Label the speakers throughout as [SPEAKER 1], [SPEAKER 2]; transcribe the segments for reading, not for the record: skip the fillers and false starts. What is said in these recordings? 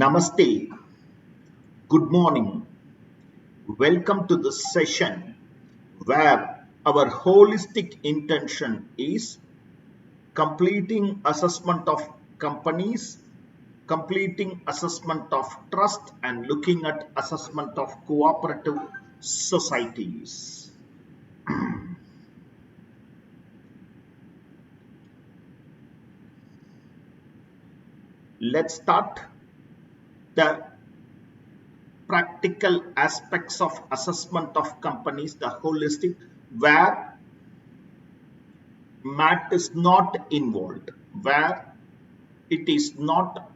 [SPEAKER 1] Namaste, good morning. Welcome to this session where our holistic intention is completing assessment of companies, completing assessment of trust, and looking at assessment of cooperative societies. Let's start the practical aspects of assessment of companies, the holistic, where math is not involved, where it is not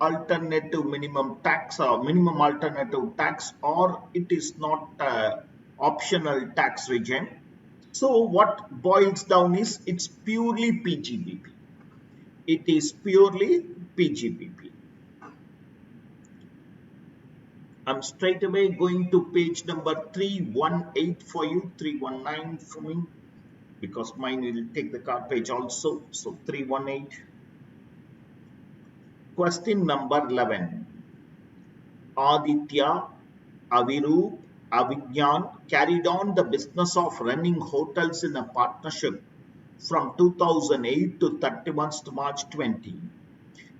[SPEAKER 1] alternative minimum tax or minimum alternative tax, or it is not optional tax regime. So what boils down is it's purely PGBP. It is purely PGBP. I'm straight away going to page number 318 for you, 319 for me, because mine will take the card page also. So 318. Question number 11. Aditya, Aviroop, Avigyan carried on the business of running hotels in a partnership from 2008 to 31st March 20.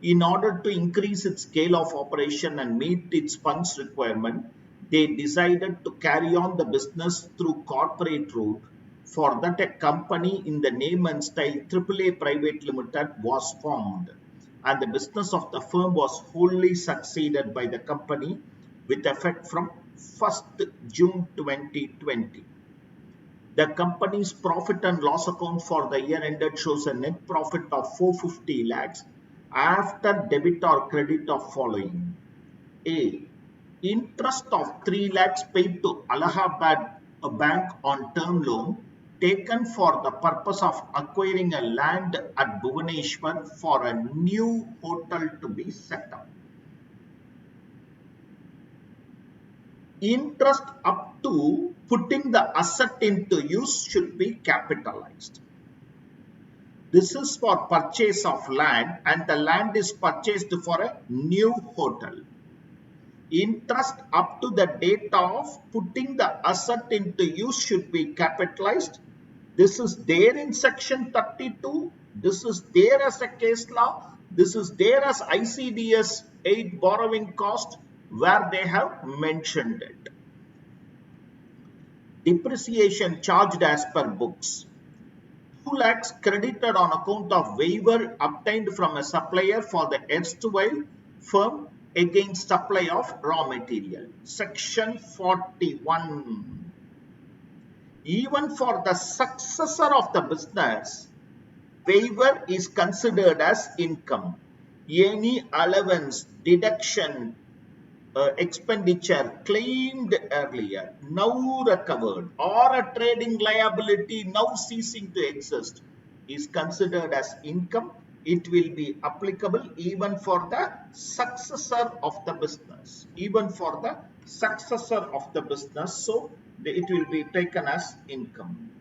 [SPEAKER 1] In order to increase its scale of operation and meet its funds requirement, they decided to carry on the business through corporate route. For that, a company in the name and style AAA Private Limited was formed, and the business of the firm was wholly succeeded by the company with effect from 1st June 2020. The company's profit and loss account for the year ended shows a net profit of 450 lakhs after debit or credit of following. A. Interest of 3 lakhs paid to Allahabad Bank on term loan taken for the purpose of acquiring a land at Bhubaneswar for a new hotel to be set up. Interest up to putting the asset into use should be capitalized. This is for purchase of land, and the land is purchased for a new hotel. Interest up to the date of putting the asset into use should be capitalized. This is there in section 32. This is there as a case law. This is there as ICDS 8 borrowing cost, where they have mentioned it. Depreciation charged as per books. 2 lakhs credited on account of waiver obtained from a supplier for the erstwhile firm against supply of raw material. Section 41. Even for the successor of the business, waiver is considered as income. Any allowance, deduction, expenditure claimed earlier, now recovered, or a trading liability now ceasing to exist is considered as income. It will be applicable even for the successor of the business. Even for the successor of the business, so it will be taken as income.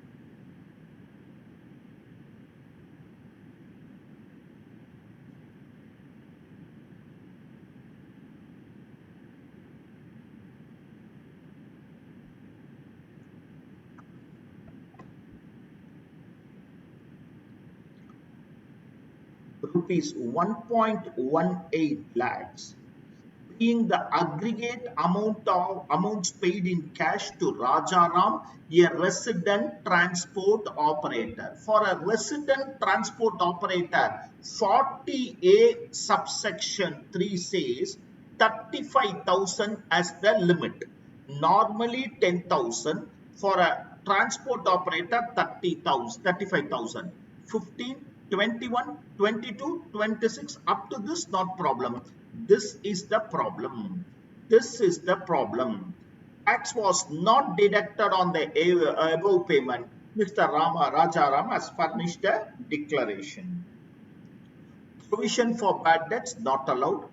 [SPEAKER 1] Rupees 1.18 lakhs being the aggregate amounts paid in cash to Rajaram, a resident transport operator. For a resident transport operator, 40A subsection 3 says 35,000 as the limit. Normally 10,000. For a transport operator, 30,000, 35,000. 15, 21, 22, 26, up to this, not problem. This is the problem. This is the problem. Tax was not deducted on the above payment. Mr. Rajaram has furnished a declaration. Provision for bad debts not allowed.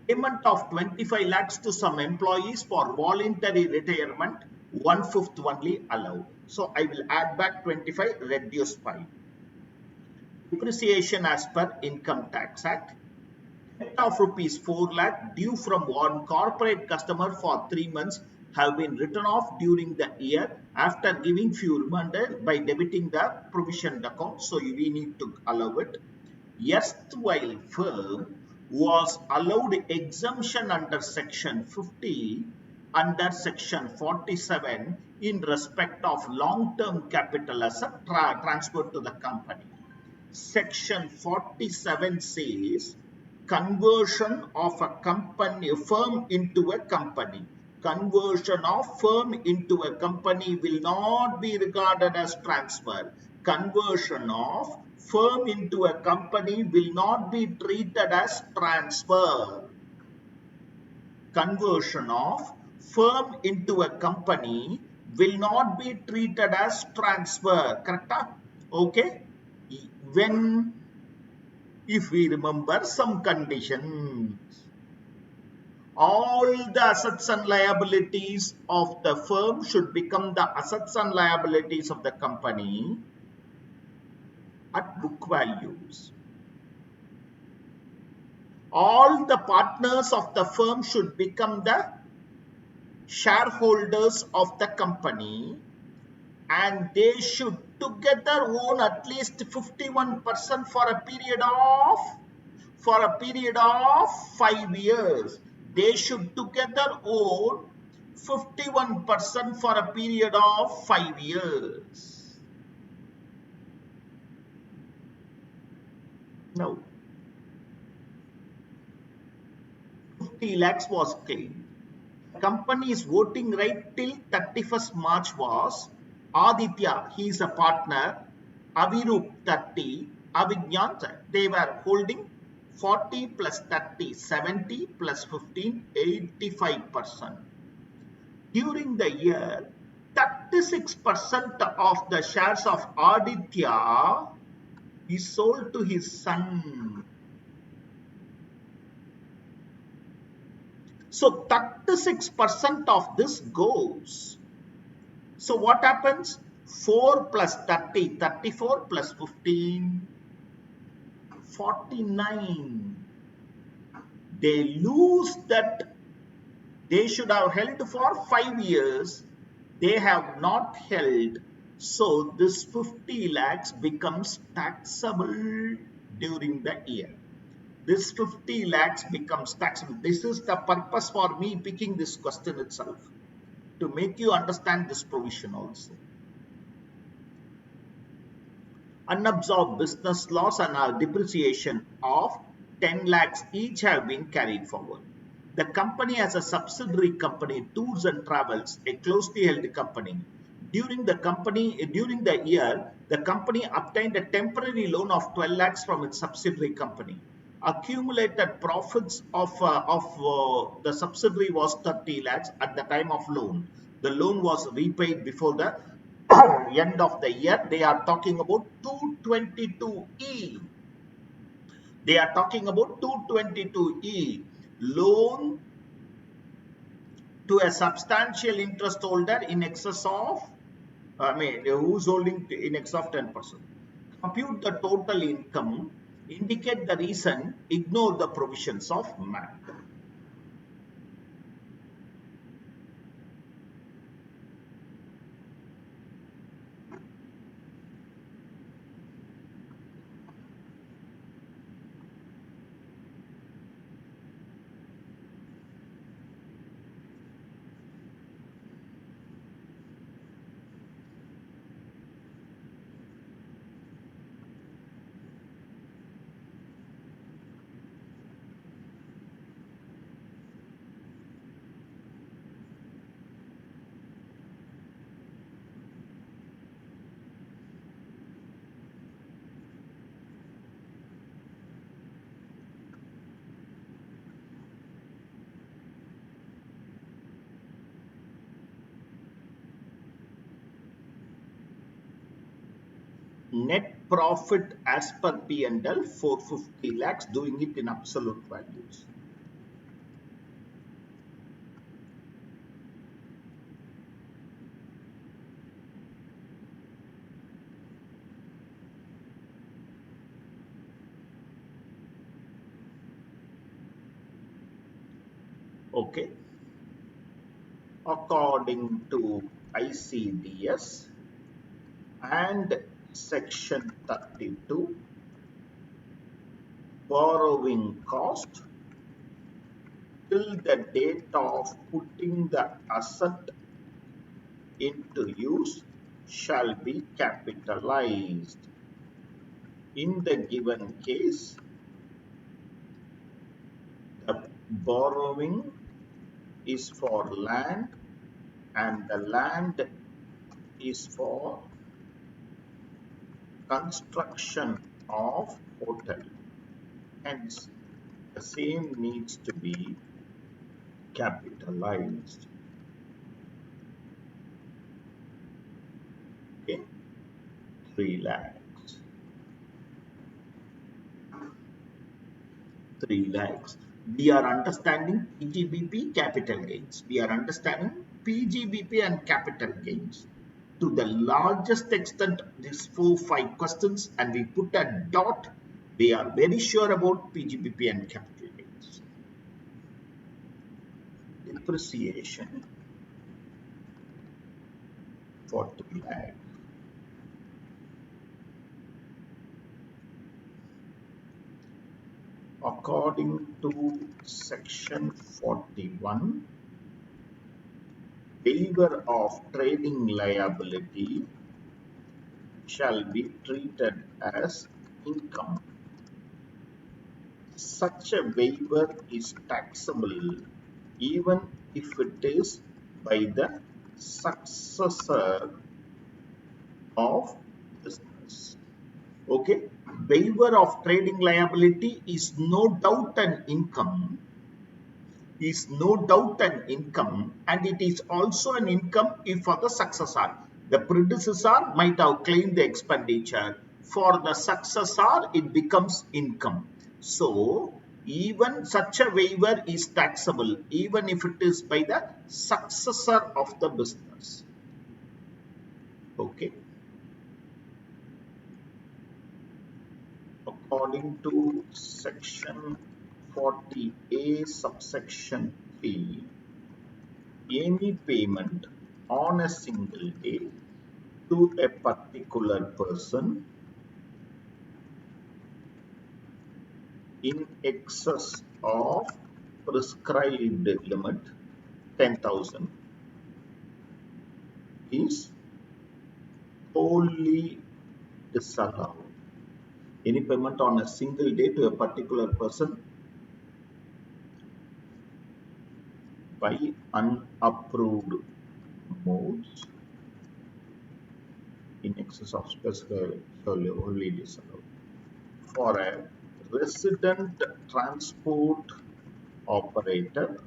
[SPEAKER 1] Payment of 25 lakhs to some employees for voluntary retirement, 1/5 only allowed. So I will add back 25, reduce 5. Depreciation as per Income Tax Act. of rupees 4 lakh due from one corporate customer for 3 months have been written off during the year after giving few remainder by debiting the provisioned account. So we need to allow it. Erstwhile firm was allowed exemption under section 50 under section 47 in respect of long-term capital asset transferred to the company. Section 47 says conversion of a company, a firm into a company. Conversion of firm into a company will not be regarded as transfer. Conversion of firm into a company will not be treated as transfer. Conversion of firm into a company will not be treated as transfer. Correct? Okay. When, if we remember some conditions, all the assets and liabilities of the firm should become the assets and liabilities of the company at book values. All the partners of the firm should become the shareholders of the company, and they should together own at least 51% for a period of 5 years. They should together own 51% for a period of 5 years. Now, 50 lakhs was claimed. Company's voting right till 31st March was Aditya, he is a partner, Avirup 30, Avignan, they were holding 40 plus 30, 70 plus 15, 85%. During the year, 36% of the shares of Aditya is sold to his son. So 36% of this goes. So what happens? 4 plus 30, 34 plus 15, 49. They lose that. They should have held for 5 years. They have not held. So this 50 lakhs becomes taxable during the year. This 50 lakhs becomes taxable. This is the purpose for me picking this question itself, to make you understand this provision also. Unabsorbed business loss and depreciation of 10 lakhs each have been carried forward. The company has a subsidiary company, Tours and Travels, a closely held company. During the year, the company obtained a temporary loan of 12 lakhs from its subsidiary company. Accumulated profits of the subsidiary was 30 lakhs at the time of loan. The loan was repaid before the end of the year. They are talking about 222E. They are talking about 222E. Loan to a substantial interest holder in excess of, who's holding in excess of 10%. Compute the total income, indicate the reason, ignore the provisions of MAT. Net profit as per P&L 450 lakhs, doing it in absolute values. Okay. According to ICDS and Section 32, borrowing cost till the date of putting the asset into use shall be capitalized. In the given case, the borrowing is for land and the land is for construction of hotel. Hence, the same needs to be capitalized. Okay, 3 lakhs. 3 lakhs. We are understanding PGBP capital gains. We are understanding PGBP and capital gains. To the largest extent, these 4-5 questions, and we put a dot. We are very sure about PGBP and capital gains. Depreciation for 3 lakhs. According to section 41, waiver of trading liability shall be treated as income. Such a waiver is taxable even if it is by the successor of business. Okay, waiver of trading liability is no doubt an income, and it is also an income if for the successor. The predecessor might have claimed the expenditure. For the successor, it becomes income. So, even such a waiver is taxable, even if it is by the successor of the business. Okay. According to section 40A subsection 3, any payment on a single day to a particular person in excess of prescribed limit 10,000 is wholly disallowed. Any payment on a single day to a particular person by unapproved modes in excess of specified wholly disallowed. For a resident transport operator,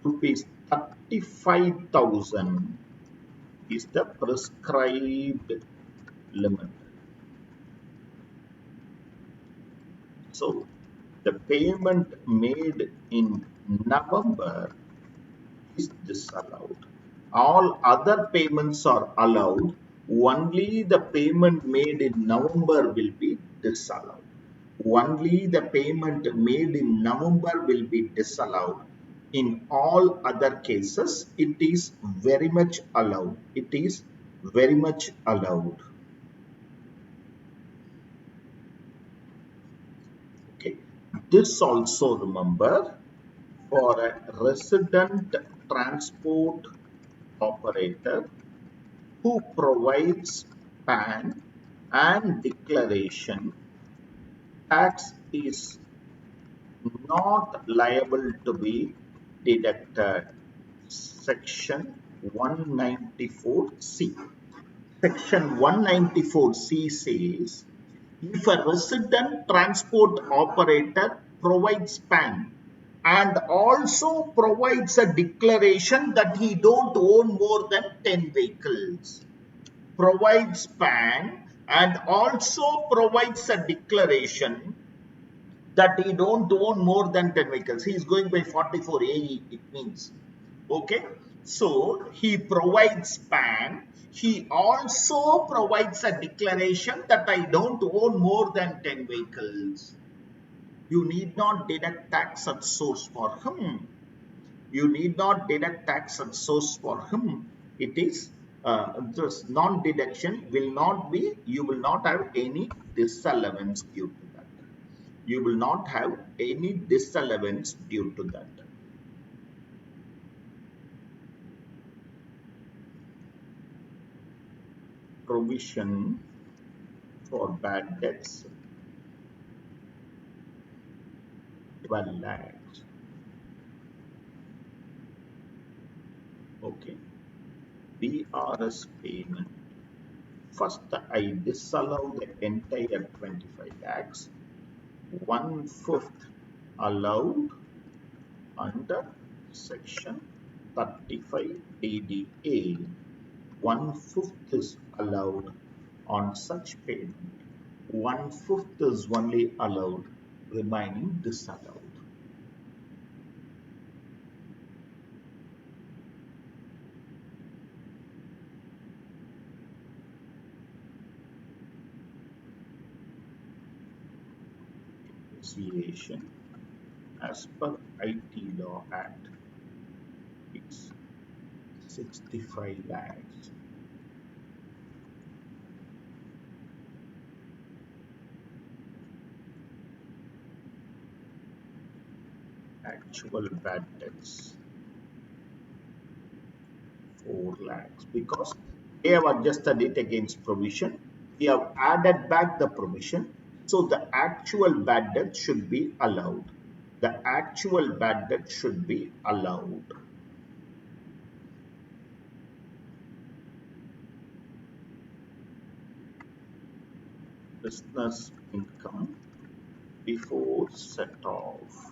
[SPEAKER 1] rupees 35,000 is the prescribed limit. So, the payment made in November is disallowed. All other payments are allowed. Only the payment made in November will be disallowed. Only the payment made in November will be disallowed. In all other cases, it is very much allowed. It is very much allowed. Okay. This also remember, for a resident transport operator who provides PAN and declaration, tax is not liable to be deducted. Section 194C. Section 194C says, if a resident transport operator provides PAN and also provides a declaration that he don't own more than 10 vehicles, provides PAN and also provides a declaration that he don't own more than 10 vehicles. He is going by 44 AE, it means. Okay. So, he provides PAN. He also provides a declaration that I don't own more than 10 vehicles. You need not deduct tax at source for him. You need not deduct tax at source for him. It is this non-deduction will not be, you will not have any disallowance due to that. You will not have any disallowance due to that. Provision for bad debts, 12 lakhs. Okay. BRS payment. First, I disallow the entire 25 lakhs. 1/5 allowed under section 35 DDA. 1/5 is allowed on such payment. 1/5 is only allowed, remaining disallowed. Depreciation as per IT Law Act is 65 lakhs. Actual bad debts 4 lakhs because they have adjusted it against provision. We have added back the provision. So the actual bad debt should be allowed. The actual bad debt should be allowed. Business income before set off.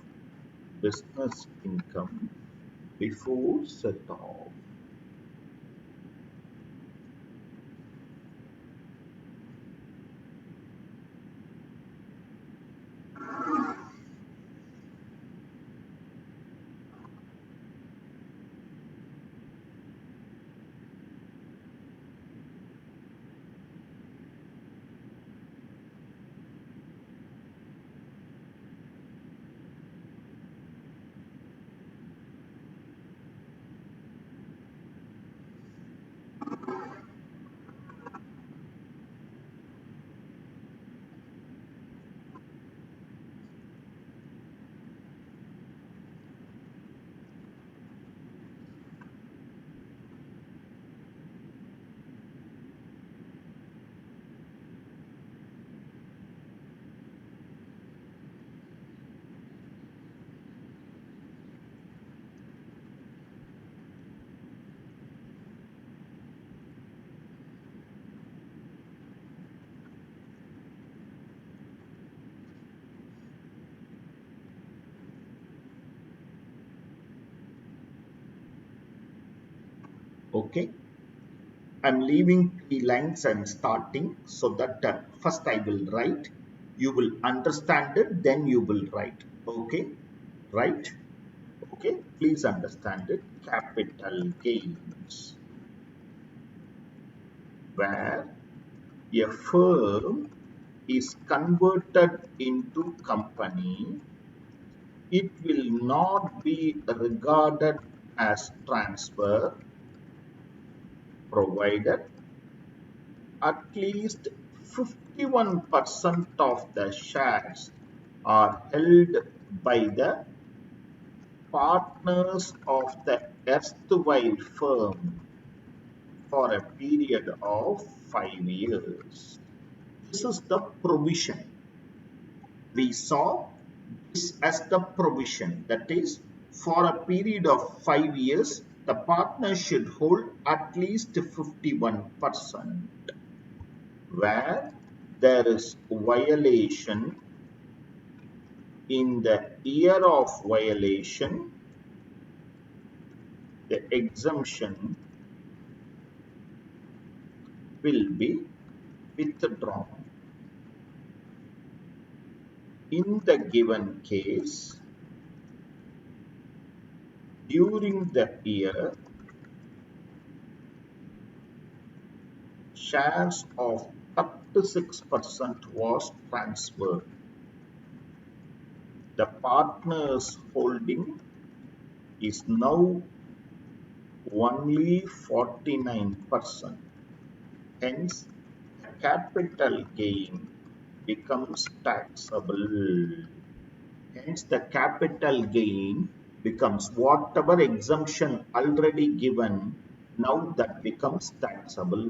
[SPEAKER 1] Business income before set off. Okay. I'm leaving 3 lines and starting so that first I will write. You will understand it, then you will write. Okay. Right. Okay. Please understand it. Capital gains, where a firm is converted into company, it will not be regarded as transfer provided at least 51% of the shares are held by the partners of the erstwhile firm for a period of 5 years. This is the provision. We saw this as the provision, that is, for a period of 5 years, the partner should hold at least 51%. Where there is violation, in the year of violation, the exemption will be withdrawn. In the given case, during the year, shares of 36% was transferred. The partner's holding is now only 49%. Hence, the capital gain becomes taxable. Hence, the capital gain becomes whatever exemption already given, now that becomes taxable.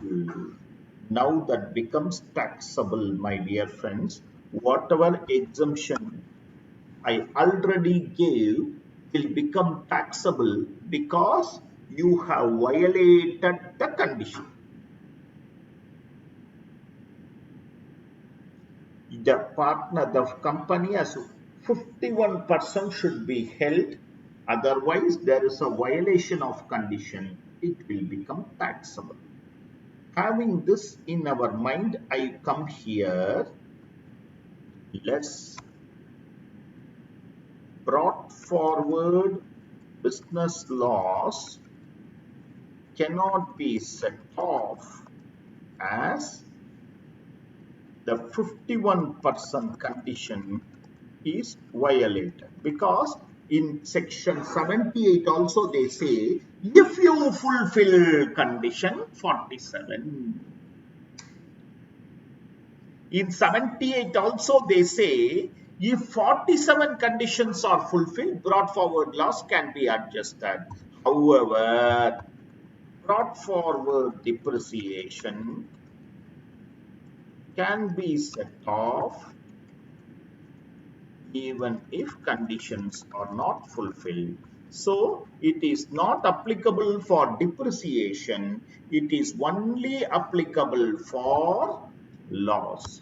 [SPEAKER 1] Now that becomes taxable, my dear friends. Whatever exemption I already gave will become taxable because you have violated the condition. The company has 51% should be held. Otherwise, there is a violation of condition. It will become taxable. Having this in our mind, I come here. Let's brought forward business laws cannot be set off as the 51% condition is violated, because in section 78 also they say if you fulfill condition 47. In 78 also they say if 47 conditions are fulfilled, brought forward loss can be adjusted. However, brought forward depreciation can be set off even if conditions are not fulfilled. So, it is not applicable for depreciation, it is only applicable for loss.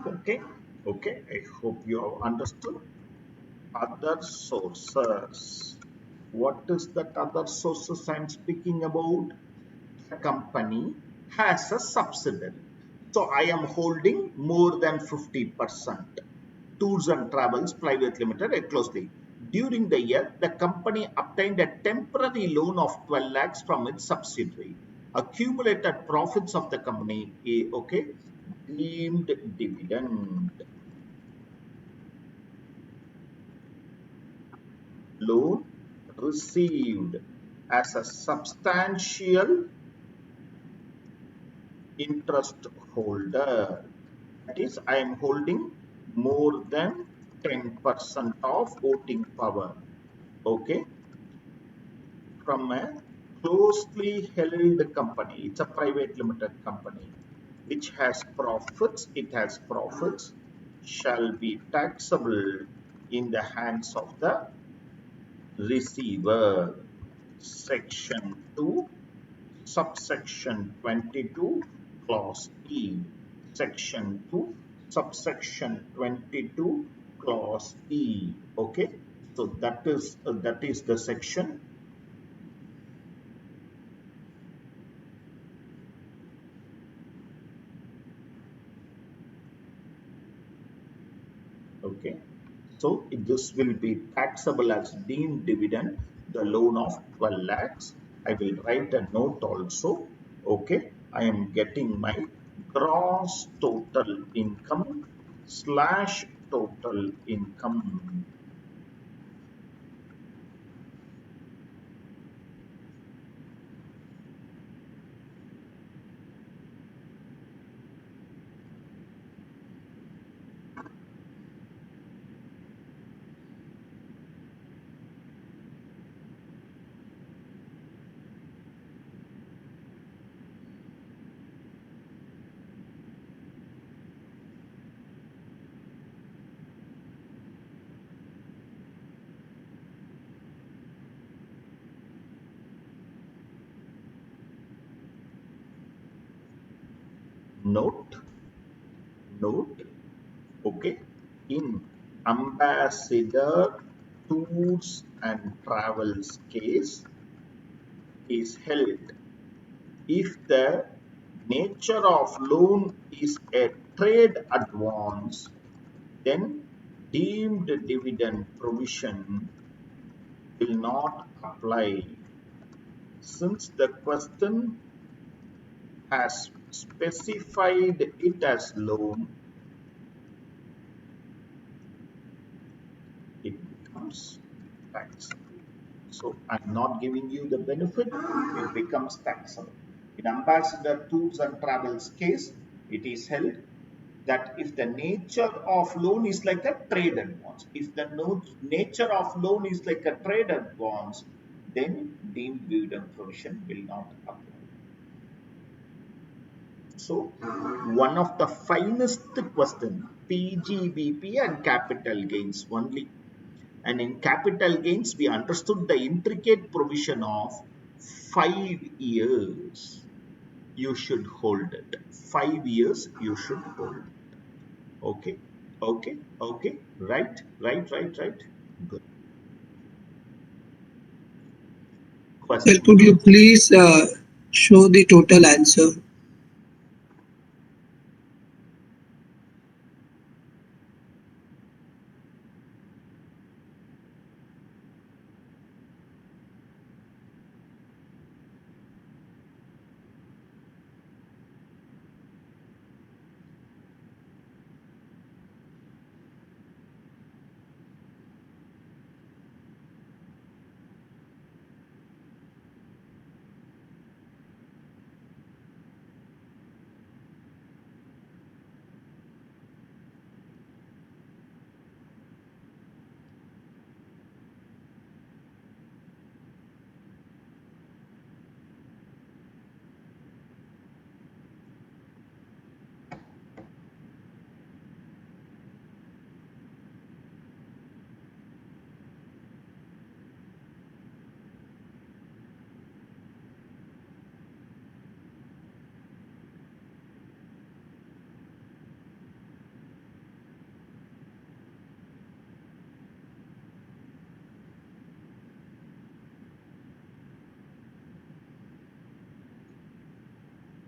[SPEAKER 1] Okay, okay, I hope you have understood. Other sources. What is that other sources I'm speaking about? The company has a subsidiary. So I am holding more than 50%. Tours and Travels Private Limited closely. During the year, the company obtained a temporary loan of 12 lakhs from its subsidiary. Accumulated profits of the company, okay, deemed dividend. Loan received as a substantial interest holder. That is, I am holding more than 10% of voting power. Okay, from a closely held company. It's a private limited company which has profits. It has profits shall be taxable in the hands of the receiver. Section 2, subsection 22 clause E. Section 2 subsection 22 clause E. Okay, so that is the section. Okay, so this will be taxable as deemed dividend, the loan of 12 lakhs. I will write a note also. Okay, I am getting my gross total income slash total income. Note, note, okay, in ambassador tours and travels case is held if the nature of loan is a trade advance, then deemed dividend provision will not apply. Since the question has specified it as loan, it becomes taxable. So I'm not giving you the benefit, it becomes taxable. In ambassador tours and travels case, it is held that if the nature of loan is like a trade advance, if the nature of loan is like a trade advance, then deemed dividend provision will not apply. So one of the finest question, PGBP and capital gains only. And in capital gains, we understood the intricate provision of 5 years. You should hold it. 5 years you should hold it. Okay, okay, okay. Right, right, right, right. Good.
[SPEAKER 2] Sir, could you
[SPEAKER 1] Question.
[SPEAKER 2] please show the total answer?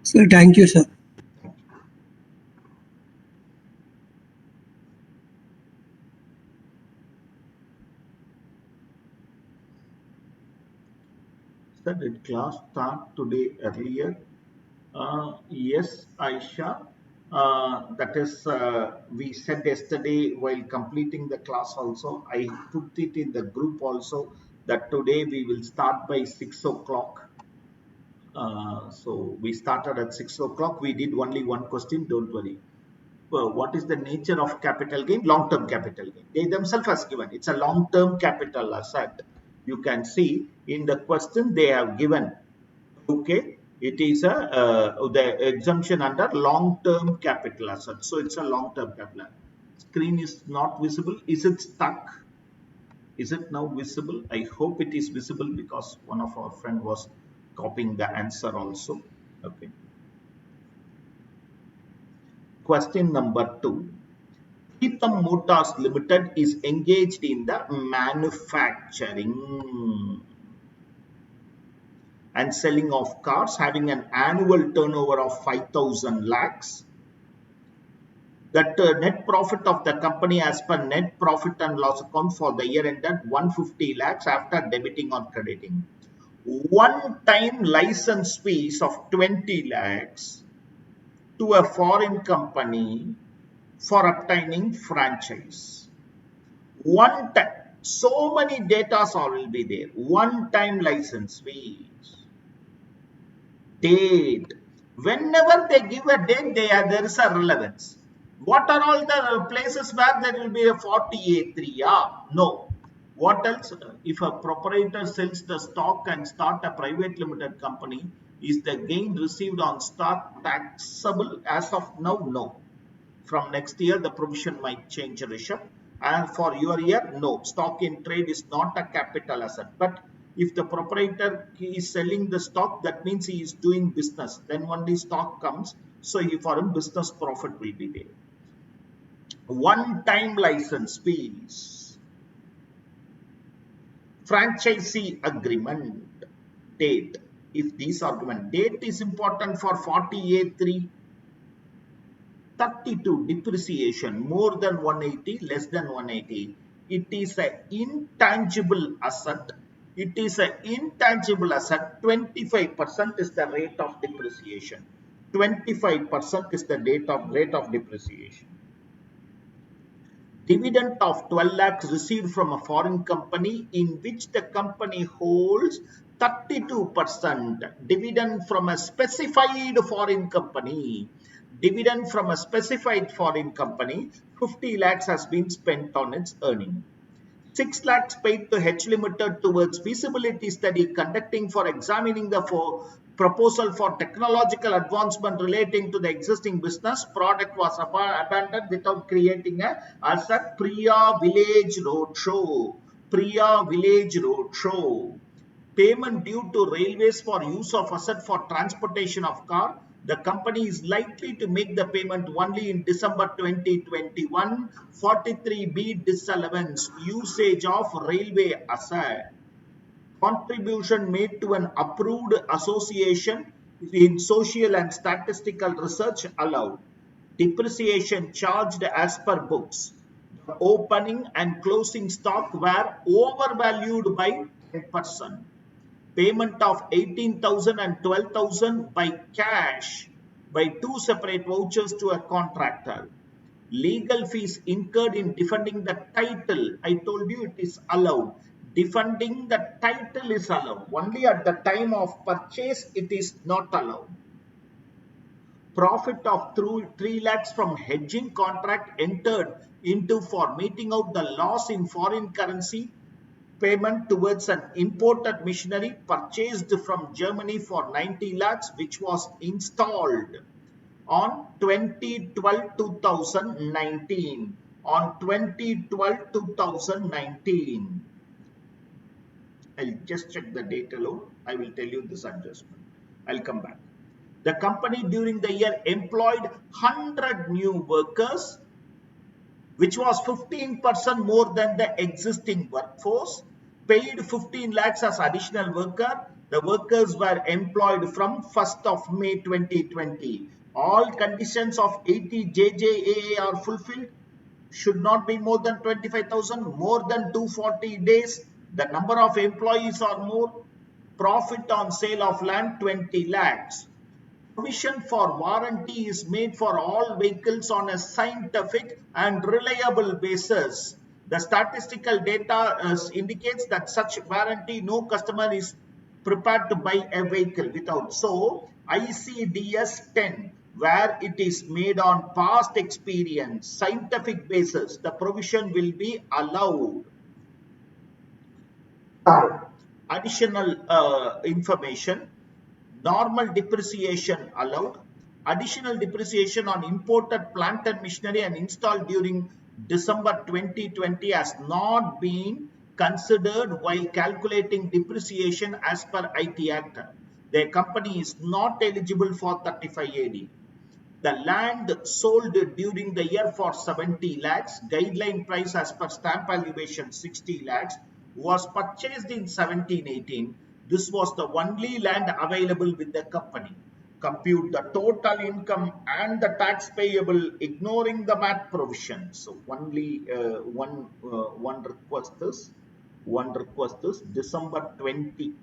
[SPEAKER 2] Sir, thank you, sir.
[SPEAKER 1] Sir, did class start today earlier? Yes, Aisha. That is, we said yesterday while completing the class also, I put it in the group also that today we will start by 6 o'clock. So we started at 6 o'clock. We did only one question, don't worry. What is the nature of capital gain? Long-term capital gain. They themselves has given. It's a long-term capital asset. You can see in the question they have given. Okay, it is a the exemption under long-term capital asset. So it's a long-term capital. Screen is not visible. Is it stuck? Is it now visible? I hope it is visible because one of our friend was Copying the answer also. Okay. Question number 2. Pritham Motors Limited is engaged in the manufacturing and selling of cars having an annual turnover of 5,000 lakhs. That net profit of the company as per net profit and loss account for the year ended 150 lakhs after debiting or crediting. One-time license fees of 20 lakhs to a foreign company for obtaining franchise. One time, so many data will be there. One-time license fees. Date. Whenever they give a date, there is a relevance. What are all the places where there will be a 48.3? No. What else? If a proprietor sells the stock and start a private limited company, is the gain received on stock taxable as of now? No. From next year, the provision might change, Rishabh. And for your year, no. Stock in trade is not a capital asset. But if the proprietor is selling the stock, that means he is doing business. Then only stock comes. So for him, business profit will be there. One-time license fees. Franchisee agreement. Date. If these are given, date is important for 48.3. 32 depreciation more than 180, less than 180. It is an intangible asset. It is an intangible asset. 25% is the rate of depreciation. 25% is the rate of depreciation. Dividend of 12 lakhs received from a foreign company in which the company holds 32%. Dividend from a specified foreign company. Dividend from a specified foreign company, 50 lakhs has been spent on its earning. 6 lakhs paid to H Limited towards feasibility study conducting for examining the proposal for technological advancement relating to the existing business. Product was abandoned without creating a asset. Priya Village Roadshow. Priya Village Roadshow. Payment due to railways for use of asset for transportation of car. The company is likely to make the payment only in December 2021. 43B disallowance, usage of railway asset. Contribution made to an approved association in social and statistical research allowed. Depreciation charged as per books. The opening and closing stock were overvalued by 10%. Payment of 18,000 and 12,000 by cash by two separate vouchers to a contractor. Legal fees incurred in defending the title. I told you it is allowed. Defending the title is allowed. Only at the time of purchase it is not allowed. Profit of 3 lakhs from hedging contract entered into for meeting out the loss in foreign currency. Payment towards an imported machinery purchased from Germany for 90 lakhs, which was installed on 2012-2019. On 2012-2019. I'll just check the date alone. I will tell you this adjustment. I'll come back. The company during the year employed 100 new workers, which was 15% more than the existing workforce. Paid 15 lakhs as additional worker. The workers were employed from 1st of May 2020. All conditions of 80 JJAA are fulfilled. Should not be more than 25,000, more than 240 days. The number of employees are more. Profit on sale of land 20 lakhs. Provision for warranty is made for all vehicles on a scientific and reliable basis. The statistical data indicates that such warranty, no customer is prepared to buy a vehicle without. So, ICDS 10, where it is made on past experience, scientific basis, the provision will be allowed. Additional information. Normal depreciation allowed. Additional depreciation on imported plant and machinery and installed during December 2020 has not been considered while calculating depreciation as per IT Act. their company is not eligible for 35 AD. The land sold during the year for 70 lakhs, guideline price as per stamp valuation 60 lakhs, was purchased in 1718. This was the only land available with the company. Compute the total income and the tax payable, ignoring the MAT provision. So only one request is December 20,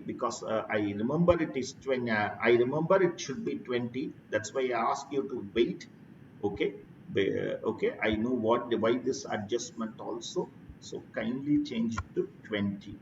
[SPEAKER 1] because I remember it is 20, I remember it should be 20. That's why I ask you to wait. Okay. Okay. I know why this adjustment also. So kindly change it to 20.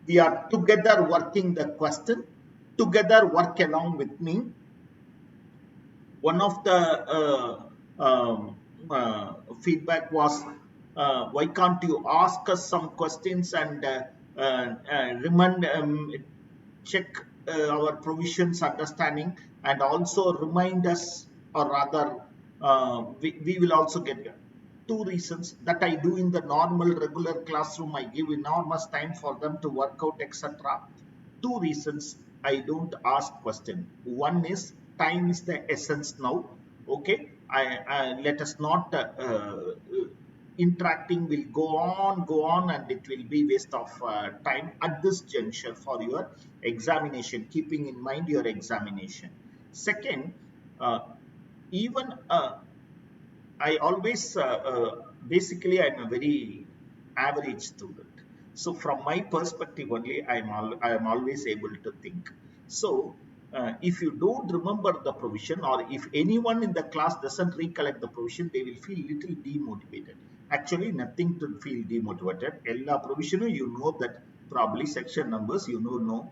[SPEAKER 1] We are together working the question. Together work along with me. One of the feedback was, why can't you ask us some questions and remind, check our provisions understanding, and also remind us, or rather we will also get two reasons that I do in the normal regular classroom. I give enormous time for them to work out, etc. Two reasons I don't ask question. One is time is the essence now. Okay, I let us not interacting will go on, and it will be waste of time at this juncture for your examination, keeping in mind your examination. Second, even I always basically I'm a very average student. So from my perspective only, I am always able to think. So if you don't remember the provision, or if anyone in the class doesn't recollect the provision, they will feel little demotivated. Actually, nothing to feel demotivated. Ella provision, you know that probably section numbers, you know, no.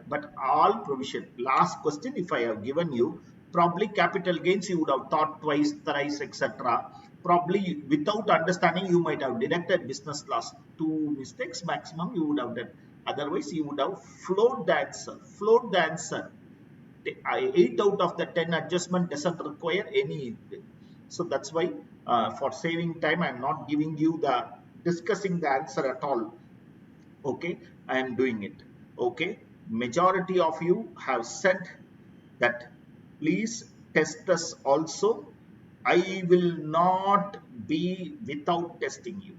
[SPEAKER 1] But all provision. Last question, if I have given you, probably capital gains you would have thought twice, thrice, etc. Probably without understanding, you might have deducted business loss. Two mistakes maximum you would have done. Otherwise, you would have flowed the answer. Flowed the answer. 8 out of the 10 adjustment doesn't require any. So that's why, for saving time, I'm not giving you the discussing the answer at all. Okay, I am doing it. Okay, majority of you have said that please test us also. I will not be without testing you.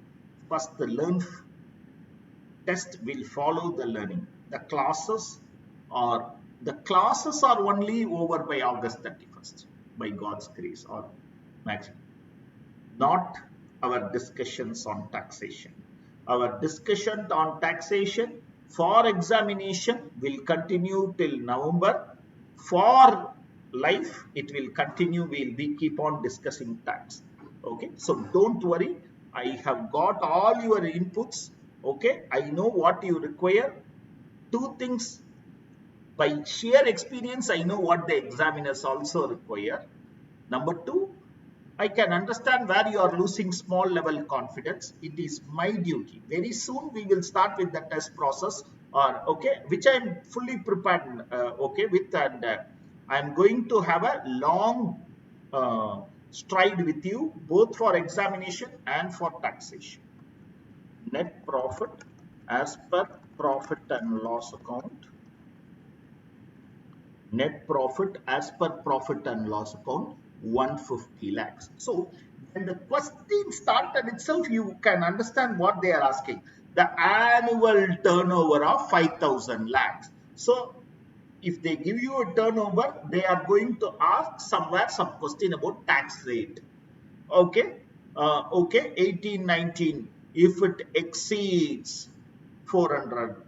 [SPEAKER 1] First, the learn test will follow the learning. The classes are only over by August 31st, by God's grace or maximum. Not our discussions on taxation. Our discussion on taxation for examination will continue till November. For life, it will continue. We keep on discussing tax. Okay, so don't worry. I have got all your inputs. Okay, I know what you require. Two things, by sheer experience, I know what the examiners also require. Number two, I can understand where you are losing small level confidence. It is my duty. Very soon we will start with the test process, or okay, which I am fully prepared. Okay, with, and I am going to have a long stride with you both for examination and for taxation. Net profit as per profit and loss account. Net profit as per profit and loss account 150 lakhs. So when the question started itself, you can understand what they are asking. The annual turnover of 5,000 lakhs. So if they give you a turnover, they are going to ask somewhere some question about tax rate. Okay, okay, 18, 19. If it exceeds 400,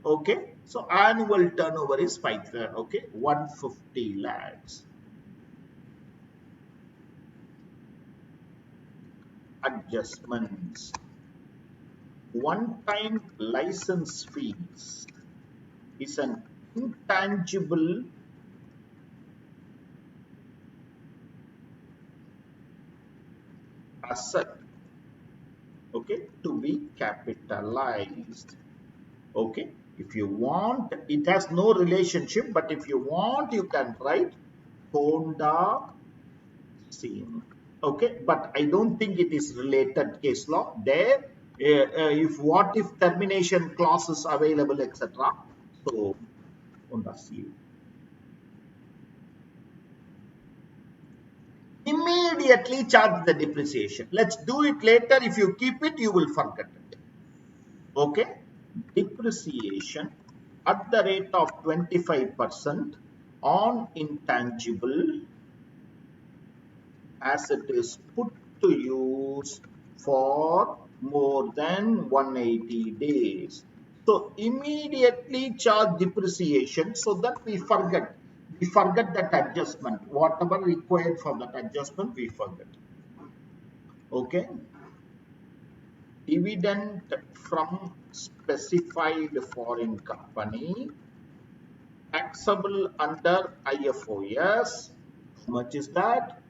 [SPEAKER 1] okay, so annual turnover is 5, okay, 150 lakhs. Adjustments. One-time license fees is an intangible asset, okay, to be capitalized. Okay, if you want, it has no relationship, but if you want, you can write Honda scene. Okay, but I don't think it is related case law. There, if what if termination clauses available, etc. So, Honda scene. Immediately charge the depreciation. Let's do it later. If you keep it, you will forget it. Okay, depreciation at the rate of 25% on intangible as it is put to use for more than 180 days. So immediately charge depreciation so that we forget that adjustment. Whatever required for that adjustment, we forget. Okay. Dividend from specified foreign company taxable under IFOS. How much is that?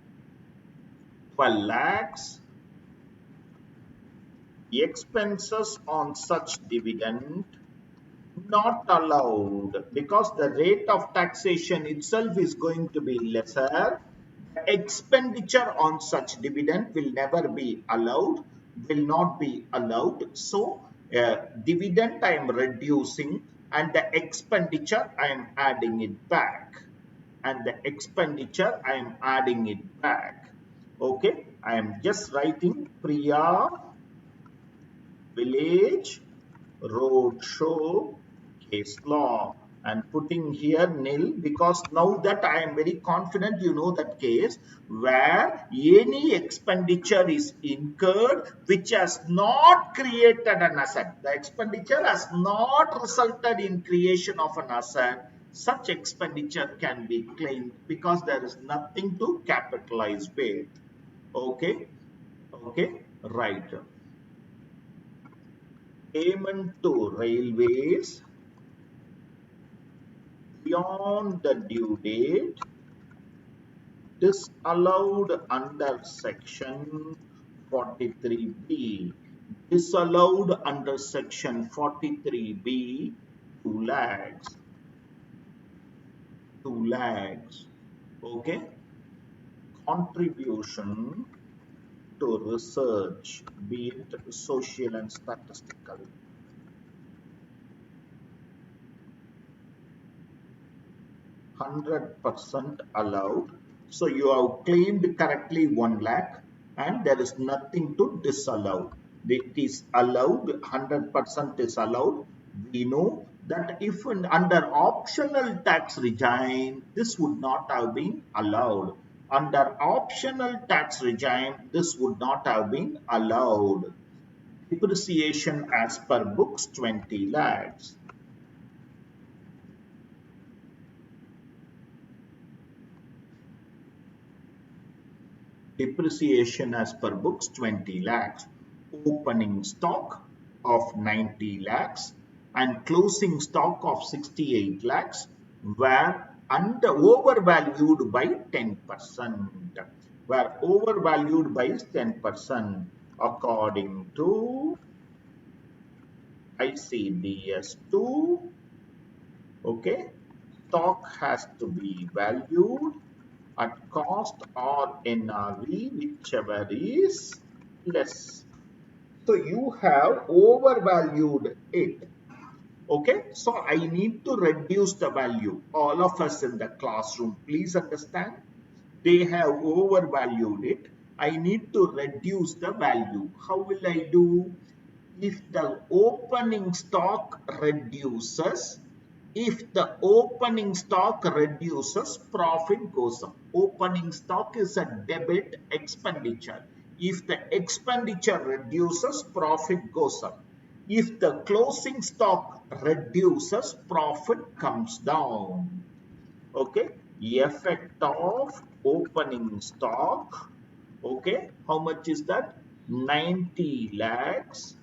[SPEAKER 1] 12 lakhs. Expenses on such dividend not allowed because the rate of taxation itself is going to be lesser. Expenditure on such dividend will never be allowed, will not be allowed. So, dividend I am reducing and the expenditure I am adding it back. And the expenditure I am adding it back. Okay, I am just writing Priya Village Roadshow case law and putting here nil because now that I am very confident you know that case where any expenditure is incurred which has not created an asset. The expenditure has not resulted in creation of an asset. Such expenditure can be claimed because there is nothing to capitalize with. Okay, okay, right. Payment to railways beyond the due date disallowed under section 43B. Disallowed under section 43B 2 lakhs. 2 lakhs. Okay. Contribution to research, be it social and statistical. 100% allowed. So you have claimed correctly 1 lakh and there is nothing to disallow. It is allowed, 100% is allowed. We know that if under optional tax regime, this would not have been allowed. Under optional tax regime, this would not have been allowed. Depreciation as per books 20 lakhs. Depreciation as per books 20 lakhs, opening stock of 90 lakhs and closing stock of 68 lakhs were overvalued by 10%. Were overvalued by 10% according to ICDS 2. Okay, stock has to be valued at cost or NRV, whichever is less. So you have overvalued it. Okay, so I need to reduce the value. All of us in the classroom, please understand. They have overvalued it. I need to reduce the value. How will I do? If the opening stock reduces, profit goes up. Opening stock is a debit expenditure. If the expenditure reduces, profit goes up. If the closing stock reduces, profit comes down. Okay, effect of opening stock. Okay, how much is that? 90 lakhs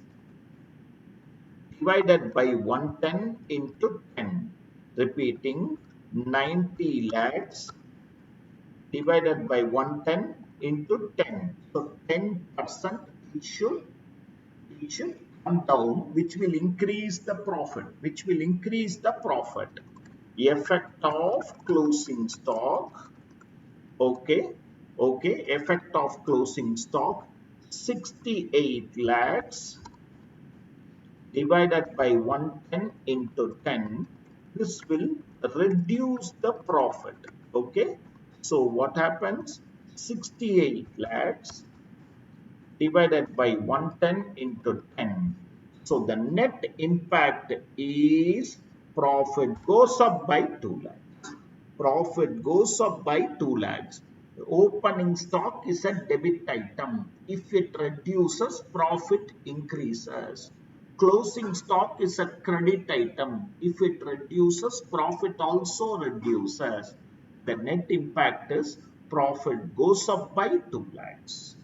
[SPEAKER 1] divided by 110 into 10. Repeating, 90 lakhs divided by 110 into 10. So 10% it should come down, which will increase the profit. Effect of closing stock. Okay. Effect of closing stock, 68 lakhs divided by 110 into 10. This will reduce the profit. Okay. So what happens? 68 lakhs divided by 110 into 10. So the net impact is profit goes up by 2 lakhs. Profit goes up by 2 lakhs. Opening stock is a debit item. If it reduces, profit increases. Closing stock is a credit item. If it reduces, profit also reduces. The net impact is profit goes up by 2 lakhs.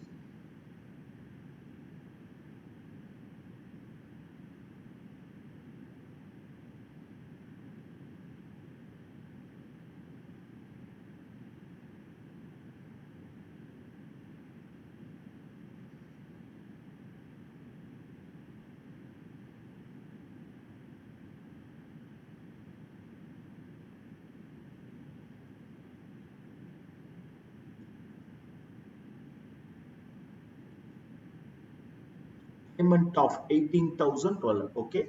[SPEAKER 1] Payment of 18,000. Okay,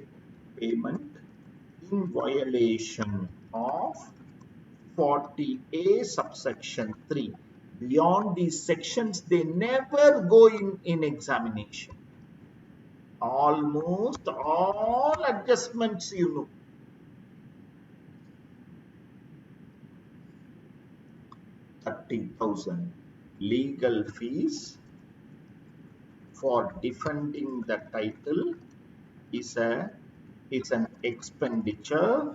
[SPEAKER 1] payment in violation of 40A subsection 3. Beyond these sections, they never go in examination. Almost all adjustments you know. 30,000 legal fees for defending the title is an expenditure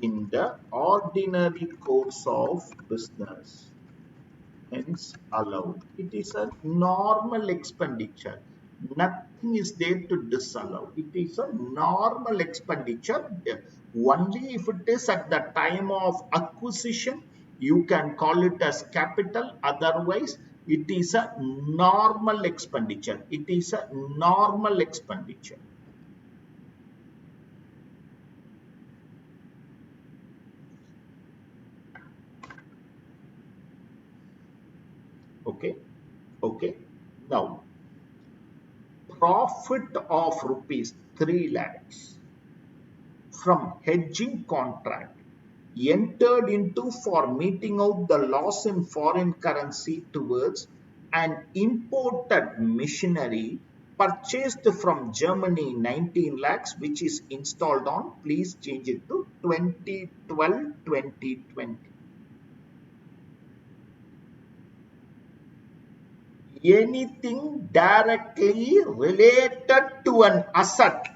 [SPEAKER 1] in the ordinary course of business, hence allowed. It is a normal expenditure. Nothing is there to disallow. It is a normal expenditure. Only if it is at the time of acquisition, you can call it as capital. Otherwise, it is a normal expenditure. It is a normal expenditure. Okay. Now, profit of rupees 3 lakhs from hedging contract entered into for meeting out the loss in foreign currency towards an imported machinery purchased from Germany 19 lakhs, which is installed on, please change it to 2012-2020. Anything directly related to an asset.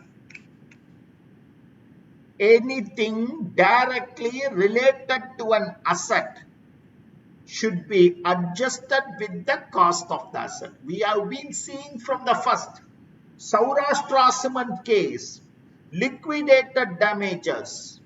[SPEAKER 1] Anything directly related to an asset should be adjusted with the cost of the asset. We have been seeing from the first Saurashtra cement case, liquidated damages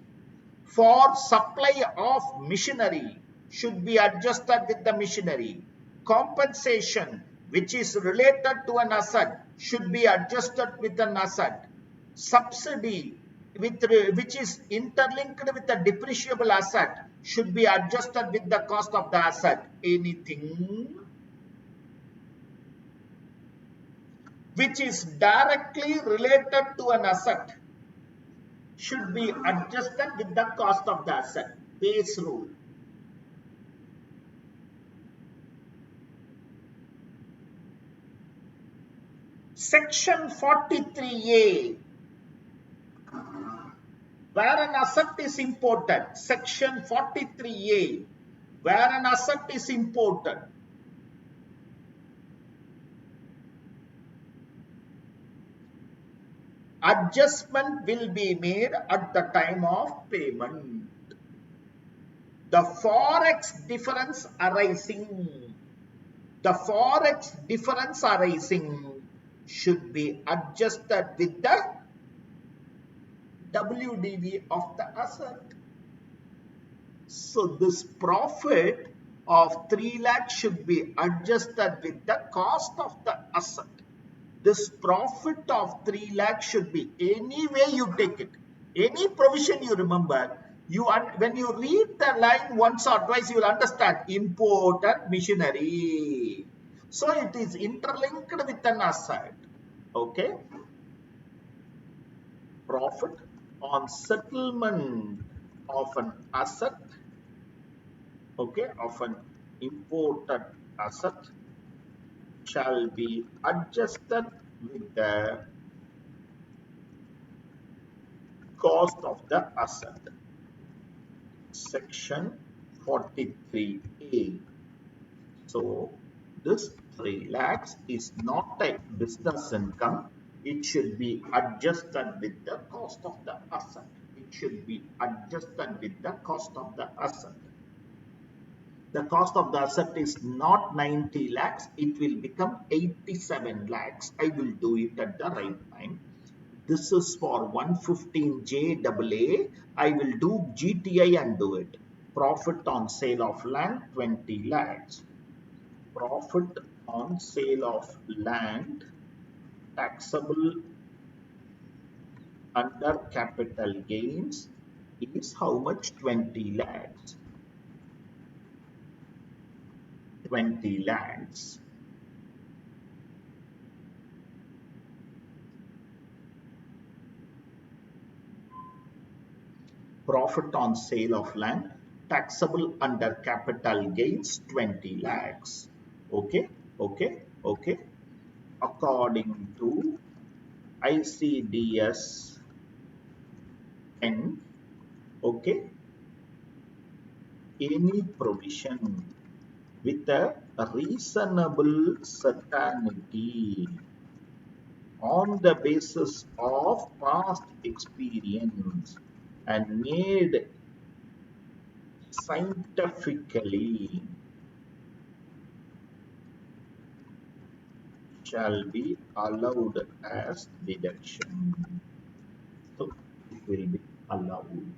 [SPEAKER 1] for supply of machinery should be adjusted with the machinery. Compensation, which is related to an asset, should be adjusted with an asset. Subsidy which is interlinked with the depreciable asset should be adjusted with the cost of the asset. Anything which is directly related to an asset should be adjusted with the cost of the asset. Base rule. Section 43A, where an asset is imported. Section 43A, where an asset is imported. Adjustment will be made at the time of payment. The forex difference arising, should be adjusted with the WDV of the asset. So this profit of 3 lakh should be adjusted with the cost of the asset. This profit of 3 lakh should be, any way you take it, any provision you remember, when you read the line once or twice, you will understand imported machinery. So it is interlinked with an asset. Okay. Profit on settlement of an asset, okay, of an imported asset shall be adjusted with the cost of the asset. Section 43A. So this 3 lakhs is not a business income. It should be adjusted with the cost of the asset. It should be adjusted with the cost of the asset. The cost of the asset is not 90 lakhs. It will become 87 lakhs. I will do it at the right time. This is for 115JAA. I will do GTI and do it. Profit on sale of land, 20 lakhs. Profit on sale of land, taxable under capital gains, is how much? 20 lakhs. 20 lakhs. Profit on sale of land, taxable under capital gains, 20 lakhs. Okay, okay, okay. According to ICDS 10, okay, any provision with a reasonable certainty on the basis of past experience and made scientifically shall be allowed as deduction. So it will be allowed.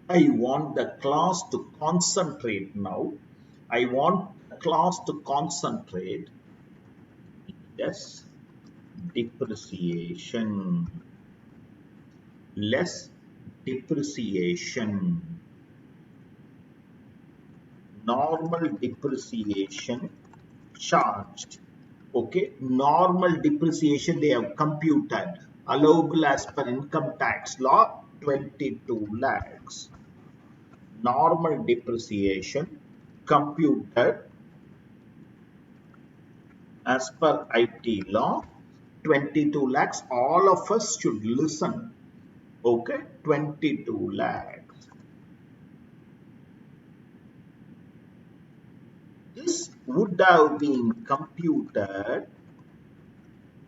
[SPEAKER 1] I want the class to concentrate now. I want the class to concentrate. Yes, depreciation, less depreciation, normal depreciation charged. Okay, normal depreciation they have computed, allowable as per income tax law, 22 lakhs. Normal depreciation computed as per IT law, 22 lakhs. All of us should listen. Okay, 22 lakhs. This would have been computed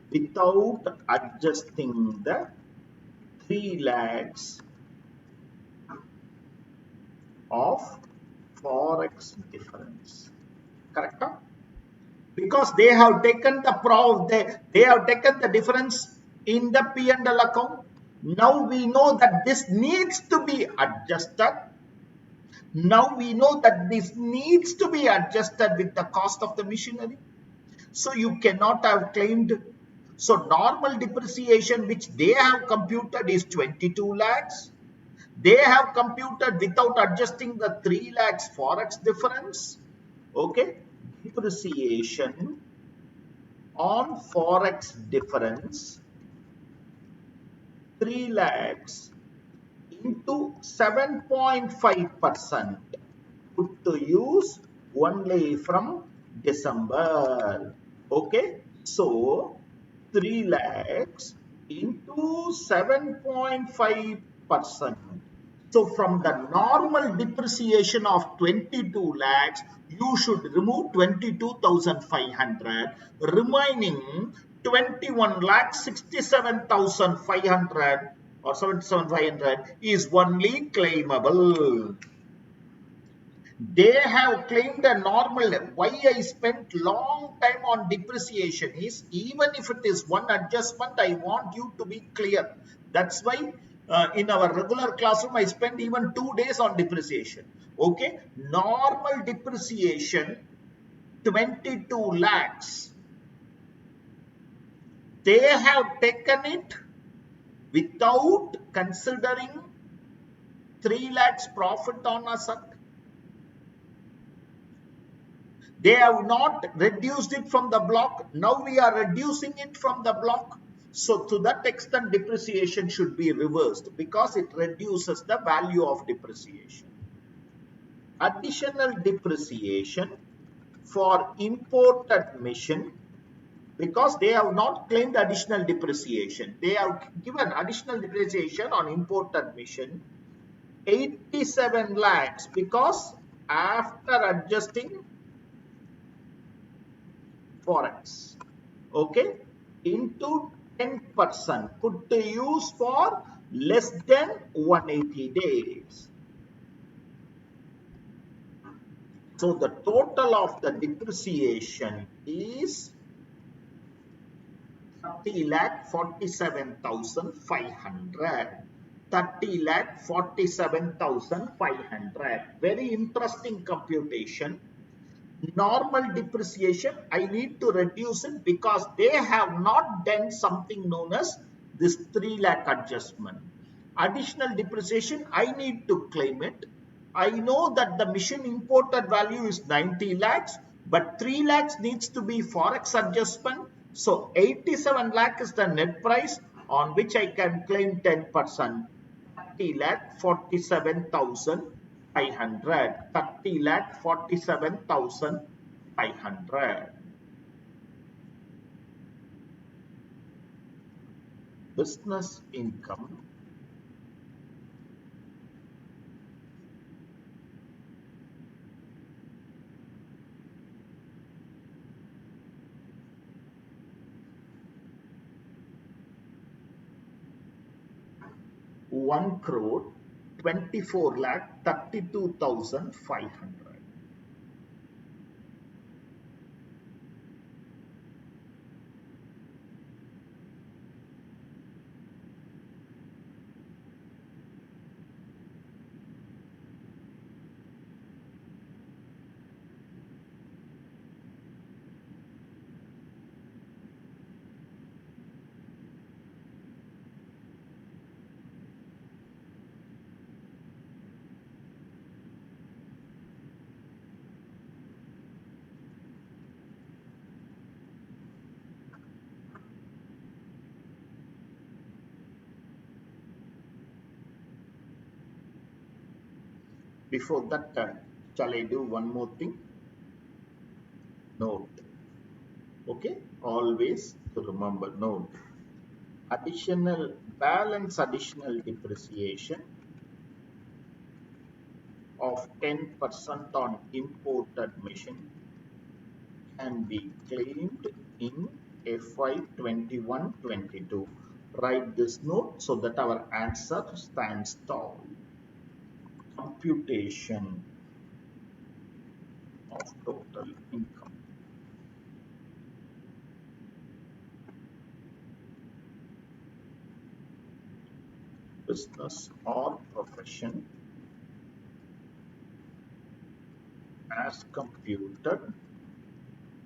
[SPEAKER 1] without adjusting the 3 lakhs of forex difference. Correct? Because they have taken they have taken the difference in the P&L account. Now we know that this needs to be adjusted. Now we know that this needs to be adjusted with the cost of the machinery. So you cannot have claimed. So normal depreciation which they have computed is 22 lakhs. They have computed without adjusting the 3 lakhs forex difference. Okay. Depreciation on forex difference 3 lakhs into 7.5% put to use only from December. Okay, so 3 lakhs into 7.5%. So from the normal depreciation of 22 lakhs, you should remove 22,500, remaining 21 lakhs 67,500 or 77,500 is only claimable. They have claimed a normal. Why I spent long time on depreciation is, even if it is one adjustment, I want you to be clear. That's why in our regular classroom I spend even 2 days on depreciation. Okay, normal depreciation 22 lakhs. They have taken it without considering 3 lakhs profit on asset. They have not reduced it from the block. Now we are reducing it from the block. So to that extent, depreciation should be reversed because it reduces the value of depreciation. Additional depreciation for imported machine, because they have not claimed additional depreciation. They have given additional depreciation on imported machine 87 lakhs, because after adjusting forex, okay, into 10% put to use for less than 180 days. So the total of the depreciation is 30 lakh 47,500. 30 lakh 47,500. Very interesting computation. Normal depreciation, I need to reduce it because they have not done something known as this 3 lakh adjustment. Additional depreciation, I need to claim it. I know that the machine imported value is 90 lakhs, but 3 lakhs needs to be forex adjustment. So 87 lakh is the net price on which I can claim 10%. 30 lakh 47,500. 30 lakh 47,500. Business income one crore 24 lakh 32,500. Before that, shall I do one more thing? Note. Okay, always to remember, note. Additional depreciation of 10% on imported machine can be claimed in FY 21-22. Write this note so that our answer stands tall. computation of total income. Business or profession as computed.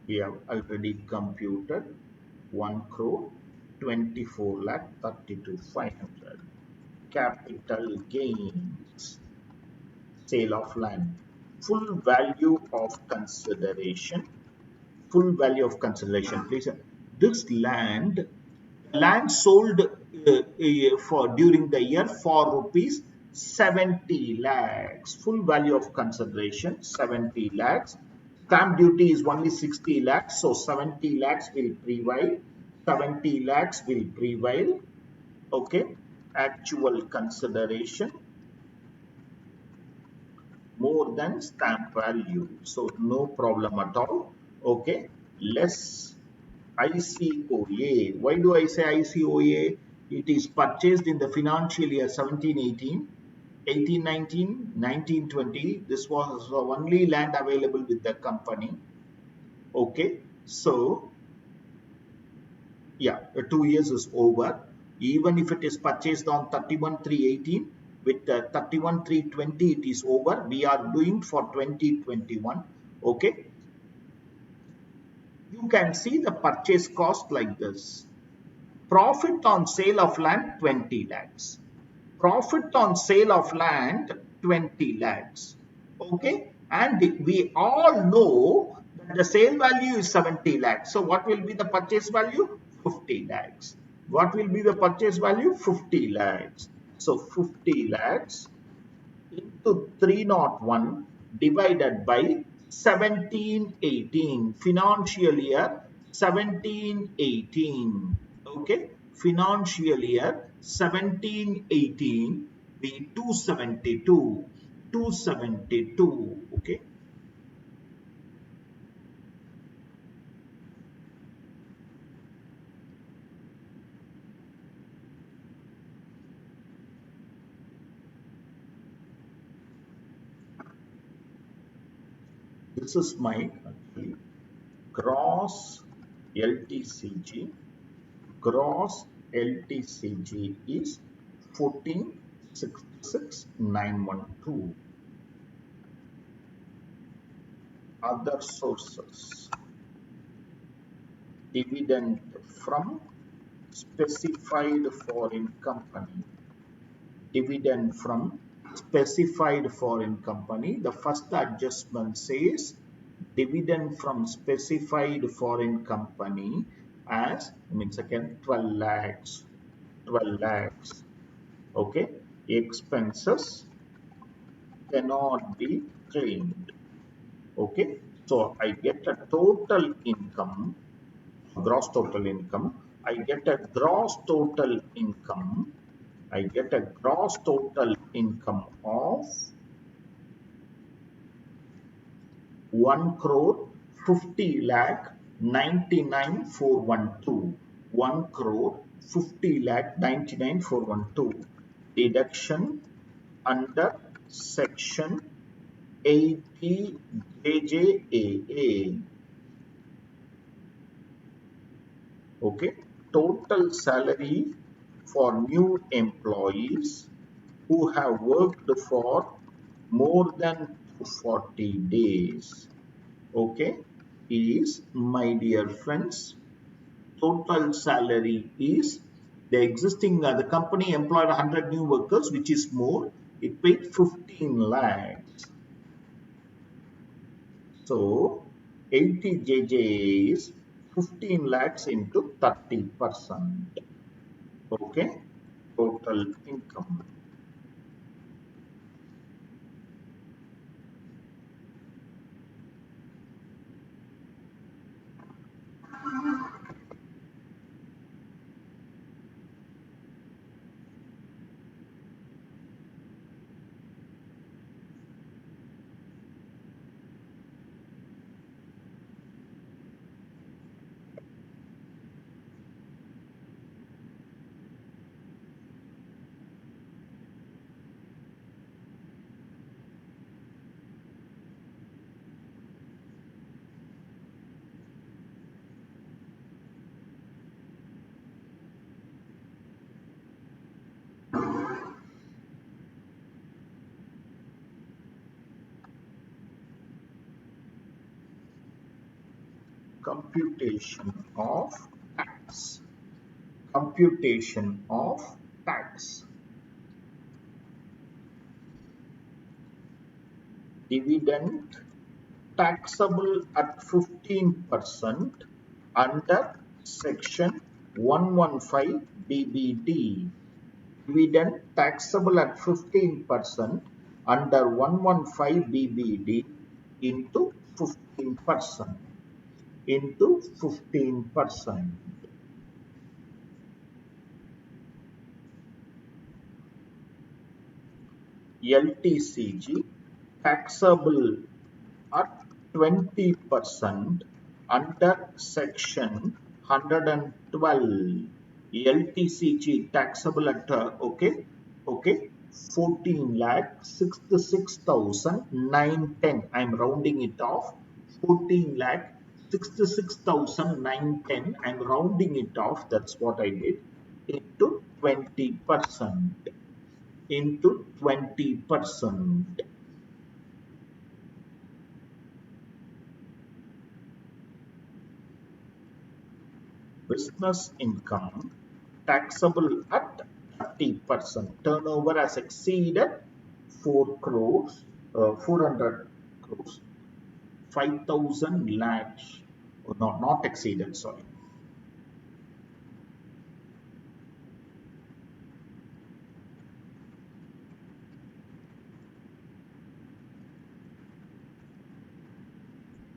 [SPEAKER 1] We have already computed 1 crore 24 lakh 32,500. Capital gains, sale of land, full value of consideration, full value of consideration. Please, this land sold for during the year for rupees 70 lakhs. Full value of consideration 70 lakhs. Stamp duty is only 60 lakhs, so 70 lakhs will prevail. 70 lakhs will prevail. Okay. Actual consideration more than stamp value. So no problem at all. Okay. Less ICOA. Why do I say ICOA? It is purchased in the financial year 1718, 1819, 1920. This was the only land available with the company. Okay. So, yeah, 2 years is over. Even if it is purchased on 31/3/18, with 31/3/20 it is over. We are doing for 2021. Okay. You can see the purchase cost like this. Profit on sale of land 20 lakhs. Profit on sale of land 20 lakhs. Okay. And we all know that the sale value is 70 lakhs. So what will be the purchase value? 50 lakhs. What will be the purchase value? 50 lakhs. So 50 lakhs into 301 divided by 1718. Financial year 1718. Okay. Financial year 1718 be 272. 272. Okay. This is my actually gross LTCG. Gross LTCG is 14,66,912. Other sources. Dividend from specified foreign company. Dividend from specified foreign company. The first adjustment says dividend from specified foreign company as, means again, 12 lakhs. 12 lakhs. Okay. Expenses cannot be claimed. Okay. So I get a total income, gross total income. I get a gross total income. I get a gross total income of 1 crore 50 lakh 99,412. 1 crore 50 lakh 99,412. Deduction under section 80 JJAA. Okay. Total salary for new employees who have worked for more than 40 days. Okay. Is, my dear friends, total salary is the existing, the company employed 100 new workers, which is more. It paid 15 lakhs. So 80 JJ is 15 lakhs into 30%. Okay. Total income. computation of tax. Computation of tax. Dividend taxable at 15% under section 115 BBD. Dividend taxable at 15% under 115 BBD into 15%. Into 15%. LTCG taxable at 20% under section 112. LTCG taxable at okay 14 lakh 66,910. I'm rounding it off. 14 lakh 66,910. I'm rounding it off. That's what I did. Into 20%. Into 20%. Business income taxable at 30%. Turnover has exceeded 4 crores, 400 crores, 5,000 lakhs. Oh, no, not exceeded, sorry.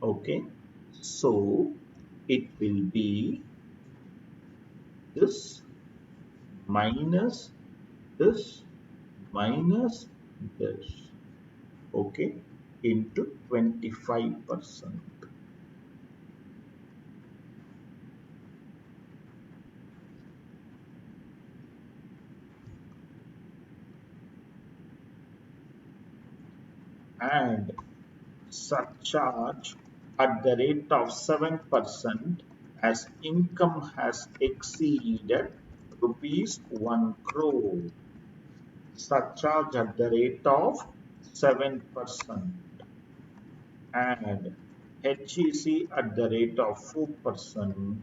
[SPEAKER 1] Okay, so it will be this minus this minus this, okay, into 25%. And surcharge at the rate of 7% as income has exceeded rupees 1 crore. Surcharge at the rate of 7% and HEC at the rate of 4%.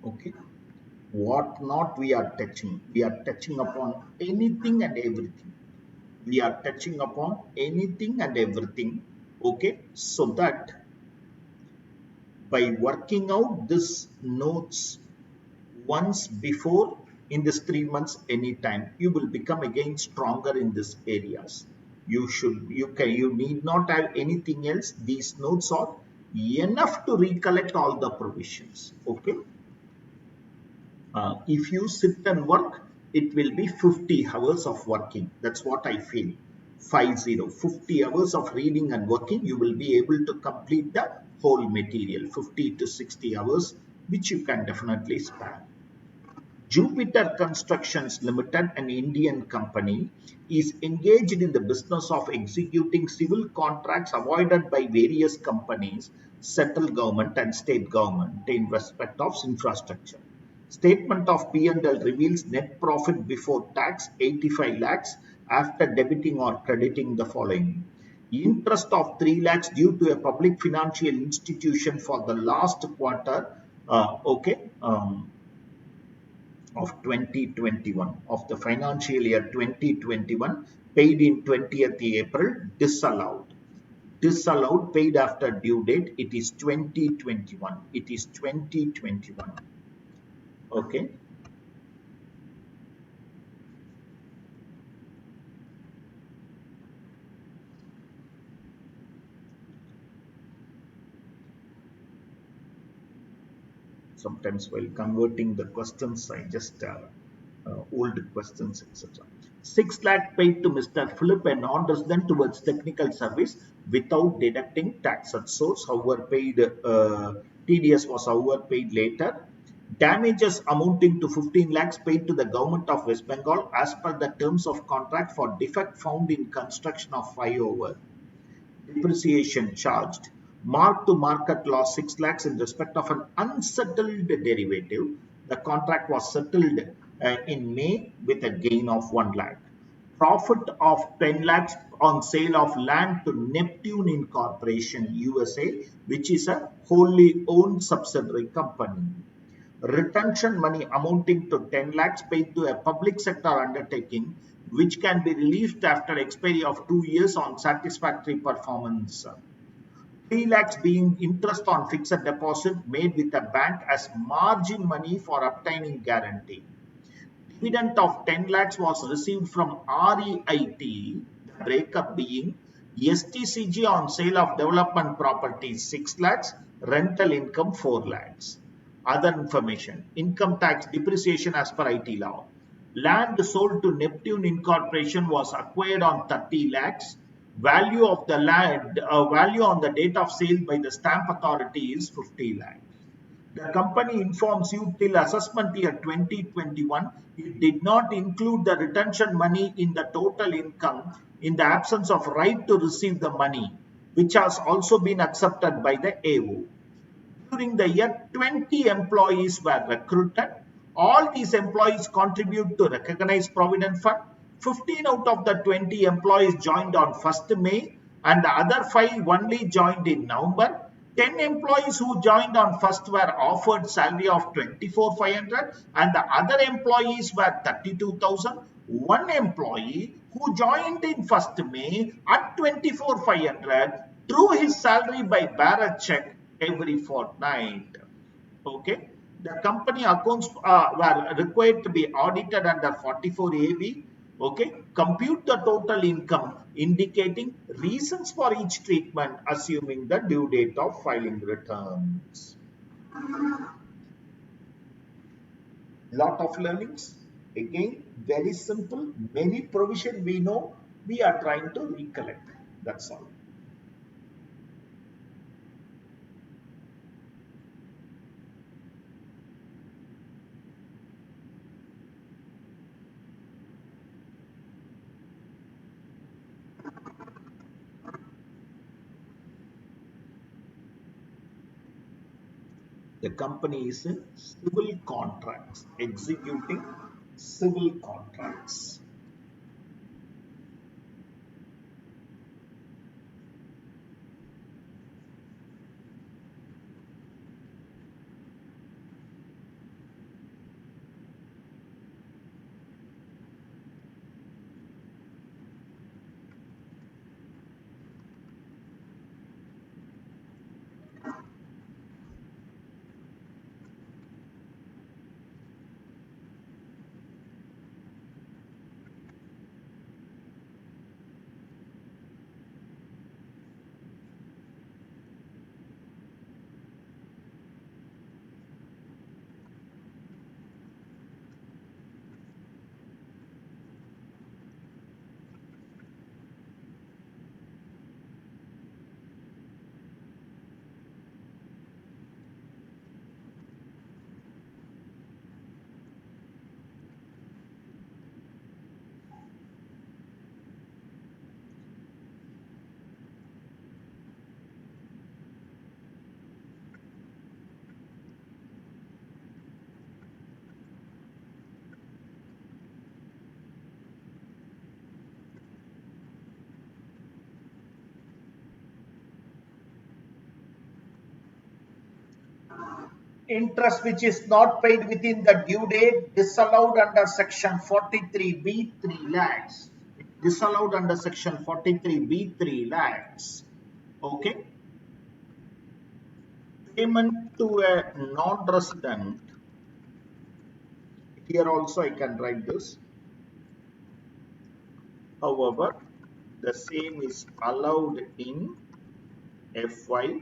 [SPEAKER 1] Okay, what not we are touching? We are touching upon anything and everything. We are touching upon anything and everything. Okay, so that by working out this notes once before in this 3 months anytime, you will become again stronger in these areas. You need not have anything else. These notes are enough to recollect all the provisions. Okay, if you sit and work, it will be 50 hours of working. That's what I feel. 50 hours of reading and working, you will be able to complete the whole material. 50 to 60 hours, which you can definitely spare. Jupiter Constructions Limited, an Indian company, is engaged in the business of executing civil contracts avoided by various companies, central government and state government in respect of infrastructure. Statement of P&L reveals net profit before tax 85 lakhs after debiting or crediting the following. Interest of 3 lakhs due to a public financial institution for the last quarter. Okay. Of 2021 of the financial year 2021 paid in 20th April disallowed paid after due date. It is 2021. Okay, sometimes while converting the questions I just old questions, etc. 6 lakh paid to Mr. Philip, a non-resident, towards technical service without deducting tax at source. However, TDS was however paid later. Damages amounting to 15 lakhs paid to the government of West Bengal as per the terms of contract for defect found in construction of flyover. Depreciation charged. Mark to market loss 6 lakhs in respect of an unsettled derivative. The contract was settled in May with a gain of 1 lakh. Profit of 10 lakhs on sale of land to Neptune Incorporation USA, which is a wholly owned subsidiary company. Retention money amounting to 10 lakhs paid to a public sector undertaking, which can be released after expiry of 2 years on satisfactory performance. 3 lakhs being interest on fixed deposit made with a bank as margin money for obtaining guarantee. Dividend of 10 lakhs was received from REIT, the breakup being STCG on sale of development properties 6 lakhs, rental income 4 lakhs. Other information, income tax depreciation as per IT law. Land sold to Neptune Incorporation was acquired on 30 lakhs. Value of the land, value on the date of sale by the stamp authority is 50 lakhs. The company informs you till assessment year 2021, it did not include the retention money in the total income in the absence of right to receive the money, which has also been accepted by the AO. During the year, 20 employees were recruited. All these employees contribute to recognized provident fund. 15 out of the 20 employees joined on 1st May and the other 5 only joined in November. 10 employees who joined on 1st were offered salary of 24,500 and the other employees were 32,000. One employee who joined in 1st May at 24,500 drew his salary by bearer check every fortnight. Okay, the company accounts were required to be audited under 44 AB. Okay, compute the total income indicating reasons for each treatment assuming the due date of filing returns. Lot of learnings. Again, very simple. Many provision we know, we are trying to recollect. That's all. The company is in civil contracts, executing civil contracts. Interest which is not paid within the due date disallowed under section 43B 3 lakhs. Disallowed under section 43B 3 lakhs. Okay. Payment to a non-resident. Here also I can write this. However, the same is allowed in FY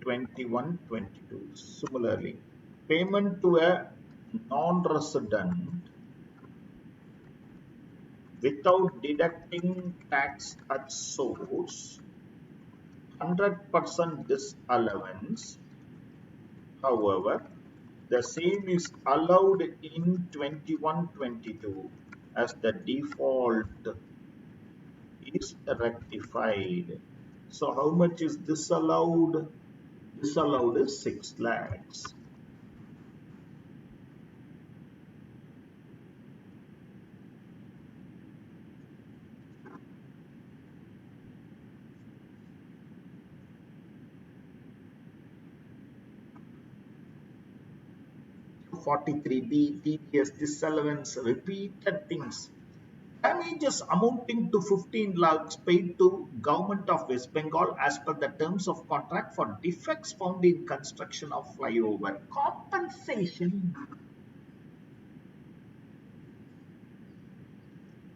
[SPEAKER 1] 21-22. Similarly, payment to a non-resident without deducting tax at source, 100% disallowance. However, the same is allowed in 21-22 as the default is rectified. So how much is disallowed? Disallowed is 6 lakhs. So 43B, TDS, disallowance, repeated things. Damages amounting to 15 lakhs paid to Government of West Bengal as per the terms of contract for defects found in construction of flyover. Compensation.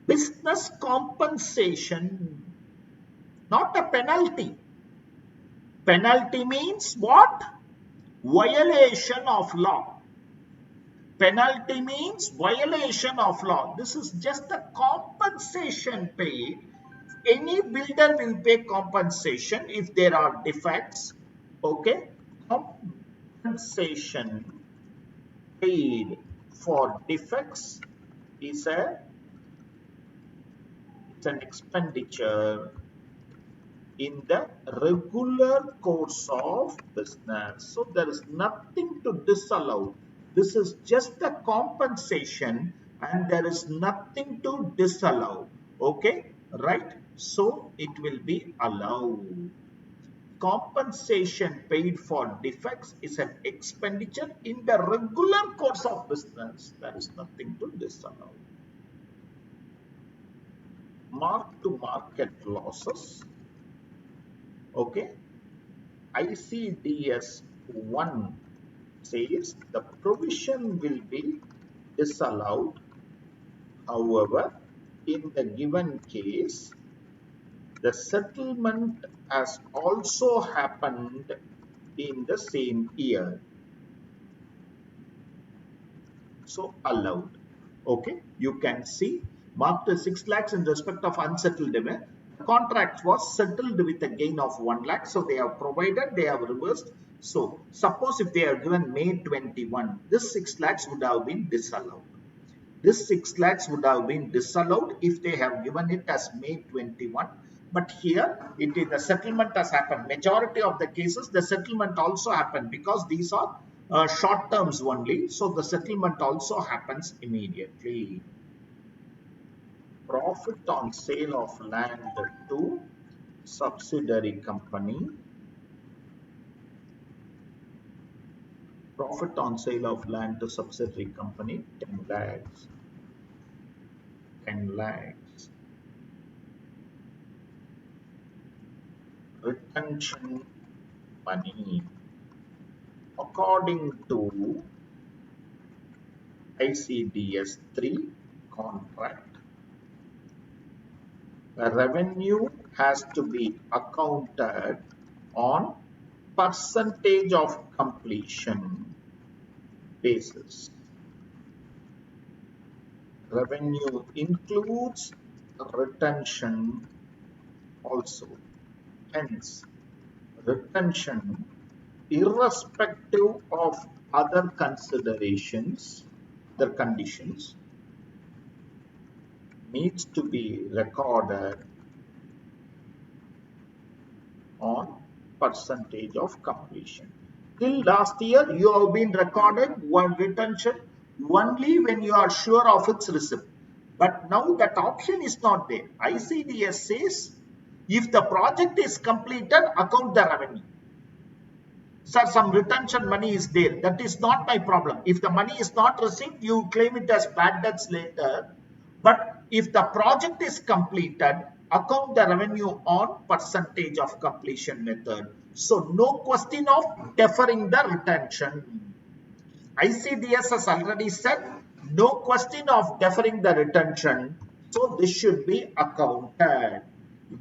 [SPEAKER 1] Business compensation, not a penalty. Penalty means what? Violation of law. Penalty means violation of law. This is just a compensation paid. Any builder will pay compensation if there are defects. Okay. Compensation paid for defects is an expenditure in the regular course of business. So there is nothing to disallow. This is just the compensation and there is nothing to disallow. Okay, right? So it will be allowed. Compensation paid for defects is an expenditure in the regular course of business. There is nothing to disallow. Mark to market losses. Okay. ICDS 1 says the provision will be disallowed. However, in the given case, the settlement has also happened in the same year. So allowed. Okay, you can see marked 6 lakhs in respect of unsettled demand. The contract was settled with a gain of 1 lakh. So they have provided, they have reversed. So suppose if they have given May 21, this 6 lakhs would have been disallowed. This 6 lakhs would have been disallowed if they have given it as May 21. But here, the settlement has happened. Majority of the cases, the settlement also happened because these are short terms only. So the settlement also happens immediately. Profit on sale of land to subsidiary company. Profit on sale of land to subsidiary company, 10 lakhs. 10 lakhs. Retention money. According to ICDS 3 contract, the revenue has to be accounted on percentage of completion basis. Revenue includes retention also. Hence, retention, irrespective of other considerations, other conditions, needs to be recorded on percentage of completion. Till last year, you have been recorded one retention only when you are sure of its receipt. But now that option is not there. ICDS says if the project is completed, account the revenue. Sir, some retention money is there. That is not my problem. If the money is not received, you claim it as bad debts later. But if the project is completed, account the revenue on percentage of completion method. So no question of deferring the retention. ICDS has already said no question of deferring the retention. So this should be accounted.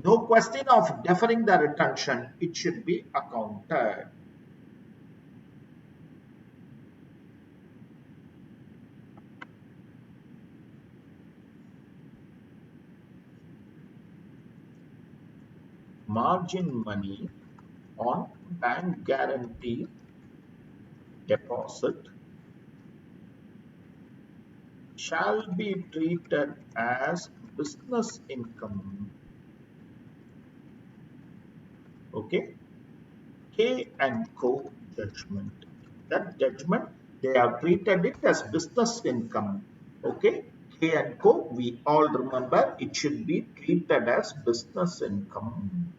[SPEAKER 1] No question of deferring the retention. It should be accounted. Margin money on bank guarantee deposit shall be treated as business income. Okay. K and Co judgment. That judgment, they have treated it as business income. Okay. K and Co, we all remember it should be treated as business income.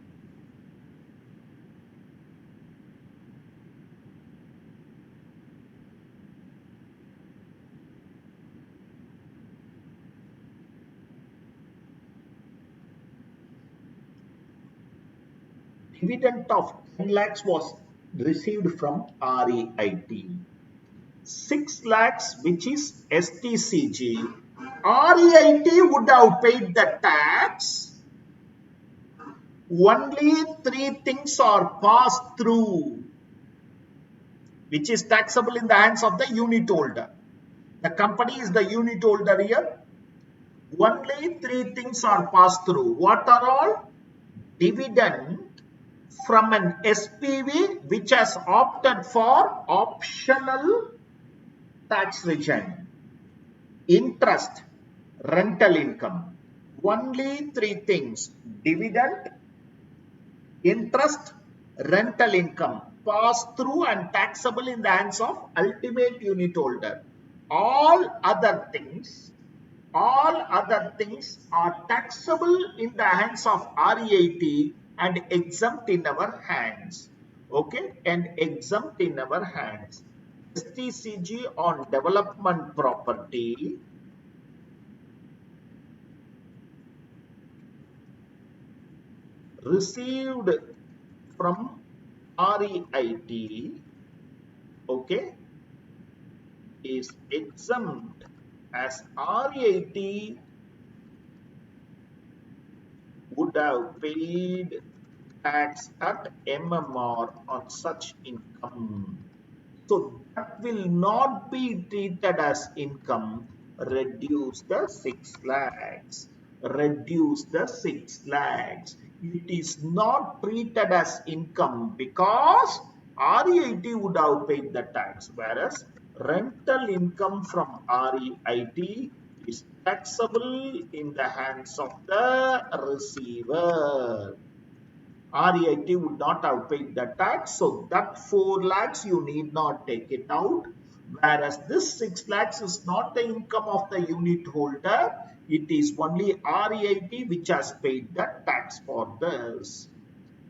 [SPEAKER 1] Dividend of 10 lakhs was received from REIT. 6 lakhs, which is STCG, REIT would have paid the tax. Only 3 things are passed through, which is taxable in the hands of the unit holder. The company is the unit holder here. Only 3 things are passed through. What are all? Dividend from an SPV which has opted for optional tax regime. Interest, rental income. Only 3 things: dividend, interest, rental income, pass through and taxable in the hands of ultimate unit holder. All other things are taxable in the hands of REIT and exempt in our hands. Okay, and exempt in our hands. STCG on development property received from REIT, okay, is exempt as REIT would have paid tax at MMR on such income. So that will not be treated as income. Reduce the 6 lakhs. Reduce the 6 lakhs. It is not treated as income because REIT would have paid the tax, whereas rental income from REIT is taxable in the hands of the receiver. REIT would not have paid the tax, so that 4 lakhs you need not take it out. Whereas this 6 lakhs is not the income of the unit holder, it is only REIT which has paid the tax for this.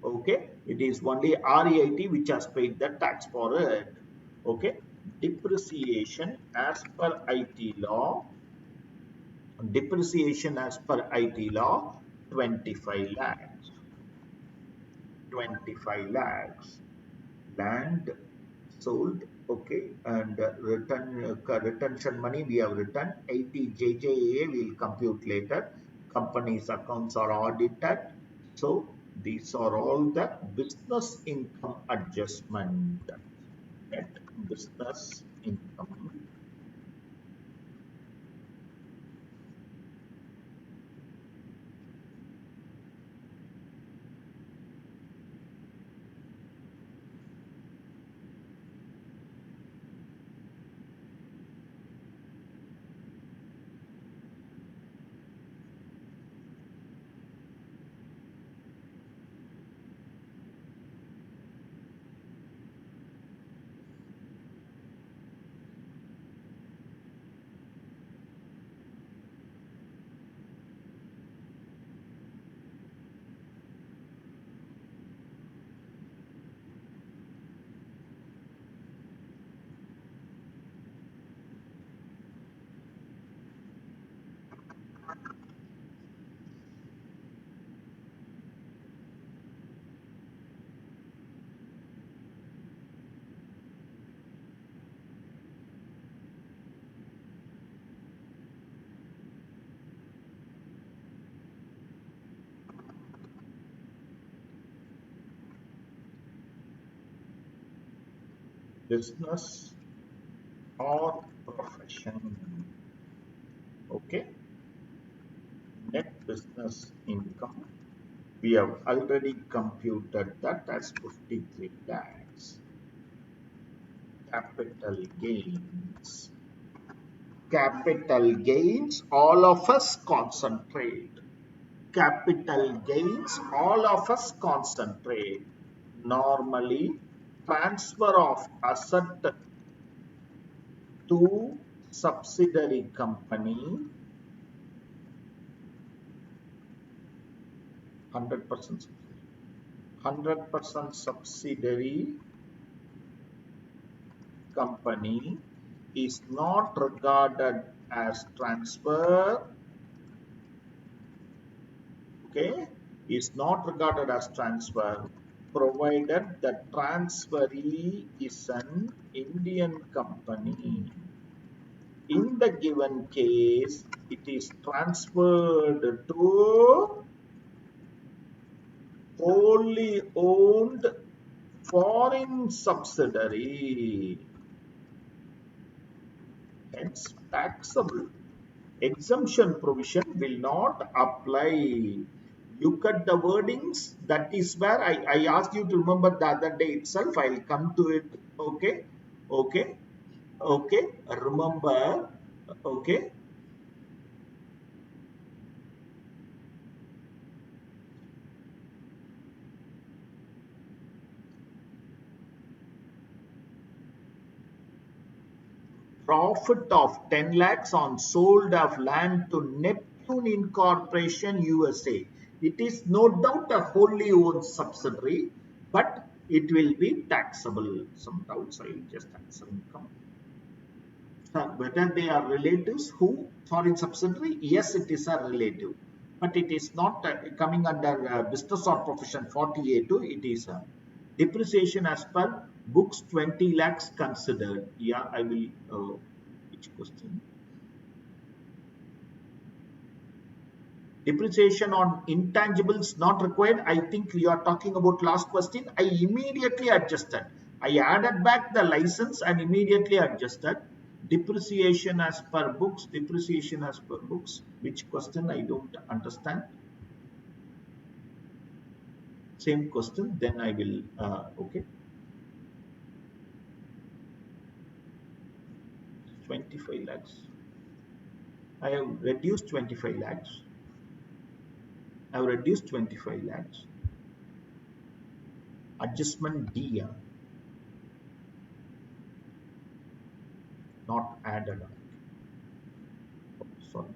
[SPEAKER 1] Okay, it is only REIT which has paid the tax for it. Okay, depreciation as per IT law. Depreciation as per IT law, 25 lakhs. 25 lakhs. Land sold, okay, and retention money we have written. 80 JJA will compute later. Company's accounts are audited. So these are all the business income adjustment. Net business income. business or profession. Okay, net business income. We have already computed that as 53 lakhs. Capital gains. Capital gains, all of us concentrate. Capital gains, all of us concentrate. Normally, transfer of asset to subsidiary company, 100% 100% subsidiary company is not regarded as transfer, okay, is not regarded as transfer provided the transferee is an Indian company. In the given case, it is transferred to wholly owned foreign subsidiary, hence taxable. Exemption provision will not apply. Look at the wordings. That is where I asked you to remember the other day itself. I'll come to it. Okay. Okay. Okay. Remember. Okay. Profit of 10 lakhs on sold of land to Neptune Incorporation USA. It is no doubt a wholly owned subsidiary, but it will be taxable. Some doubts, I will just answer income. Whether they are relatives, who foreign subsidiary? Yes, it is a relative, but it is not coming under business or profession 40A2. It is a depreciation as per books 20 lakhs considered. Yeah, I will. Which question? Depreciation on intangibles not required. I think you are talking about last question. I immediately adjusted. I added back the license and immediately adjusted. Depreciation as per books. Depreciation as per books. Which question? I don't understand. Same question. Then I will. Okay. 25 lakhs. I have reduced 25 lakhs. I have reduced 25 lakhs. Adjustment D, not added. Oh, sorry.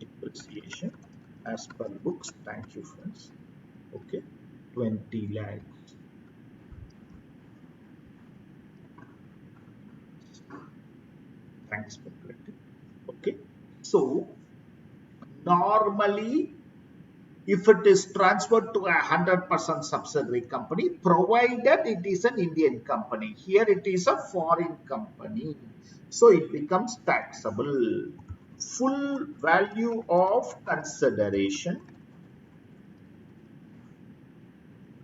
[SPEAKER 1] Depreciation as per books. Thank you, friends. Okay, 20 lakhs. Thanks for correcting. Okay, so normally, if it is transferred to a 100% subsidiary company, provided it is an Indian company, here it is a foreign company, so it becomes taxable. Full value of consideration,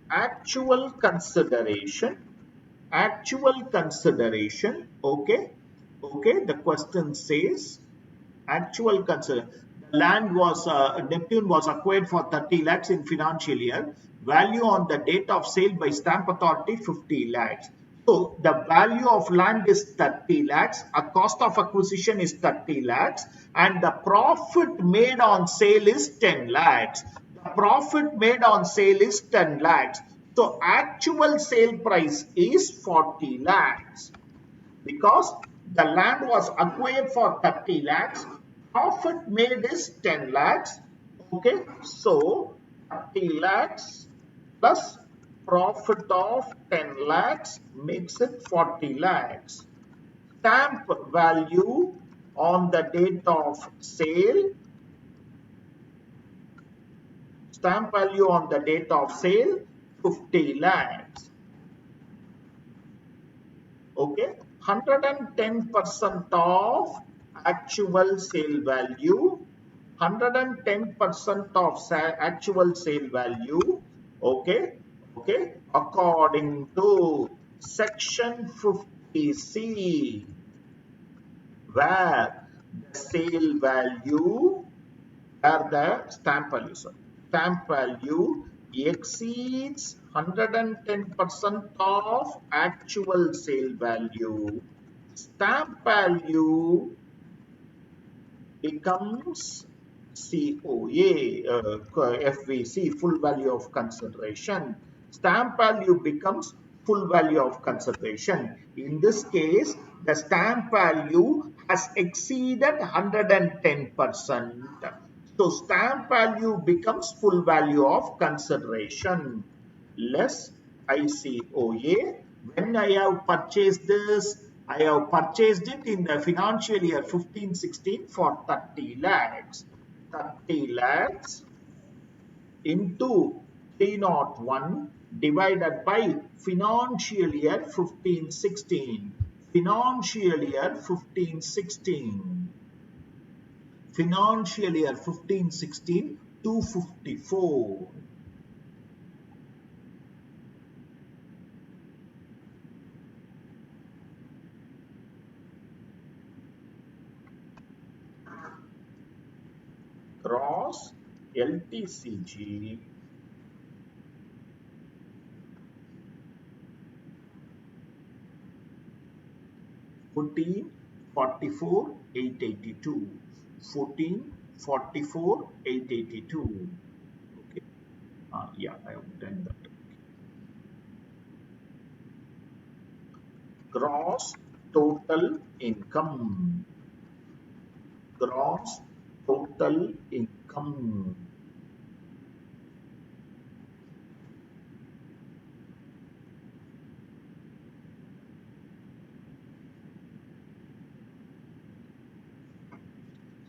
[SPEAKER 1] actual consideration, okay, okay, the question says actual consideration. The land was, Neptune was acquired for 30 lakhs in financial year. Value on the date of sale by stamp authority 50 lakhs. So the value of land is 30 lakhs. A cost of acquisition is 30 lakhs. And the profit made on sale is 10 lakhs. The profit made on sale is 10 lakhs. So actual sale price is 40 lakhs. Because the land was acquired for 30 lakhs, profit made is 10 lakhs. Okay, so 30 lakhs plus Profit of 10 lakhs makes it 40 lakhs. Stamp value on the date of sale, stamp value on the date of sale 50 lakhs. Okay, 110% of actual sale value, 110% of actual sale value. Okay, okay, according to section 50C, where the sale value, where the stamp value exceeds 110% of actual sale value, stamp value becomes COA, FVC, full value of consideration. Stamp value becomes full value of consideration. In this case, the stamp value has exceeded 110%. So stamp value becomes full value of consideration less ICOA. When I have purchased this, I have purchased it in the financial year 15-16 for 30 lakhs. 30 lakhs into 301 divided by financial year 15-16. Financial year 15-16. Financial year 15-16, 254. Cross LTCG 1444,882. 1444,882. Okay. Yeah, I have done that. Gross total income. Gross total income.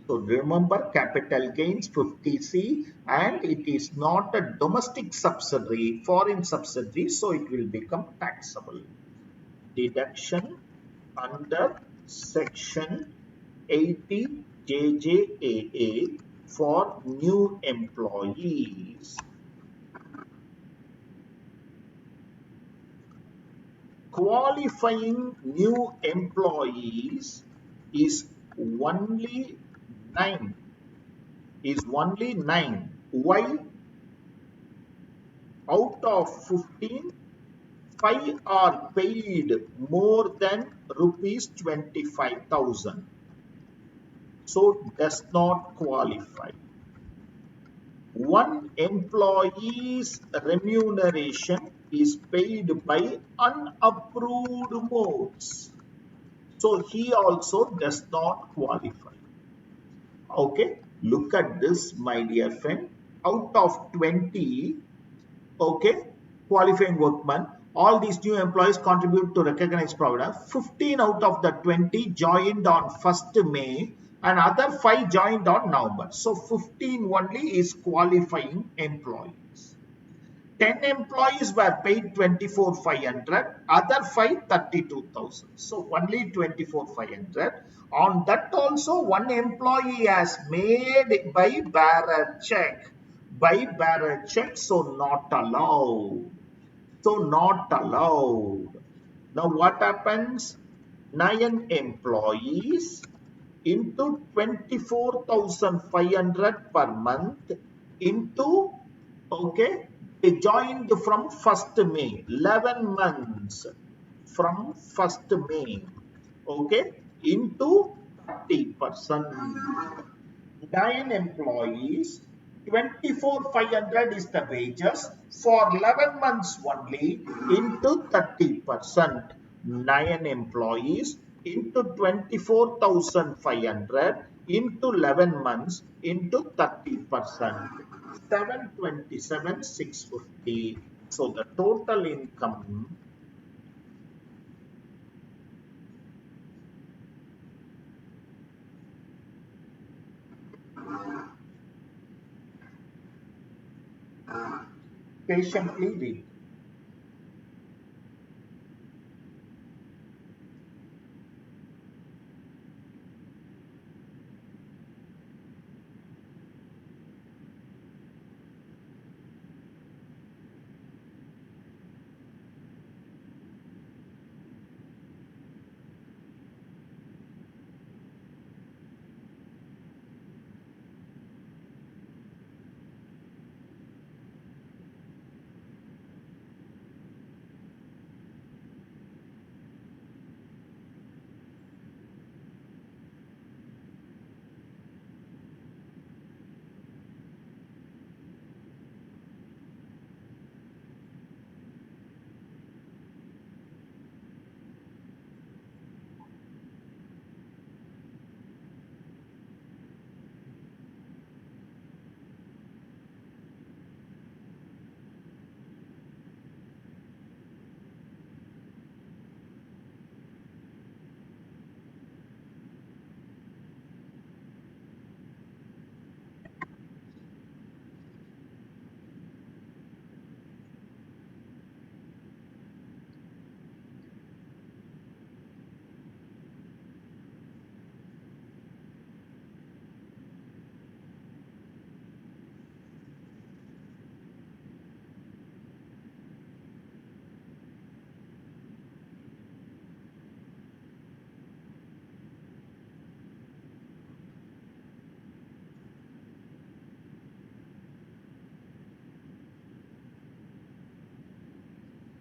[SPEAKER 1] So remember, capital gains 50C, and it is not a domestic subsidiary, foreign subsidiary, so it will become taxable. Deduction under section 80 JJAA for new employees. Qualifying new employees is only 9. Why? Out of 15, 5 are paid more than rupees 25,000. So does not qualify. One employee's remuneration is paid by unapproved modes. So he also does not qualify. Okay, look at this, my dear friend. Out of 20, okay, qualifying workmen, all these new employees contribute to recognized provider. 15 out of the 20 joined on 1st May and other 5 joined on November. So 15 only is qualifying employees. 10 employees were paid 24,500, other 5 32,000. So only 24,500. On that also one employee has made by bearer check. By bearer check, so not allowed. So not allowed. Now what happens? 9 employees into 24,500 per month into, okay, they joined from 1st May, 11 months from 1st May, okay, into 30%. 9 employees, 24,500 is the wages for 11 months only into 30%. 9 employees into 24,500 into 11 months into 30%. 727,650. So the total income patiently read.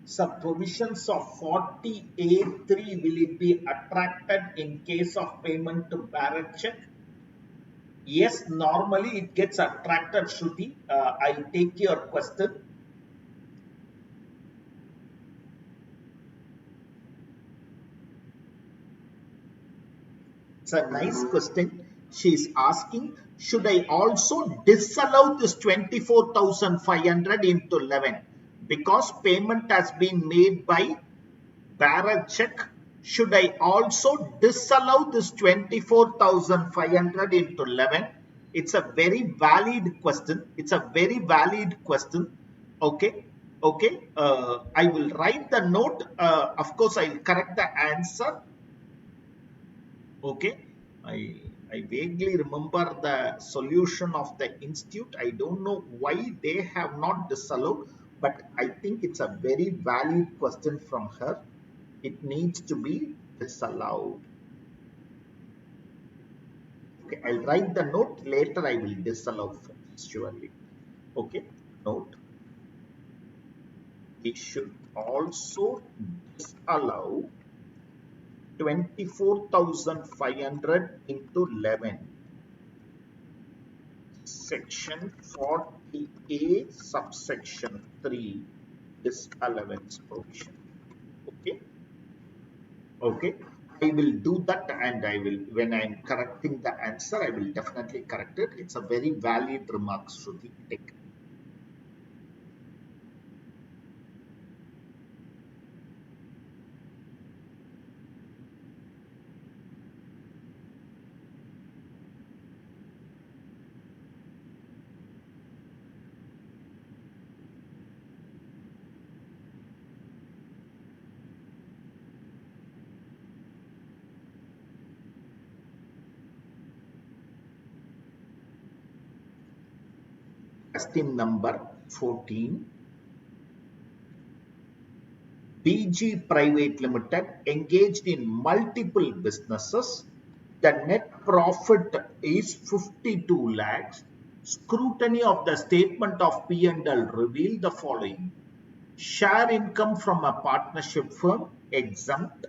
[SPEAKER 1] Some provisions of 40A3, will it be attracted in case of payment to bearer check? Yes, normally it gets attracted, Shruti. I take your question. It's a nice question. She's asking, should I also disallow this 24,500 into 11? Because payment has been made by bearer check, should I also disallow this 24,500 into 11? It's a very valid question. It's a very valid question. Okay. Okay. I will write the note. Of course, I'll correct the answer. Okay. I vaguely remember the solution of the institute. I don't know why they have not disallowed, but I think it's a very valid question from her. It needs to be disallowed. Okay, I'll write the note. Later I will disallow surely. Okay, note. We should also disallow 24,500 into 11. Section 40A subsection 3 disallowance provision. Okay. Okay. I will do that, and I will, when I'm correcting the answer, I will definitely correct it. It's a very valid remark, Shruti. Take. Question number 14. BG Private Limited engaged in multiple businesses. The net profit is 52 lakhs. Scrutiny of the statement of P&L revealed the following. Share income from a partnership firm exempt.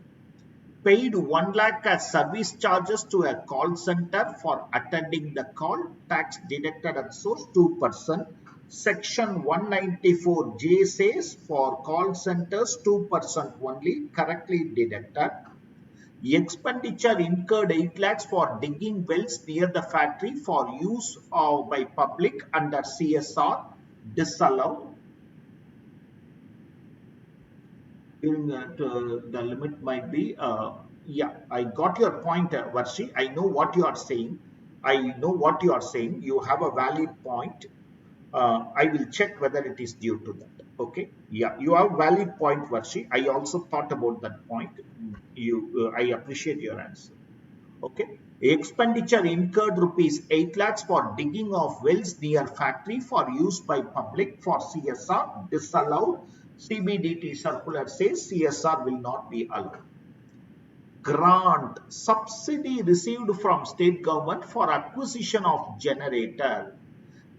[SPEAKER 1] Paid 1 lakh as service charges to a call center for attending the call. Tax deducted at source 2%. Section 194J says for call centers 2% only correctly deducted. Expenditure incurred 8 lakhs for digging wells near the factory for use by public under CSR disallowed. During the limit might be, yeah, I got your point, Varshi. I know what you are saying. I know what you are saying. You have a valid point. I will check whether it is due to that. Okay. Yeah, you have valid point, Varshi. I also thought about that point. I appreciate your answer. Okay. Expenditure incurred rupees 8 lakhs for digging of wells near factory for use by public for CSR disallowed. CBDT circular says CSR will not be allowed. Grant subsidy received from state government for acquisition of generator.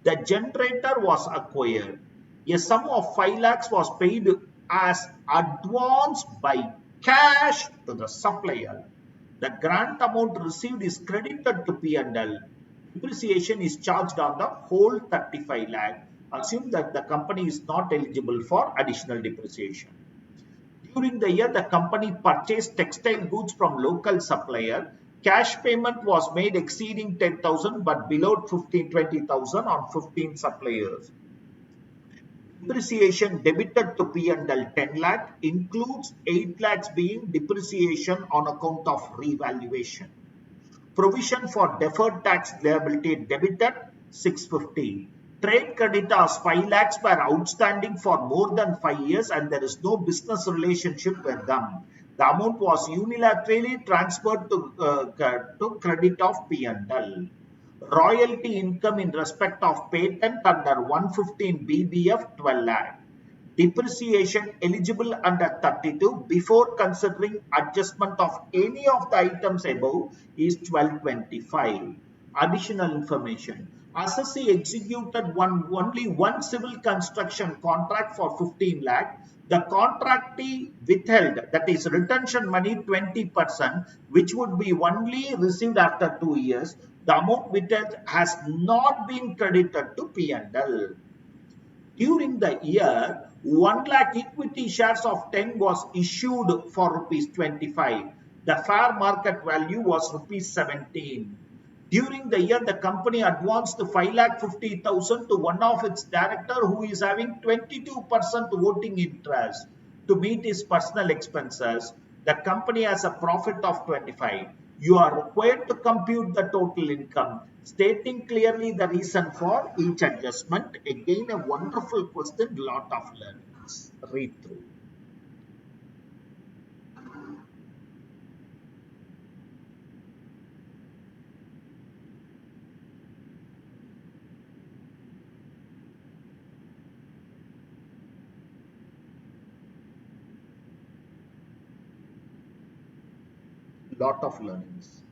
[SPEAKER 1] The generator was acquired. A sum of 5 lakhs was paid as advance by cash to the supplier. The grant amount received is credited to P&L. Depreciation is charged on the whole 35 lakh. Assume that the company is not eligible for additional depreciation. During the year, the company purchased textile goods from local supplier. Cash payment was made exceeding 10,000 but below 15-20,000 on 15 suppliers. Depreciation debited to P&L 10 lakh includes 8 lakhs being depreciation on account of revaluation. Provision for deferred tax liability debited 650. Trade creditors 5 lakhs were outstanding for more than 5 years and there is no business relationship with them. The amount was unilaterally transferred to credit of P&L. Royalty income in respect of patent under 115 BBF 12 lakh. Depreciation eligible under 32 before considering adjustment of any of the items above is 1225. Additional information. Assessee executed only one civil construction contract for 15 lakh. The contractee withheld, that is retention money 20%, which would be only received after 2 years. The amount withheld has not been credited to P&L. During the year, 1 lakh equity shares of 10 was issued for rupees 25. The fair market value was rupees 17. During the year, the company advanced 5 lakh 50,000 to one of its director who is having 22% voting interest to meet his personal expenses. The company has a profit of 25. You are required to compute the total income, stating clearly the reason for each adjustment. Again, a wonderful question, lot of learnings. Read through. Lot of learnings.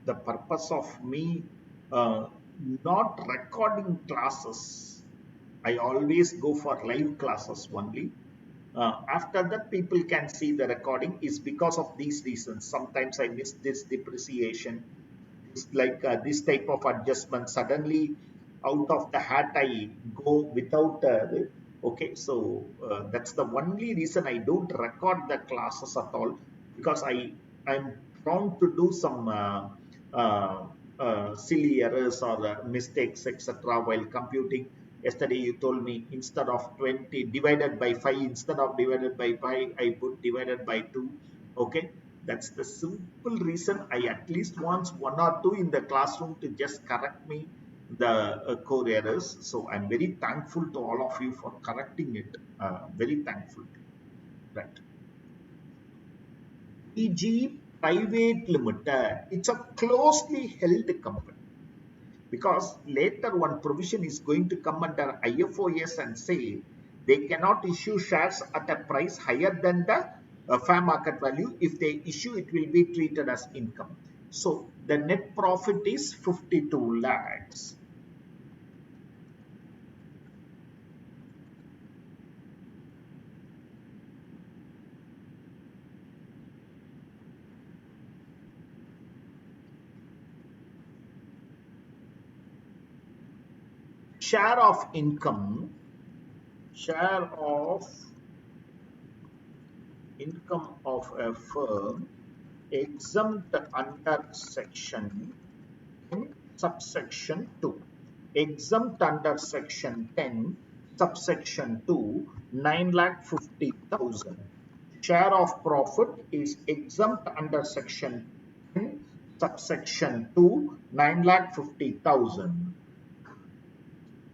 [SPEAKER 1] The purpose of me uh, not recording classes, I always go for live classes only. After that, people can see the recording is because of these reasons. Sometimes I miss this depreciation. It's like this type of adjustment. Suddenly, out of the hat, I go without. Okay, so that's the only reason I don't record the classes at all because I'm prone to do some uh, silly errors or mistakes, etc. while computing. Yesterday, you told me instead of 20 divided by 5, instead of divided by 5, I put divided by 2. Okay, that's the simple reason I at least wants one or two in the classroom to just correct me the core errors. So I'm very thankful to all of you for correcting it. Very thankful. Right. EG Private Limited. It's a closely held company. because later one provision is going to come under IFOS and say they cannot issue shares at a price higher than the fair market value. If they issue, it will be treated as income. So the net profit is 52 lakhs. Share of income of a firm exempt under section in subsection 2. Exempt under section 10, subsection 2, 9,50,000. Share of profit is exempt under section 10, subsection 2, 9,50,000.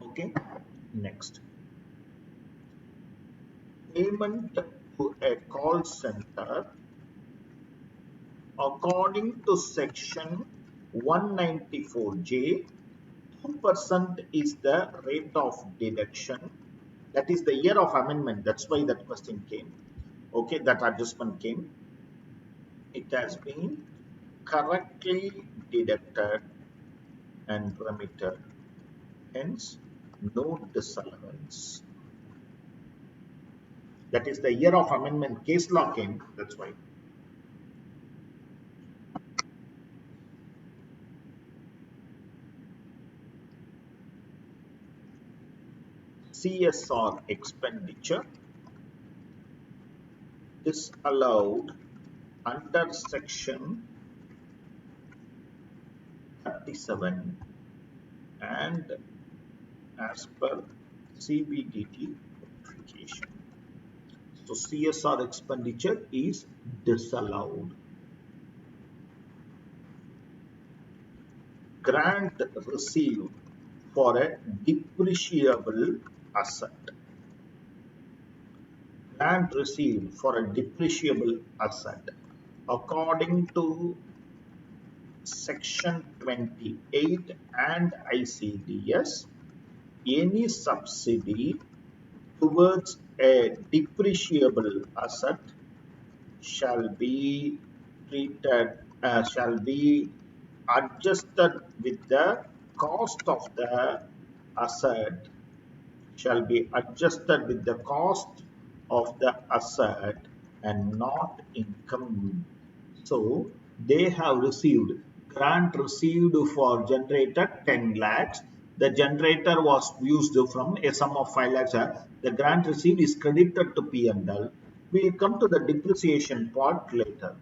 [SPEAKER 1] Okay, next. Payment to a call center according to section 194J, 2% is the rate of deduction. That is the year of amendment. That's why that question came. Okay, that adjustment came. It has been correctly deducted and remitted. Hence, no disallowance. That is the year of amendment case law came. That's why. CSR expenditure disallowed under section 37 and as per CBDT notification. So CSR expenditure is disallowed. Grant received for a depreciable asset. Grant received for a depreciable asset. According to section 28 and ICDS, any subsidy towards a depreciable asset shall be adjusted with the cost of the asset, shall be adjusted with the cost of the asset and not income. So they have received grant received for generator 10 lakhs. The generator was used from a sum of 5 lakhs. The grant received is credited to P&L. We will come to the depreciation part later.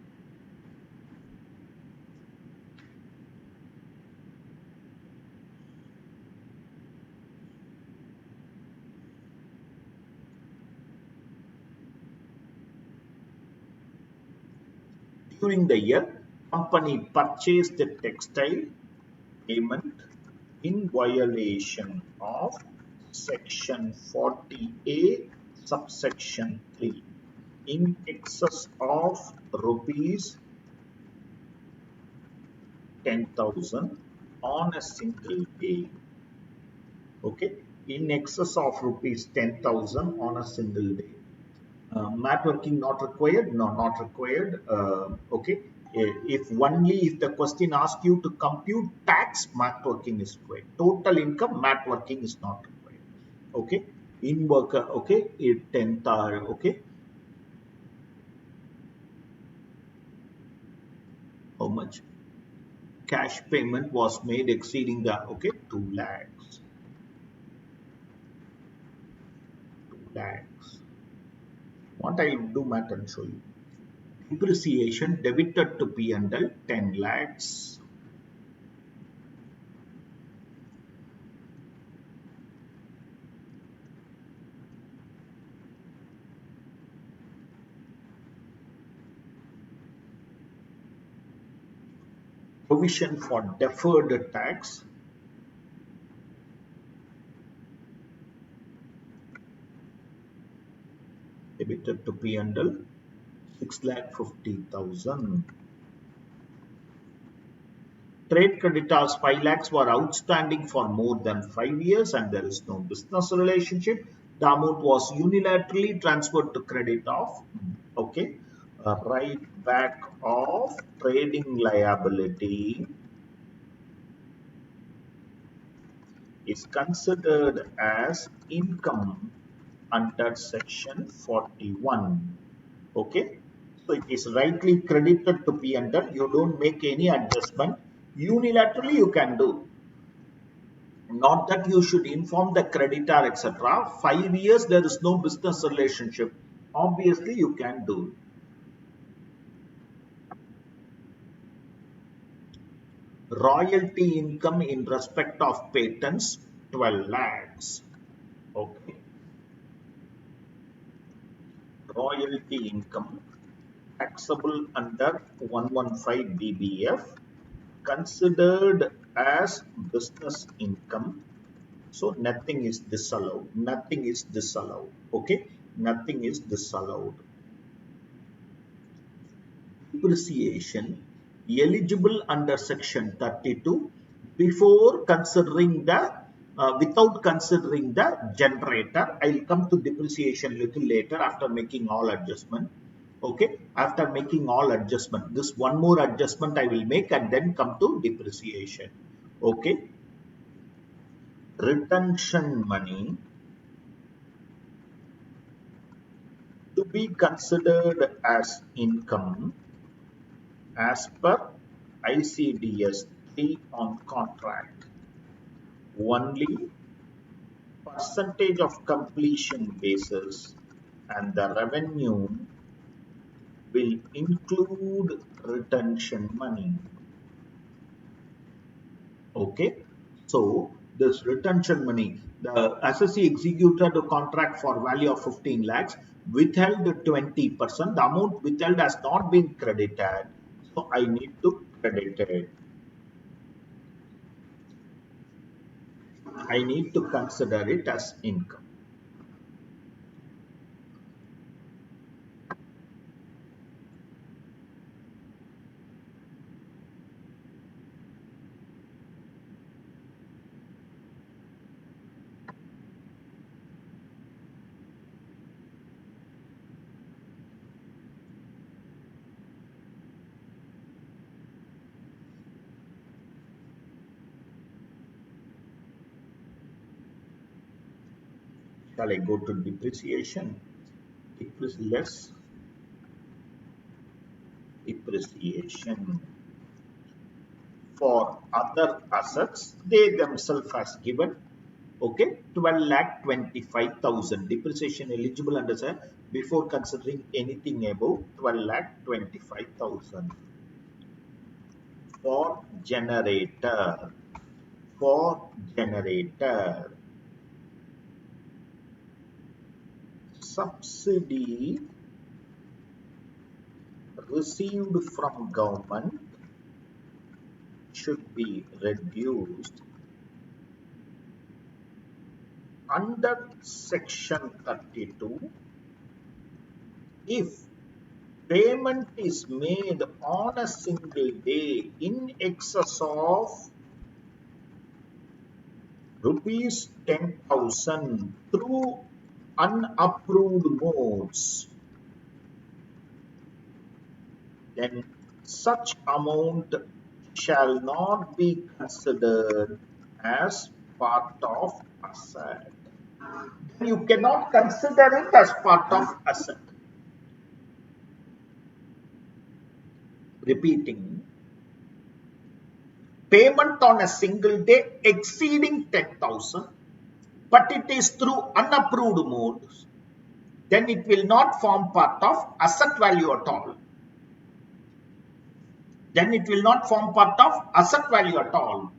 [SPEAKER 1] During the year, company purchased the textile payment in violation of section 40A subsection 3 in excess of rupees 10,000 on a single day. Okay, in excess of rupees 10,000 on a single day. Mat working not required? No, not required. Okay. If only if the question asks you to compute tax, mat working is required. Total income, mat working is not required. Okay. In worker, okay, it 10th, okay. How much? Cash payment was made exceeding the, okay, 2 lakhs. 2 lakhs. What I will do, Matt, and show you. Depreciation debited to P&L 10 lakhs. Provision for deferred tax. Debited to P&L 6,50,000. Trade creditors 5 lakhs were outstanding for more than 5 years and there is no business relationship. The amount was unilaterally transferred to credit of, okay, right back of trading liability is considered as income under section 41. Okay, so it is rightly credited to P&L. You don't make any adjustment. Unilaterally you can do. Not that you should inform the creditor, etc. 5 years there is no business relationship. Obviously you can do. Royalty income in respect of patents 12 lakhs. Okay. Royalty income taxable under 115 BBF considered as business income. So nothing is disallowed. Nothing is disallowed. Okay. Nothing is disallowed. Depreciation eligible under section 32 before considering the without considering the generator. I will come to depreciation little later after making all adjustment. Okay, after making all adjustment, this one more adjustment I will make and then come to depreciation. Okay, retention money to be considered as income as per ICDS 3 on contract. Only percentage of completion basis and the revenue will include retention money. Okay, so this retention money, the assessee executed a contract for value of 15 lakhs, withheld 20%. The amount withheld has not been credited, so I need to credit it. I need to consider it as income. Shall I go to depreciation? Less depreciation for other assets they themselves has given. Okay, 12 lakh 25,000 depreciation eligible under say before considering anything above 12 lakh 25,000 for generator. For generator, subsidy received from government should be reduced under section 32 if payment is made on a single day in excess of rupees 10,000 through unapproved modes, then such amount shall not be considered as part of asset. You cannot consider it as part of asset. Repeating, payment on a single day exceeding 10,000, but it is through unapproved modes, then it will not form part of asset value at all. Then it will not form part of asset value at all.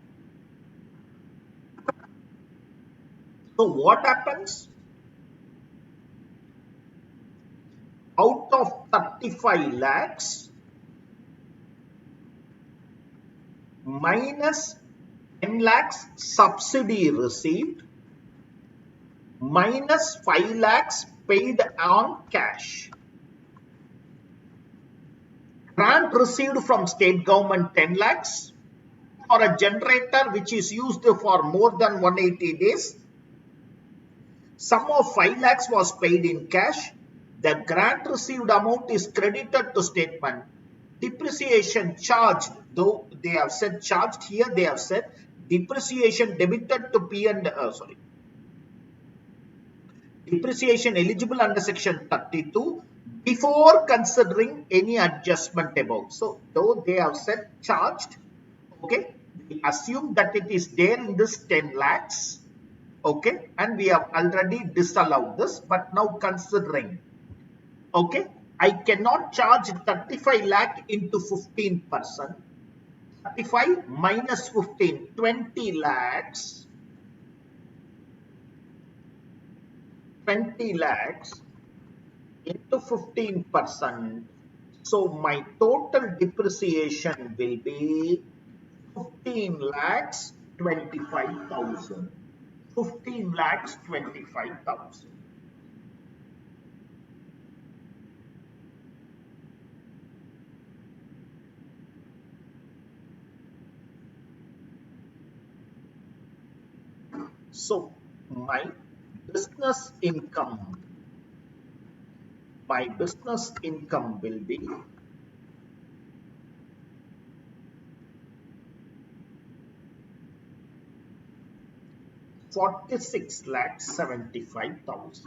[SPEAKER 1] So what happens? Out of 35 lakhs, minus 10 lakhs subsidy received, minus 5 lakhs paid on cash. Grant received from state government 10 lakhs, for a generator which is used for more than 180 days. Sum of 5 lakhs was paid in cash. The grant received amount is credited to statement. Depreciation charged, though they have said charged, here they have said depreciation debited to P and depreciation eligible under section 32 before considering any adjustment above. So though they have said charged, okay, we assume that it is there in this 10 lakhs, okay, and we have already disallowed this, but now considering, okay, I cannot charge 35 lakh into 15%. 35 minus 15, 20 lakhs, 20 lakhs into 15%. So my total depreciation will be 15 lakhs 25,000. 15 lakhs 25,000. So my business income will be 46 lakhs 75,000.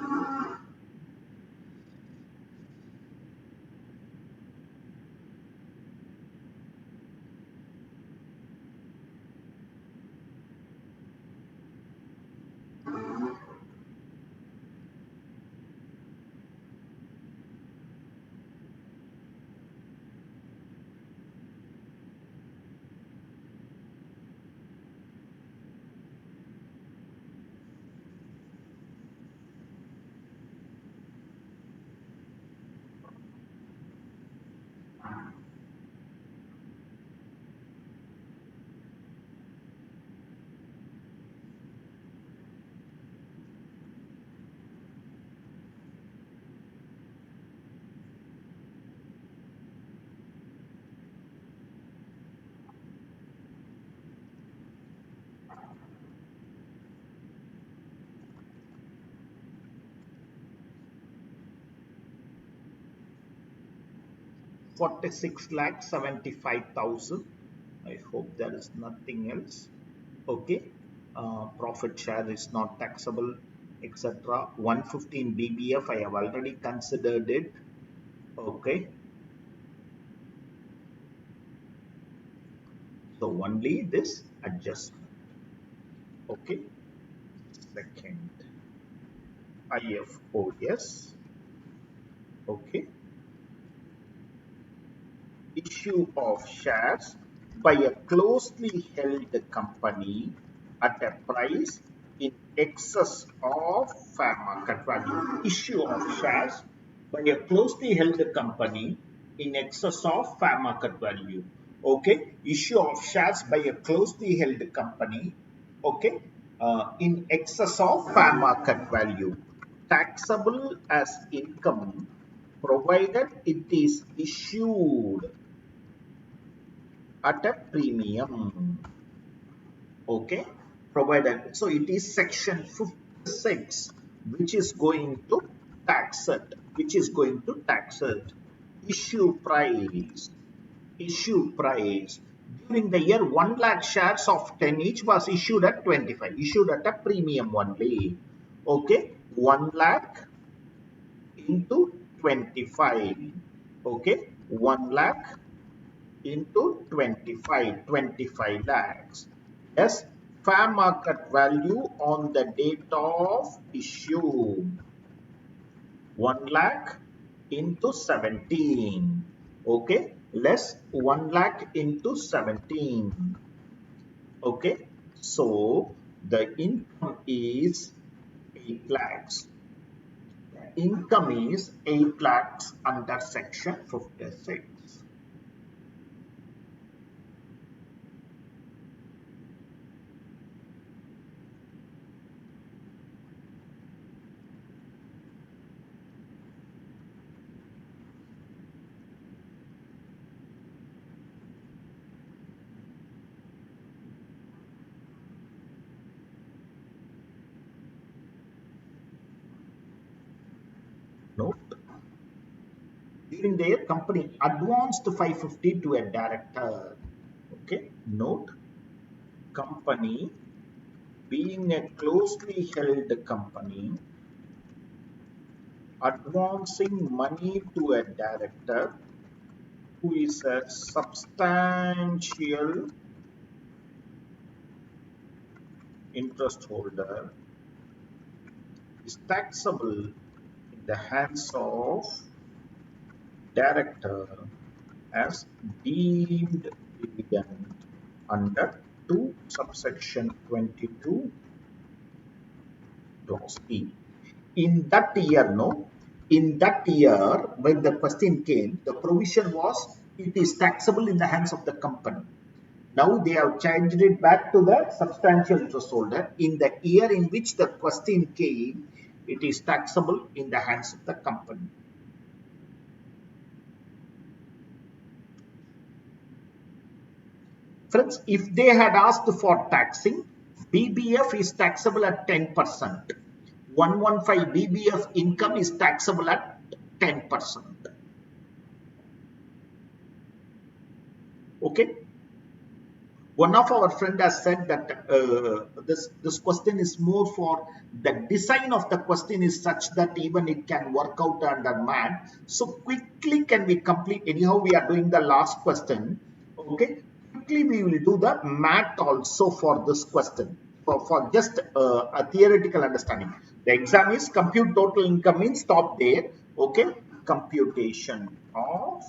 [SPEAKER 1] Forty-six lakh 75,000. I hope there is nothing else. Okay. Profit share is not taxable, etc. 115 BBF, I have already considered it. Okay. So only this adjustment. Okay. Second, IFOS. Okay. Issue of shares by a closely held company at a price in excess of fair market value. Issue of shares by a closely held company in excess of fair market value. Okay, issue of shares by a closely held company, okay, in excess of fair market value, taxable as income provided it is issued at a premium. Okay, provided. So it is section 56 which is going to tax it. Issue price. Issue price. During the year, 1 lakh shares of 10 each was issued at 25. Issued at a premium only. Okay, 1 lakh into 25. Okay, 1 lakh into 25 lakhs. Yes, fair market value on the date of issue, 1 lakh into 17. Okay, less 1 lakh into 17. Okay, so the income is 8 lakhs. Income is 8 lakhs under section 56. during the year, company advanced 550 to a director. Okay, note, company being a closely held company, advancing money to a director who is a substantial interest holder is taxable in the hands of director as deemed dividend under 2 subsection 22 clause E. In that year, no, in that year, when the question came, the provision was it is taxable in the hands of the company. Now they have changed it back to the substantial interest holder. In the year in which the question came, it is taxable in the hands of the company. Friends, if they had asked for taxing, BBF is taxable at 10%. 115 BBF income is taxable at 10%. Okay. One of our friend has said that this question is more for the design of the question is such that even it can work out under math. So quickly can we complete? Anyhow, we are doing the last question. Okay, quickly we will do the math also for this question for just a theoretical understanding. The exam is compute total income means stop there. Okay, computation of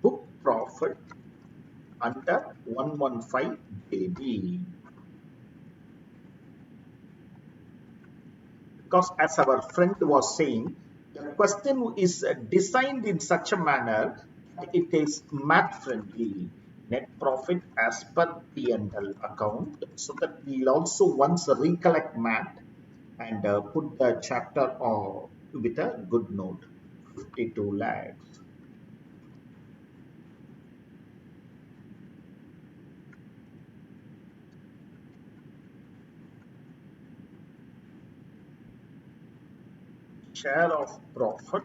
[SPEAKER 1] book profit under 115 JB. Because as our friend was saying, the question is designed in such a manner that it is math friendly. Net profit as per P&L account, so that we'll also once recollect math and put the chapter with a good note. 52 lakhs. Share of profit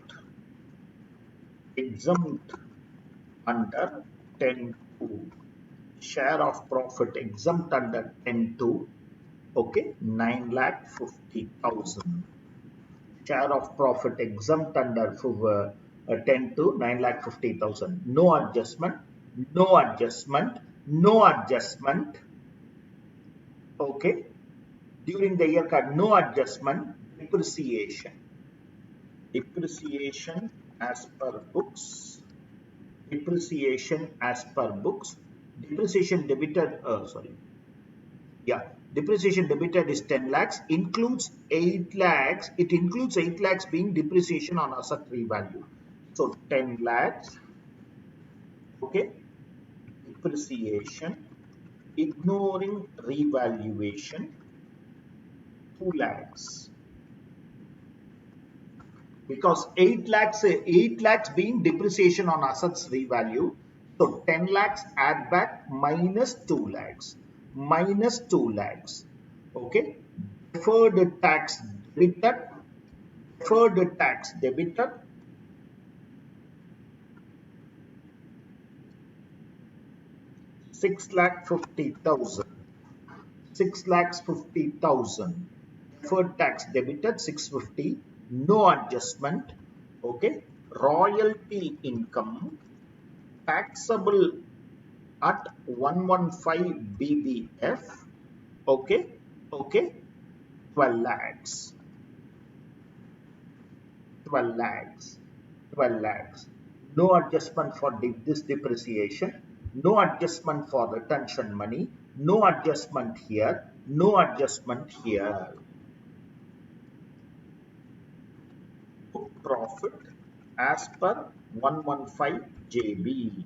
[SPEAKER 1] exempt under 10(2). Share of profit exempt under 10(2). Okay, 9,50,000. Share of profit exempt under 10(2), 9,50,000. No adjustment, no adjustment, no adjustment. Okay, during the year card, no adjustment. Depreciation. Depreciation as per books. Depreciation as per books. Depreciation debited, sorry. Yeah, depreciation debited is 10 lakhs, includes 8 lakhs. It includes 8 lakhs being depreciation on asset revalue. So 10 lakhs, okay, depreciation, ignoring revaluation, 2 lakhs. Because 8 lakhs being depreciation on assets revalue. So 10 lakhs add back minus 2 lakhs. Minus 2 lakhs. Okay. Deferred tax debited. Deferred tax debited. 6,50,000. 6,50,000. Deferred tax debited 650. No adjustment. Okay. Royalty income taxable at 115 BBF. Okay. Okay. 12 lakhs. 12 lakhs. 12 lakhs. No adjustment for this depreciation. No adjustment for retention money. No adjustment here. No adjustment here. Book profit as per 115 JB.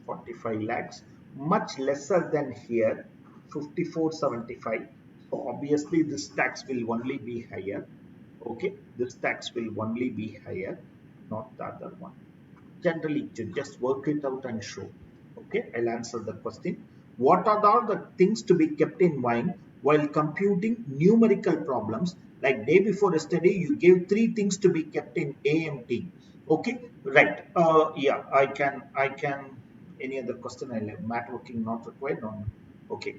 [SPEAKER 1] 45 lakhs, much lesser than here, 5475. So obviously this tax will only be higher. Okay, this tax will only be higher, not the other one. Generally, just work it out and show. Okay, I'll answer the question. What are all the things to be kept in mind while computing numerical problems? Like day before yesterday, you gave 3 things to be kept in AMT. Okay, right. Yeah, I can. Any other question? I have mat working not required. No. Okay.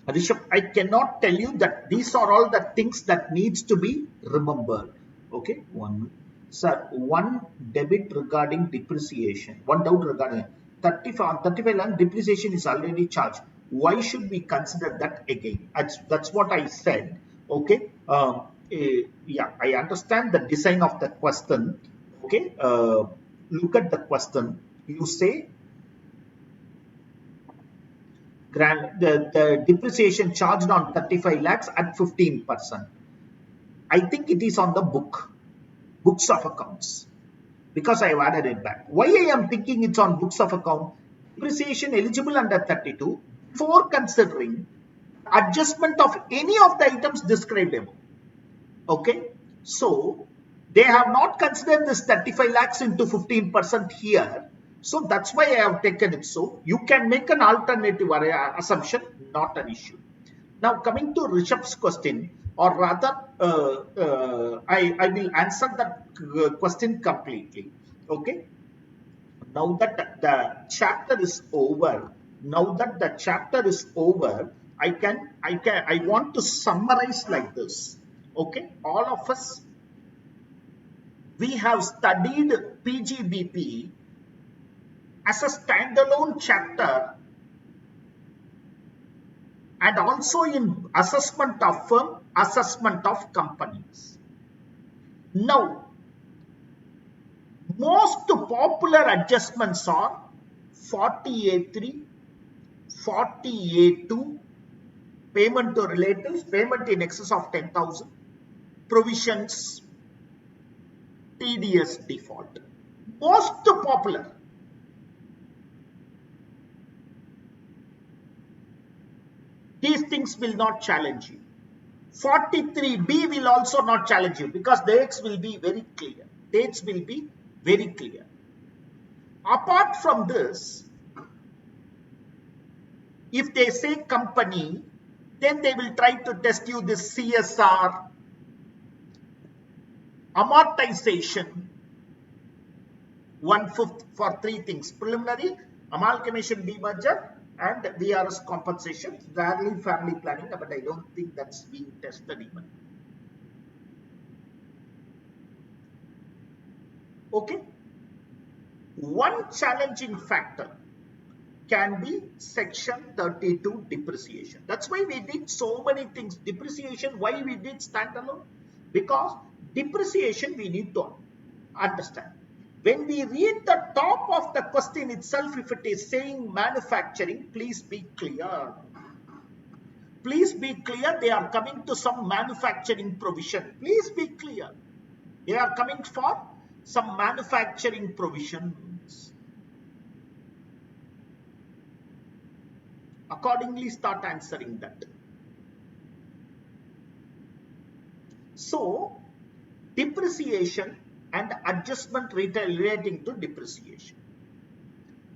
[SPEAKER 1] Rishabh, I cannot tell you that these are all the things that needs to be remembered. Okay, one. Sir, one debit regarding depreciation. One doubt regarding 35 lakh depreciation is already charged. Why should we consider that again? That's what I said. Okay. Yeah, I understand the design of the question. Okay. Look at the question. You say the depreciation charged on 35 lakhs at 15%. I think it is on the books of accounts, because I have added it back. Why I am thinking it's on books of account? Depreciation eligible under 32 before considering adjustment of any of the items described above. Okay, so they have not considered this 35 lakhs into 15% here. So that's why I have taken it. So you can make an alternative assumption, not an issue. Now coming to Rishabh's question, or rather, I will answer that question completely. Okay. Now that the chapter is over, I want to summarize like this. Okay, all of us, we have studied PGBP as a standalone chapter and also in assessment of firm, assessment of companies. Now, most popular adjustments are 40A3, 40A2, payment to relatives, payment in excess of 10,000, provisions, TDS default. Most popular. These things will not challenge you. 43B will also not challenge you because dates will be very clear. Dates will be very clear. Apart from this, if they say company, then they will try to test you this CSR, amortization, 1/5 for 3 things: preliminary, amalgamation, demerger, and VRS compensation. Rarely family planning, but I don't think that's being tested even. Okay. One challenging factor can be section 32 depreciation. That's why we did so many things. Depreciation, why we did standalone? Because depreciation we need to understand. When we read the top of the question itself, if it is saying manufacturing, please be clear. Please be clear, they are coming to some manufacturing provision. Please be clear. They are coming for some manufacturing provisions. Accordingly, start answering that. So, depreciation and adjustment relating to depreciation.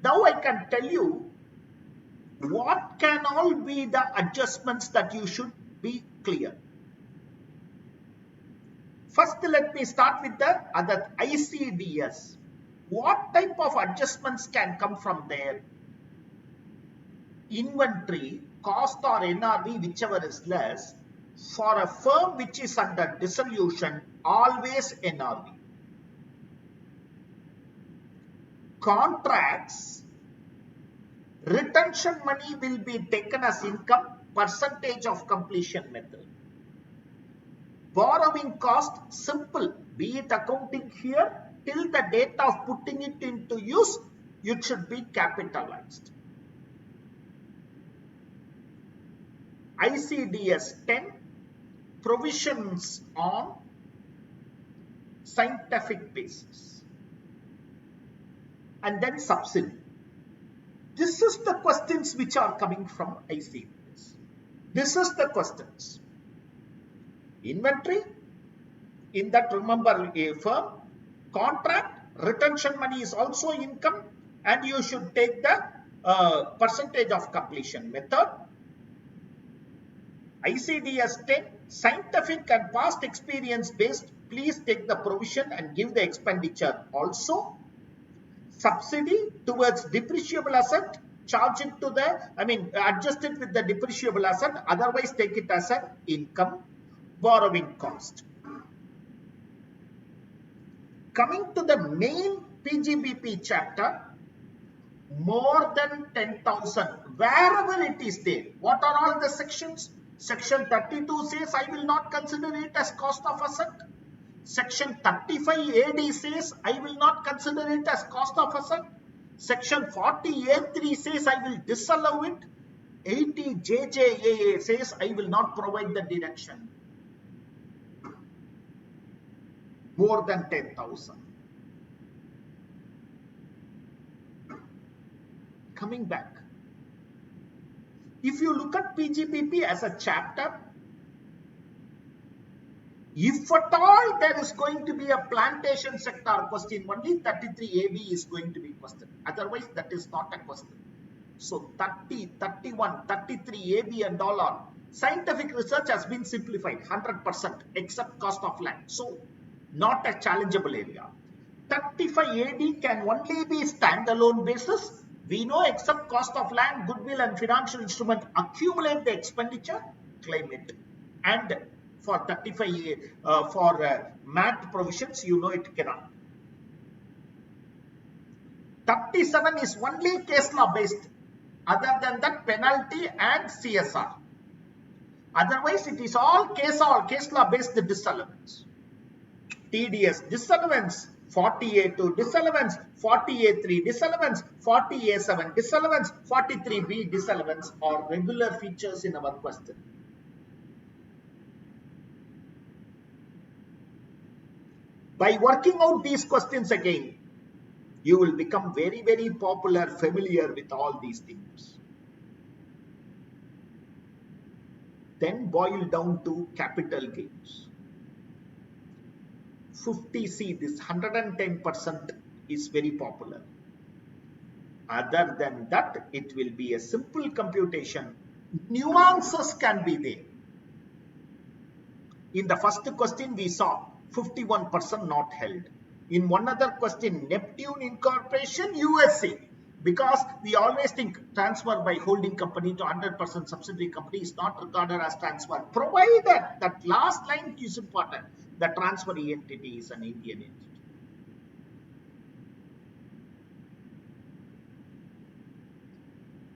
[SPEAKER 1] Now I can tell you what can all be the adjustments that you should be clear. First, let me start with the other ICDS. What type of adjustments can come from there? Inventory, cost or NRV, whichever is less. For a firm which is under dissolution, always NRV. Contracts, retention money will be taken as income, percentage of completion method. Borrowing cost, simple, be it accounting here, till the date of putting it into use, it should be capitalized. ICDS 10, provisions on scientific basis. And then subsidy. This is the questions which are coming from ICDS. This is the questions. Inventory, in that remember a firm, contract, retention money is also income, and you should take the percentage of completion method. ICDS 10, scientific and past experience based, please take the provision and give the expenditure also. Subsidy towards depreciable asset, charge it to the, adjust it with the depreciable asset, otherwise take it as an income. Borrowing cost. Coming to the main PGBP chapter, more than 10,000, wherever it is there. What are all the sections? Section 32 says I will not consider it as cost of asset. Section 35 AD says I will not consider it as cost of asset. Section 40A3 says I will disallow it. 80 JJAA says I will not provide the deduction. More than 10,000. Coming back. If you look at PGBP as a chapter, if at all there is going to be a plantation sector question, only 33 AB is going to be questioned. Otherwise, that is not a question. So 30, 31, 33 AB and all are. Scientific research has been simplified 100% except cost of land. So not a challengeable area. 35 AD can only be standalone basis. We know except cost of land, goodwill and financial instrument, accumulate the expenditure, claim it. And for 35, for MAT provisions, you know it cannot. 37 is only case law based. Other than that, penalty and CSR. Otherwise, it is all case law based disallowance. TDS disallowance, 40A2 disallowance, 40A3 disallowance, 40A7 disallowance, 43B disallowance are regular features in our question. By working out these questions again, you will become very, very popular, familiar with all these things. Then boil down to capital gains. 50C, this 110% is very popular. Other than that, it will be a simple computation. Nuances can be there. In the first question, we saw 51% not held. In one other question, Neptune Incorporation, USA. Because we always think transfer by holding company to 100% subsidiary company is not regarded as transfer, provided that last line is important. The transferee entity is an Indian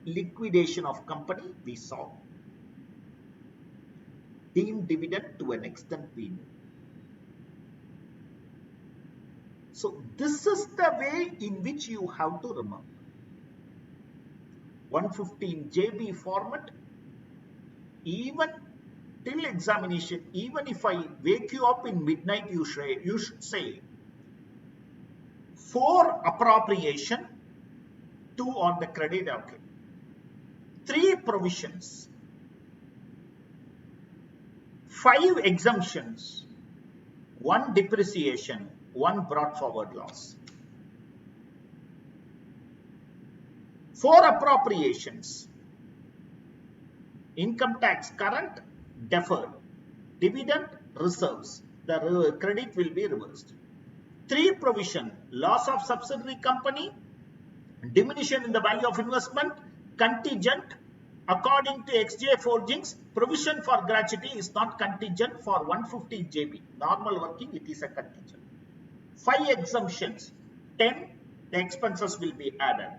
[SPEAKER 1] entity. Liquidation of company, we saw. Deemed dividend to an extent we know. So this is the way in which you have to remember. 115 JB format, even till examination, even if I wake you up in midnight, you should say 4 appropriation, 2 on the credit account, 3 provisions, 5 exemptions, 1 depreciation, 1 brought forward loss. 4 appropriations, income tax current, deferred, dividend, reserves, the credit will be reversed. 3 provision, loss of subsidiary company, diminution in the value of investment, contingent, according to XJ forgings, provision for gratuity is not contingent for 150 JB. Normal working, it is a contingent. 5 exemptions, 10, the expenses will be added.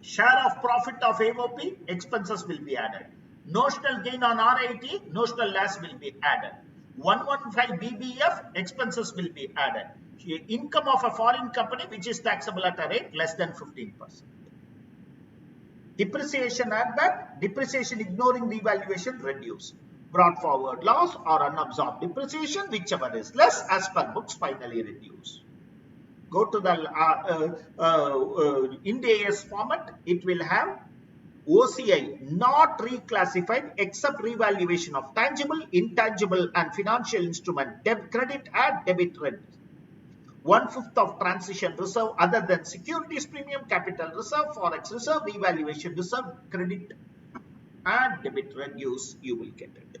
[SPEAKER 1] Share of profit of AOP, expenses will be added. Notional gain on RIT, notional loss will be added. 115 BBF, expenses will be added. Income of a foreign company which is taxable at a rate less than 15%. Depreciation add back, depreciation ignoring revaluation reduce. Brought forward loss or unabsorbed depreciation, whichever is less, as per books finally reduce. Go to the Ind AS format, it will have OCI not reclassified except revaluation of tangible, intangible and financial instrument, credit add, debit rent. 1/5 of transition reserve other than securities premium, capital reserve, forex reserve, revaluation reserve, credit and debit reduce, you will get it.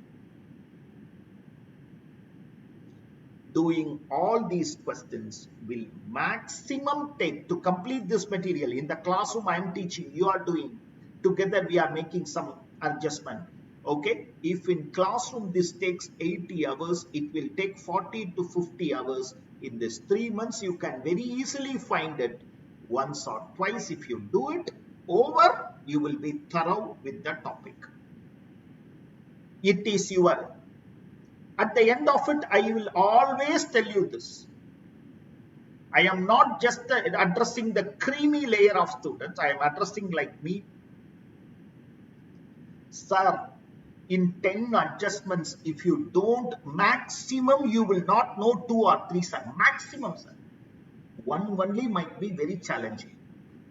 [SPEAKER 1] Doing all these questions will maximum take to complete this material. In the classroom I am teaching, you are doing. Together we are making some adjustment. Okay, if in classroom this takes 80 hours, it will take 40 to 50 hours. In this 3 months, you can very easily find it once or twice. If you do it over, you will be thorough with the topic. It is your, at the end of it, I will always tell you this. I am not just addressing the creamy layer of students. I am addressing like me. Sir, in 10 adjustments, if you don't, maximum you will not know 2 or 3, sir. Maximum, sir. One only might be very challenging.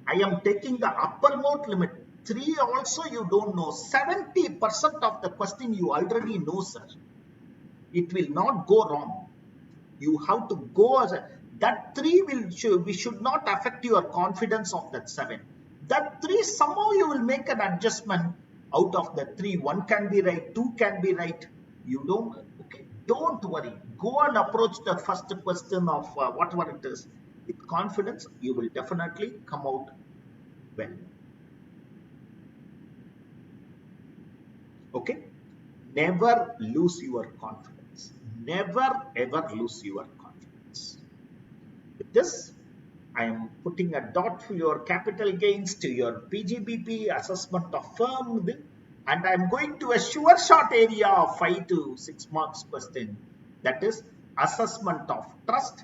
[SPEAKER 1] I am taking the uppermost limit. 3 also you don't know. 70% of the question you already know, sir. It will not go wrong. You have to go as a, that 3 we should not affect your confidence of that 7. That 3 somehow you will make an adjustment out of the 3. 1 can be right, 2 can be right. You don't, okay, don't worry. Go and approach the first question of whatever it is. With confidence, you will definitely come out well. Okay? Never lose your confidence. Never ever lose your confidence. With this, I am putting a dot for your capital gains to your PGBP assessment of firm, and I am going to a sure short area of 5 to 6 marks question. That is assessment of trust.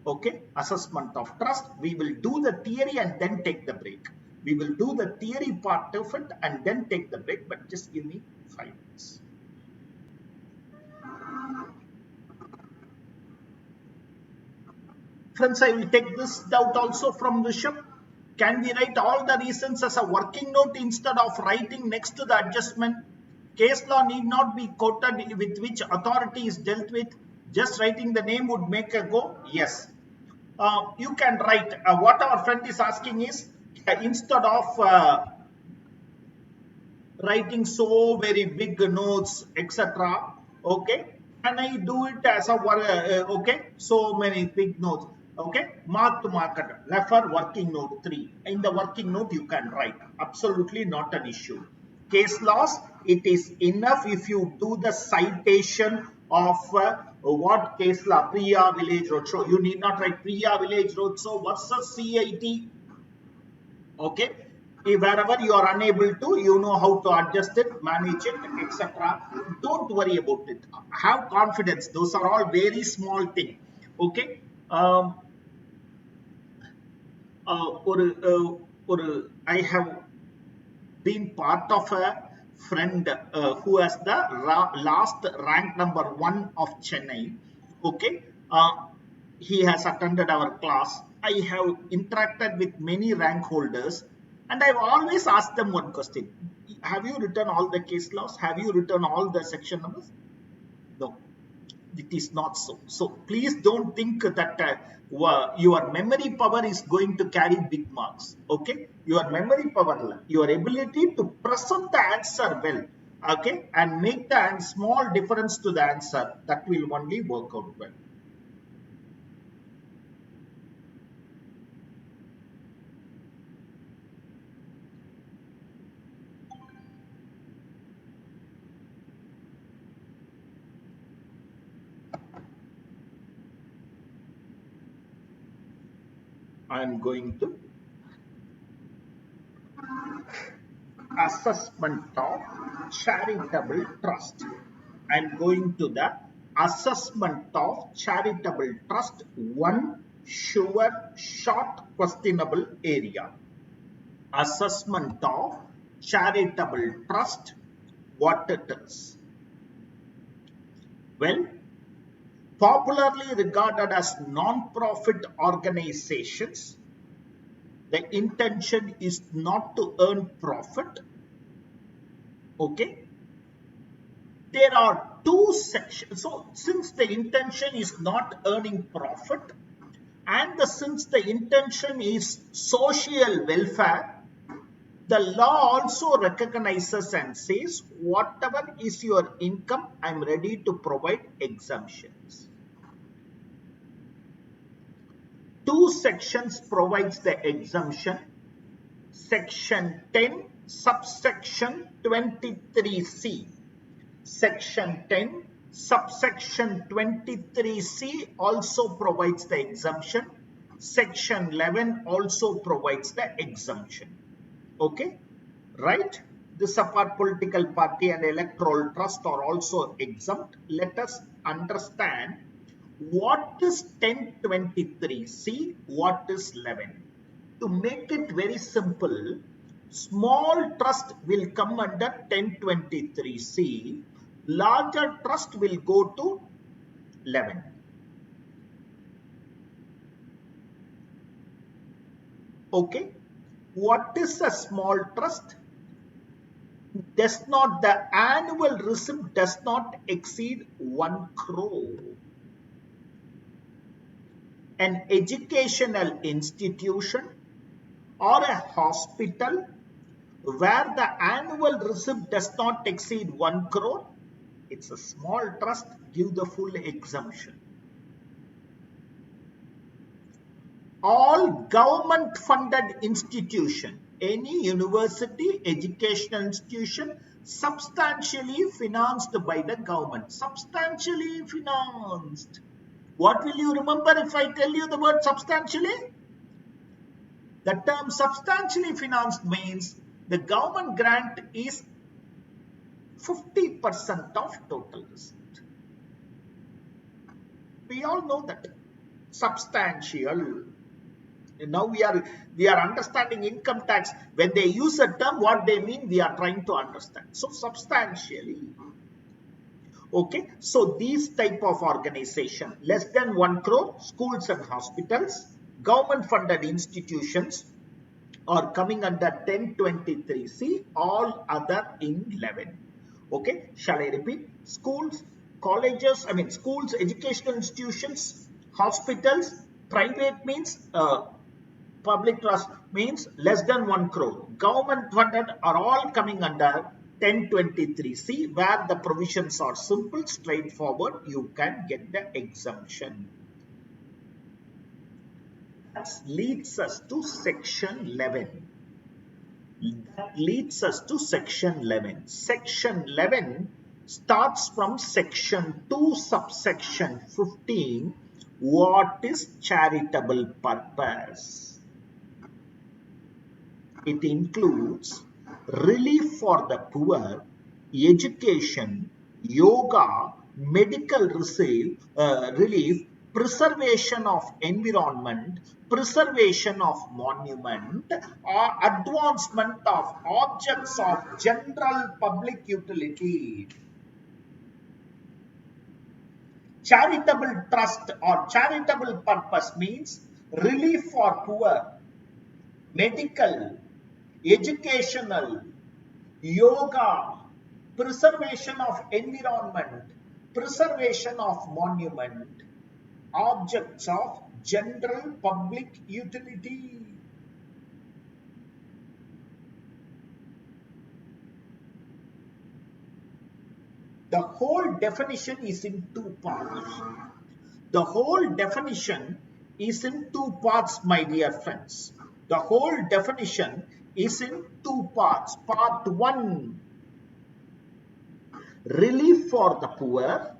[SPEAKER 1] Okay, assessment of trust. We will do the theory and then take the break. We will do the theory part of it and then take the break, but just give me 5 minutes. Friends, I will take this doubt also from Rishabh. Can we write all the reasons as a working note instead of writing next to the adjustment? Case law need not be quoted with which authority is dealt with. Just writing the name would make a go. Yes. You can write. What our friend is asking is, instead of writing so very big notes, etc. Okay, can I do it as a okay? So many big notes. Okay, mark to market. Refer working note 3. In the working note, you can write. Absolutely not an issue. Case laws, it is enough if you do the citation of what case law, Priya Village Roadshow. You need not write Priya Village Roadshow versus CIT. Okay, if wherever you are unable to, you know how to adjust it, manage it, etc. Don't worry about it. Have confidence. Those are all very small things. Okay. I have been part of a friend who has the last rank number 1 of Chennai. Okay, he has attended our class. I have interacted with many rank holders, and I've always asked them one question: have you written all the case laws? Have you written all the section numbers? No, it is not so. So please don't think that your memory power is going to carry big marks. Okay, your memory power, your ability to present the answer well, okay, and make the small difference to the answer, that will only work out well. I am going to assessment of charitable trust. I am going to the assessment of charitable trust, one sure short questionable area. Assessment of charitable trust, what it is. Well, popularly regarded as non-profit organizations, the intention is not to earn profit. Okay, there are 2 sections. So since the intention is not earning profit, And since the intention is social welfare, the law also recognizes and says, whatever is your income, I'm ready to provide exemptions. Two sections provides the exemption. Section 10, subsection 23C. Section 10, subsection 23C also provides the exemption. Section 11 also provides the exemption. Okay, right? This apart, political party and electoral trust are also exempt. Let us understand what is 1023C, what is 11. To make it very simple, small trust will come under 1023C, larger trust will go to 11. Okay, what is a small trust? The annual receipt does not exceed 1 crore. An educational institution or a hospital where the annual receipt does not exceed 1 crore, it's a small trust, give the full exemption. All government funded institution, any university, educational institution, substantially financed by the government. Substantially financed. What will you remember if I tell you the word substantially? The term substantially financed means the government grant is 50% of total receipt. We all know that. Substantial. Now we are understanding income tax. When they use a term, what they mean, we are trying to understand. So substantially. Okay, so these type of organization, less than 1 crore, schools and hospitals, government funded institutions are coming under 1023C, all other in 11. Okay, shall I repeat? Schools, colleges, schools, educational institutions, hospitals, private means public trust means less than 1 crore. Government funded are all coming under 1023C, where the provisions are simple, straightforward, you can get the exemption. That leads us to section 11. Section 11 starts from section 2, subsection 15. What is charitable purpose? It includes relief for the poor, education, yoga, medical relief, preservation of environment, preservation of monument, or advancement of objects of general public utility. Charitable trust or charitable purpose means relief for poor, medical, educational, yoga, preservation of environment, preservation of monument, objects of general public utility. The whole definition is in two parts. The whole definition is in two parts, my dear friends. The whole definition is in two parts. Part 1, relief for the poor,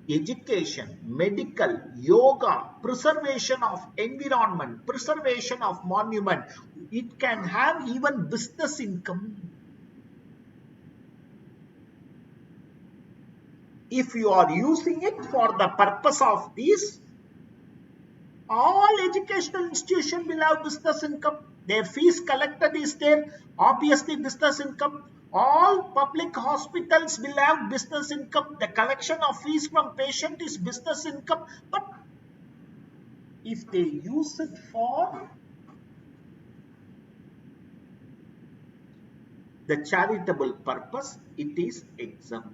[SPEAKER 1] education, medical, yoga, preservation of environment, preservation of monument. It can have even business income. If you are using it for the purpose of this, all educational institutions will have business income. Their fees collected is there, obviously business income. All public hospitals will have business income. The collection of fees from patient is business income. But if they use it for the charitable purpose, it is exempt.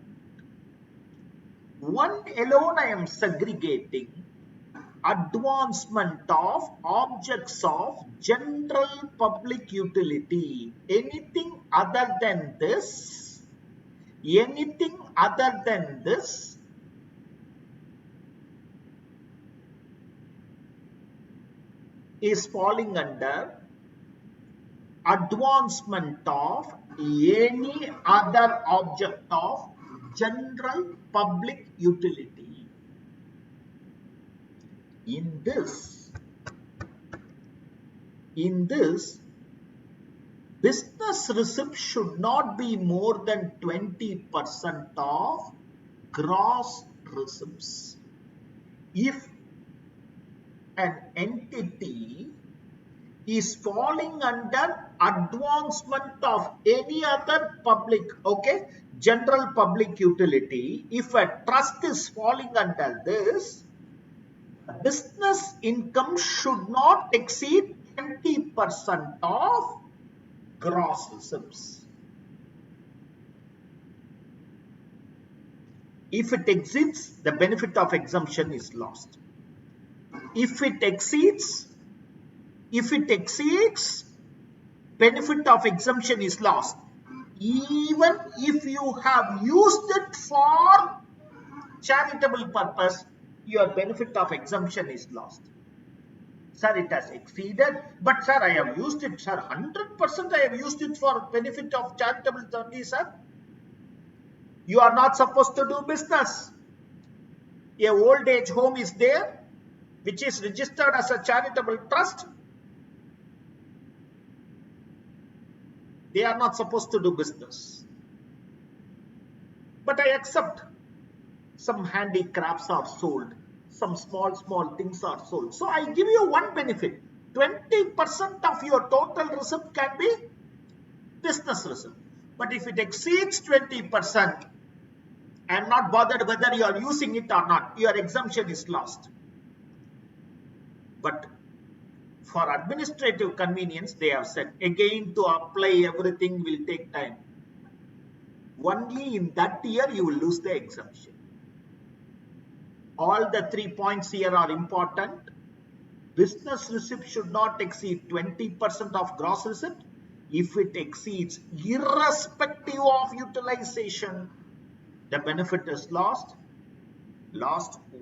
[SPEAKER 1] One alone I am segregating advancement of objects of general public utility. Anything other than this is falling under advancement of any other object of general public utility. In this, business receipt should not be more than 20% of gross receipts. If an entity is falling under advancement of any other public, general public utility, if a trust is falling under this, business income should not exceed 20% of gross receipts. If it exceeds, the benefit of exemption is lost. If it exceeds, benefit of exemption is lost. Even if you have used it for charitable purpose, your benefit of exemption is lost. Sir, it has exceeded, but sir, I have used it, sir, 100% I have used it for benefit of charitable only, sir. You are not supposed to do business. A old age home is there, which is registered as a charitable trust. They are not supposed to do business. But I accept some handicrafts are sold, some small things are sold. So I give you one benefit. 20% of your total receipt can be business receipt. But if it exceeds 20%, I am not bothered whether you are using it or not. Your exemption is lost. But for administrative convenience, they have said, again to apply everything will take time. Only in that year you will lose the exemption. All the 3 points here are important. Business receipt should not exceed 20% of gross receipt. If it exceeds, irrespective of utilization, the benefit is lost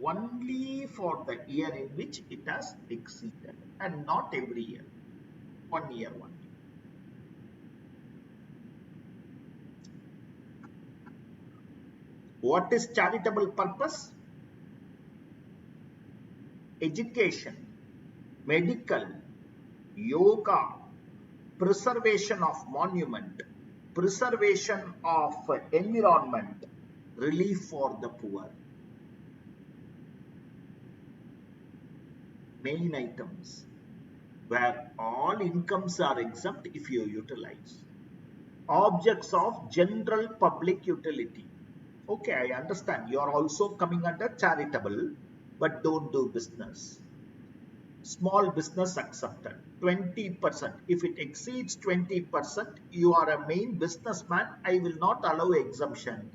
[SPEAKER 1] only for the year in which it has exceeded, and not every year, 1 year only. What is charitable purpose? Education, medical, yoga, preservation of monument, preservation of environment, relief for the poor. Main items where all incomes are exempt if you utilize. Objects of general public utility. Okay, I understand. You are also coming under charitable, but don't do business. Small business accepted. 20%. If it exceeds 20%, you are a main businessman. I will not allow exemption.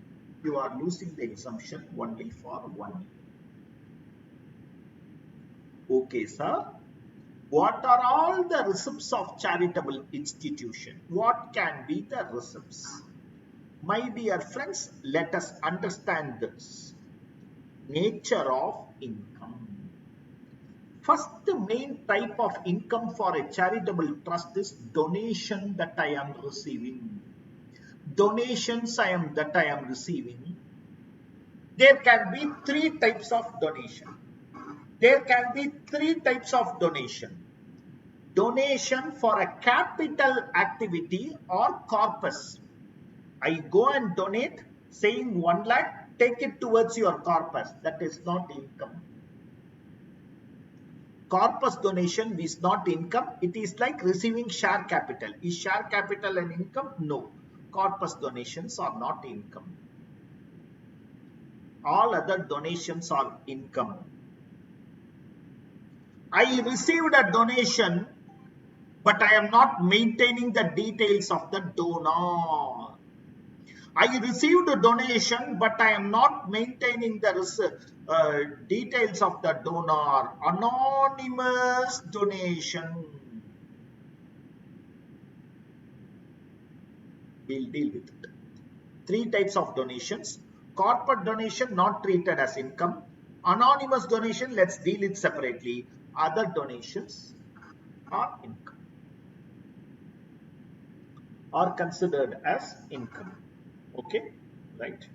[SPEAKER 1] You are losing the exemption only for 1 year. Okay, sir. What are all the receipts of charitable institution? What can be the receipts? My dear friends, let us understand this. Nature of income. First main type of income for a charitable trust is donation that I am receiving. Donations that I am receiving. There can be 3 types of donation. Donation for a capital activity or corpus. I go and donate saying 1 lakh, take it towards your corpus. That is not income. Corpus donation is not income. It is like receiving share capital. Is share capital an income? No. Corpus donations are not income. All other donations are income. I received a donation, but I am not maintaining the details of the donor. I received a donation, but I am not maintaining the details of the donor. Anonymous donation. We'll deal with it. Three types of donations. Corporate donation not treated as income. Anonymous donation, let's deal it separately. Other donations are income, are considered as income. Okay, right.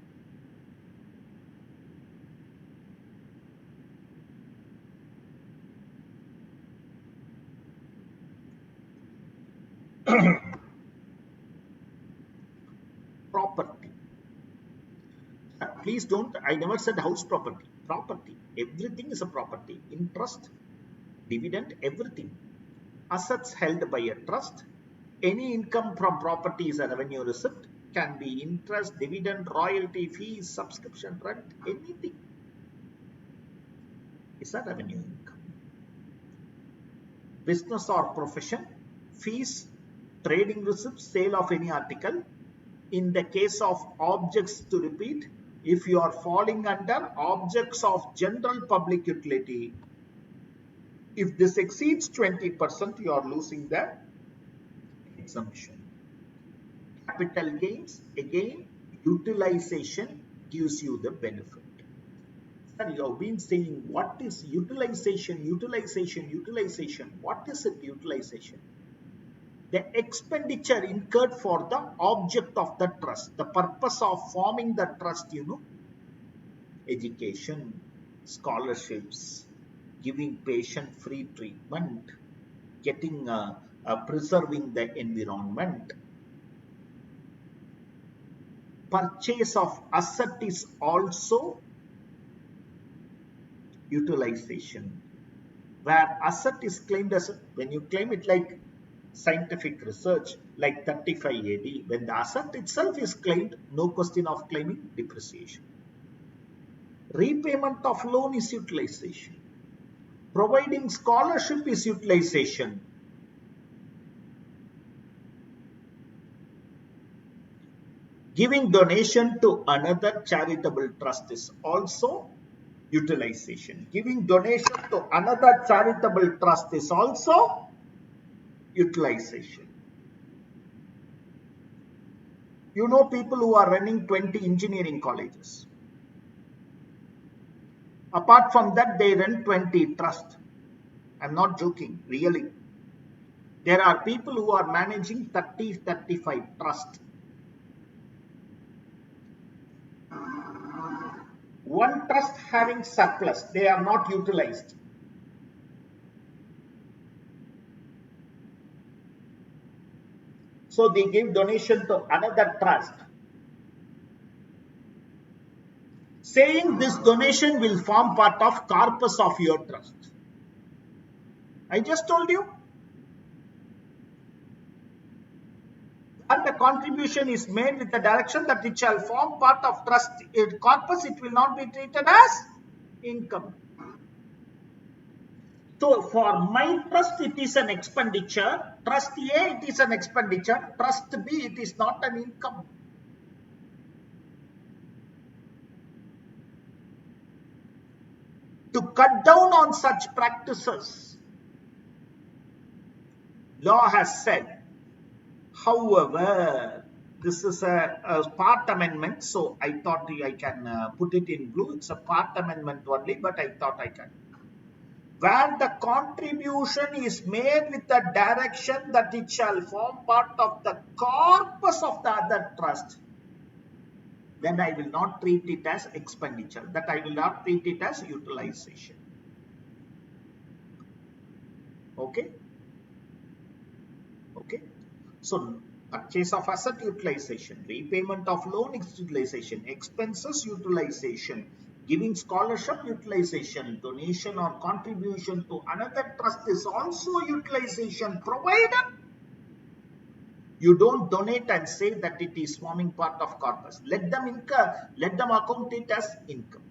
[SPEAKER 1] Property. Please don't, I never said house property. Property. Everything is a property. Interest, dividend, everything. Assets held by a trust. Any income from property is a revenue receipt. Can be interest, dividend, royalty, fees, subscription, rent, anything is a revenue income. Business or profession, fees, trading receipts, sale of any article. In the case of objects, to repeat, if you are falling under objects of general public utility, if this exceeds 20%, you are losing the exemption. Capital gains, again, utilization gives you the benefit. Sir, you have been saying, what is utilization, utilization, utilization? What is it, utilization? The expenditure incurred for the object of the trust, the purpose of forming the trust, education, scholarships, giving patient free treatment, getting preserving the environment. Purchase of asset is also utilization, where asset is claimed as, when you claim it like scientific research, like 35 AD, when the asset itself is claimed, no question of claiming depreciation. Repayment of loan is utilization. Providing scholarship is utilization. Giving donation to another charitable trust is also utilization. Giving donation to another charitable trust is also utilization. You know people who are running 20 engineering colleges. Apart from that, they run 20 trusts. I'm not joking, really. There are people who are managing 30, 35 trusts. One trust having surplus, they are not utilized. So they give donation to another trust, saying this donation will form part of corpus of your trust. I just told you. And the contribution is made with the direction that it shall form part of trust corpus, it will not be treated as income. So for my trust, it is an expenditure. Trust A, it is an expenditure. Trust B, it is not an income. To cut down on such practices, law has said, however, this is a part amendment, so I thought I can put it in blue. It's a part amendment only, but I thought I can. Where the contribution is made with the direction that it shall form part of the corpus of the other trust, then I will not treat it as expenditure, that I will not treat it as utilization. Okay? Okay? So, purchase of asset, utilization, repayment of loan, utilization, expenses, utilization, giving scholarship, utilization, donation or contribution to another trust is also utilization, provided you don't donate and say that it is forming part of corpus. Let them account it as income.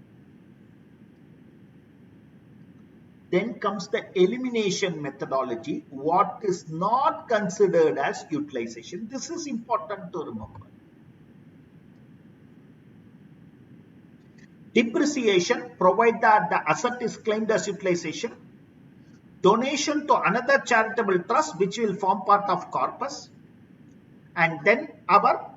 [SPEAKER 1] Then comes the elimination methodology, what is not considered as utilization. This is important to remember. Depreciation, provided that the asset is claimed as utilization. Donation to another charitable trust which will form part of corpus. And then our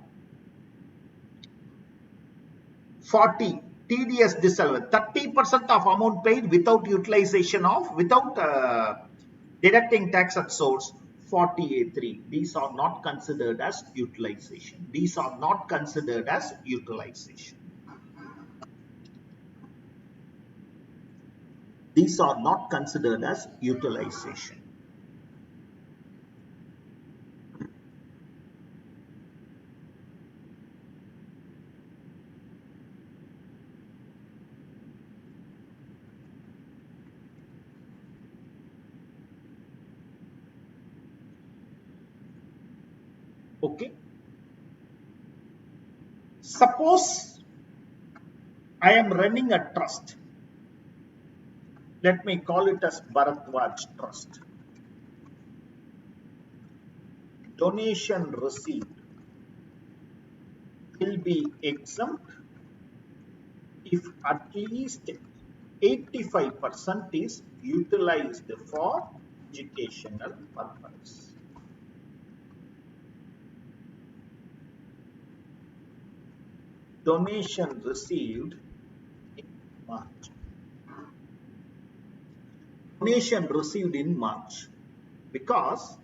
[SPEAKER 1] 40 TDS disallowance, 30% of amount paid without utilization of, without deducting tax at source, 40A3. These are not considered as utilization. These are not considered as utilization. These are not considered as utilization. Okay. Suppose I am running a trust. Let me call it as Bharatwaj Trust. Donation received will be exempt if at least 85% is utilized for educational purpose. Donation received in March. Donation received in March, because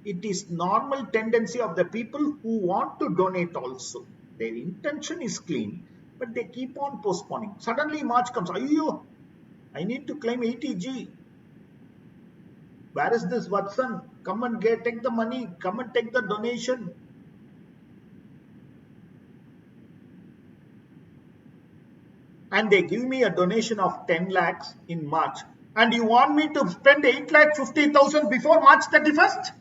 [SPEAKER 1] it is normal tendency of the people who want to donate also. Their intention is clean, but they keep on postponing. Suddenly March comes, ayyo, I need to claim 80G. Where is this Watson? Come and take the money. Come and take the donation. And they give me a donation of 10 lakhs in March. And you want me to spend 8,50,000 before March 31st?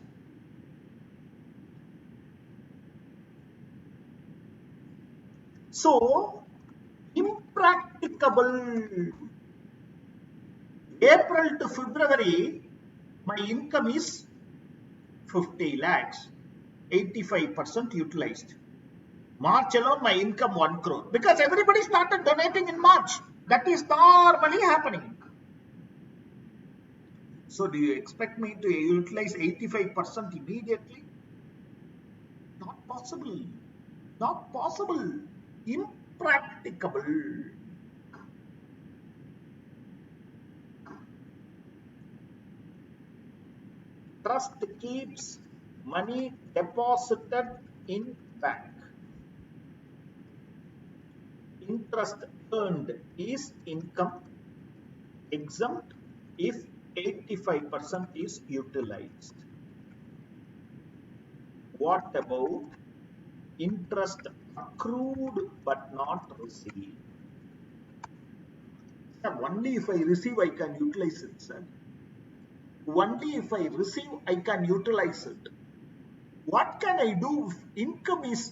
[SPEAKER 1] So, impracticable. April to February, my income is 50 lakhs, 85% utilized. March alone, my income 1 crore. Because everybody started donating in March. That is normally happening. So, do you expect me to utilize 85% immediately? Not possible. Not possible. Impracticable. Trust keeps money deposited in bank. Interest earned is income, exempt if 85% is utilized. What about interest accrued but not received? Sir, only if I receive I can utilize it, sir. Only if I receive I can utilize it. What can I do if income is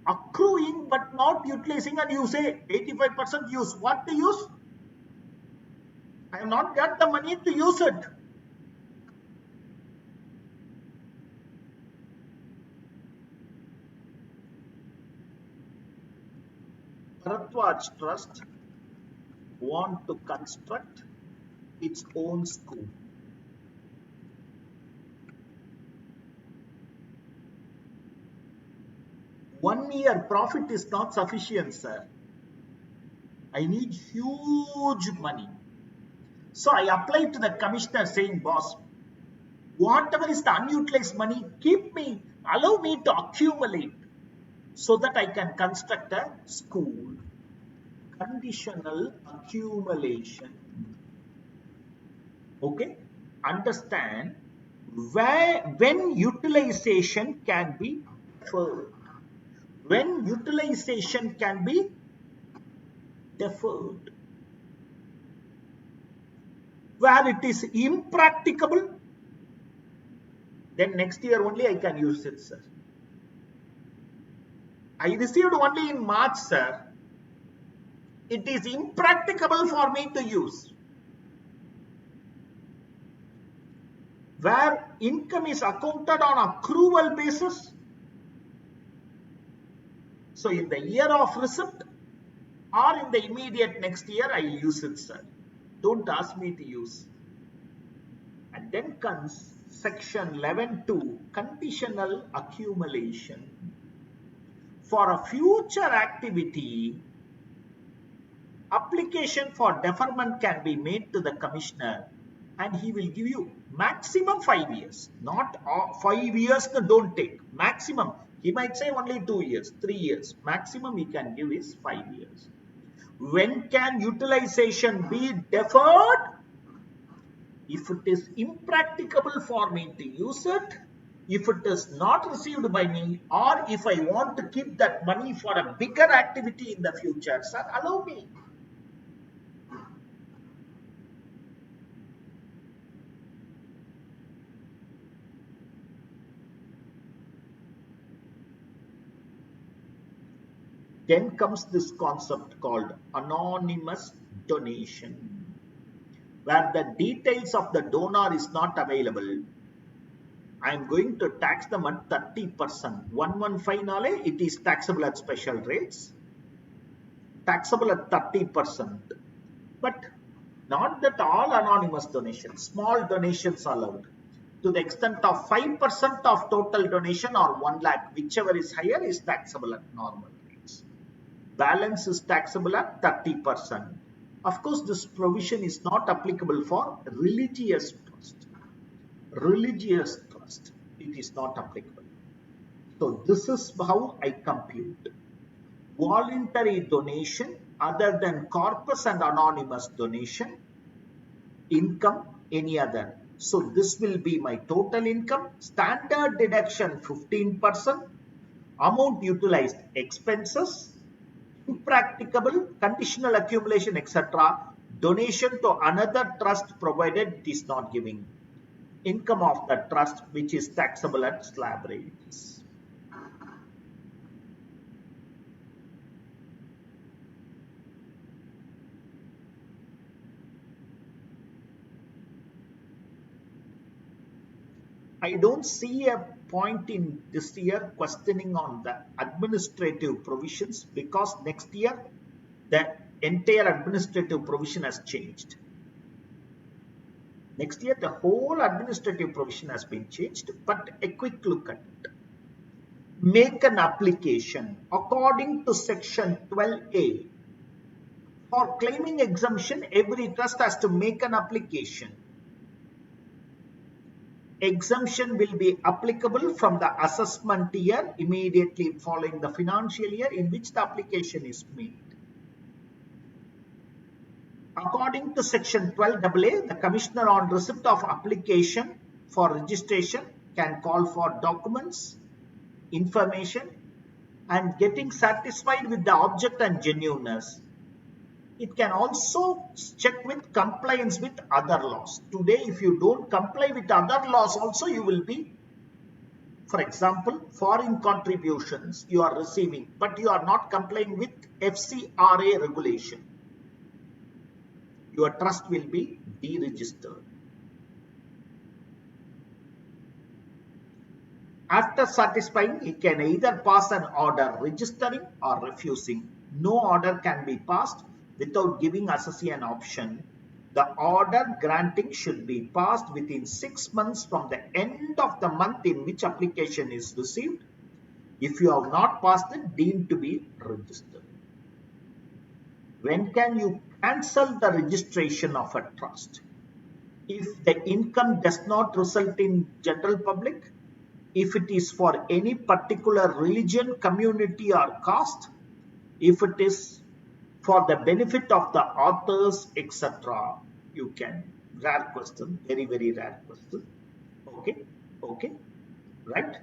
[SPEAKER 1] accruing but not utilizing, and you say 85% use? What to use? I have not got the money to use it. Bharatwaj Trust want to construct its own school. One year profit is not sufficient, sir. I need huge money. So I applied to the commissioner saying, boss, whatever is the unutilized money, allow me to accumulate so that I can construct a school. Conditional accumulation. Okay? Understand when utilization can be deferred. When utilization can be deferred. Where it is impracticable, then next year only I can use it, sir. I received only in March, sir. It is impracticable for me to use. Where income is accounted on accrual basis. So in the year of receipt, or in the immediate next year I'll use it, sir. Don't ask me to use. And then comes section 11.2, conditional accumulation. For a future activity, application for deferment can be made to the commissioner and he will give you maximum 5 years. Not 5 years, don't take. Maximum. He might say only 2 years, 3 years. Maximum he can give is 5 years. When can utilization be deferred? If it is impracticable for me to use it, if it is not received by me, or if I want to keep that money for a bigger activity in the future, sir, allow me. Then comes this concept called anonymous donation, where the details of the donor is not available. I am going to tax them at 30%. 115 nale, it is taxable at special rates. Taxable at 30%. But not that all anonymous donations, small donations are allowed. To the extent of 5% of total donation or 1 lakh, whichever is higher is taxable at normal rates. Balance is taxable at 30%. Of course, this provision is not applicable for religious trust. Religious trust, it is not applicable. So this is how I compute. Voluntary donation other than corpus and anonymous donation, income, any other. So this will be my total income, standard deduction 15%, amount utilized expenses, impracticable, conditional accumulation, etc. Donation to another trust provided it is not giving. Income of the trust which is taxable at slab rates. I don't see a point in this year questioning on the administrative provisions because next year the entire administrative provision has changed. Next year the whole administrative provision has been changed, but a quick look at it. Make an application according to section 12A. For claiming exemption, every trust has to make an application. Exemption will be applicable from the assessment year immediately following the financial year in which the application is made. According to section 12AA, the commissioner on receipt of application for registration can call for documents, information, and getting satisfied with the object and genuineness. It can also check with compliance with other laws. Today, if you don't comply with other laws also, you will be, for example, foreign contributions you are receiving, but you are not complying with FCRA regulation. Your trust will be deregistered. After satisfying, he can either pass an order registering or refusing. No order can be passed without giving assessee an option. The order granting should be passed within 6 months from the end of the month in which application is received. If you have not passed it, deemed to be registered. When can you cancel the registration of a trust? If the income does not result in general public, if it is for any particular religion, community or caste, if it is for the benefit of the authors, etc. You can. Rare question, very, very rare question. Okay, right.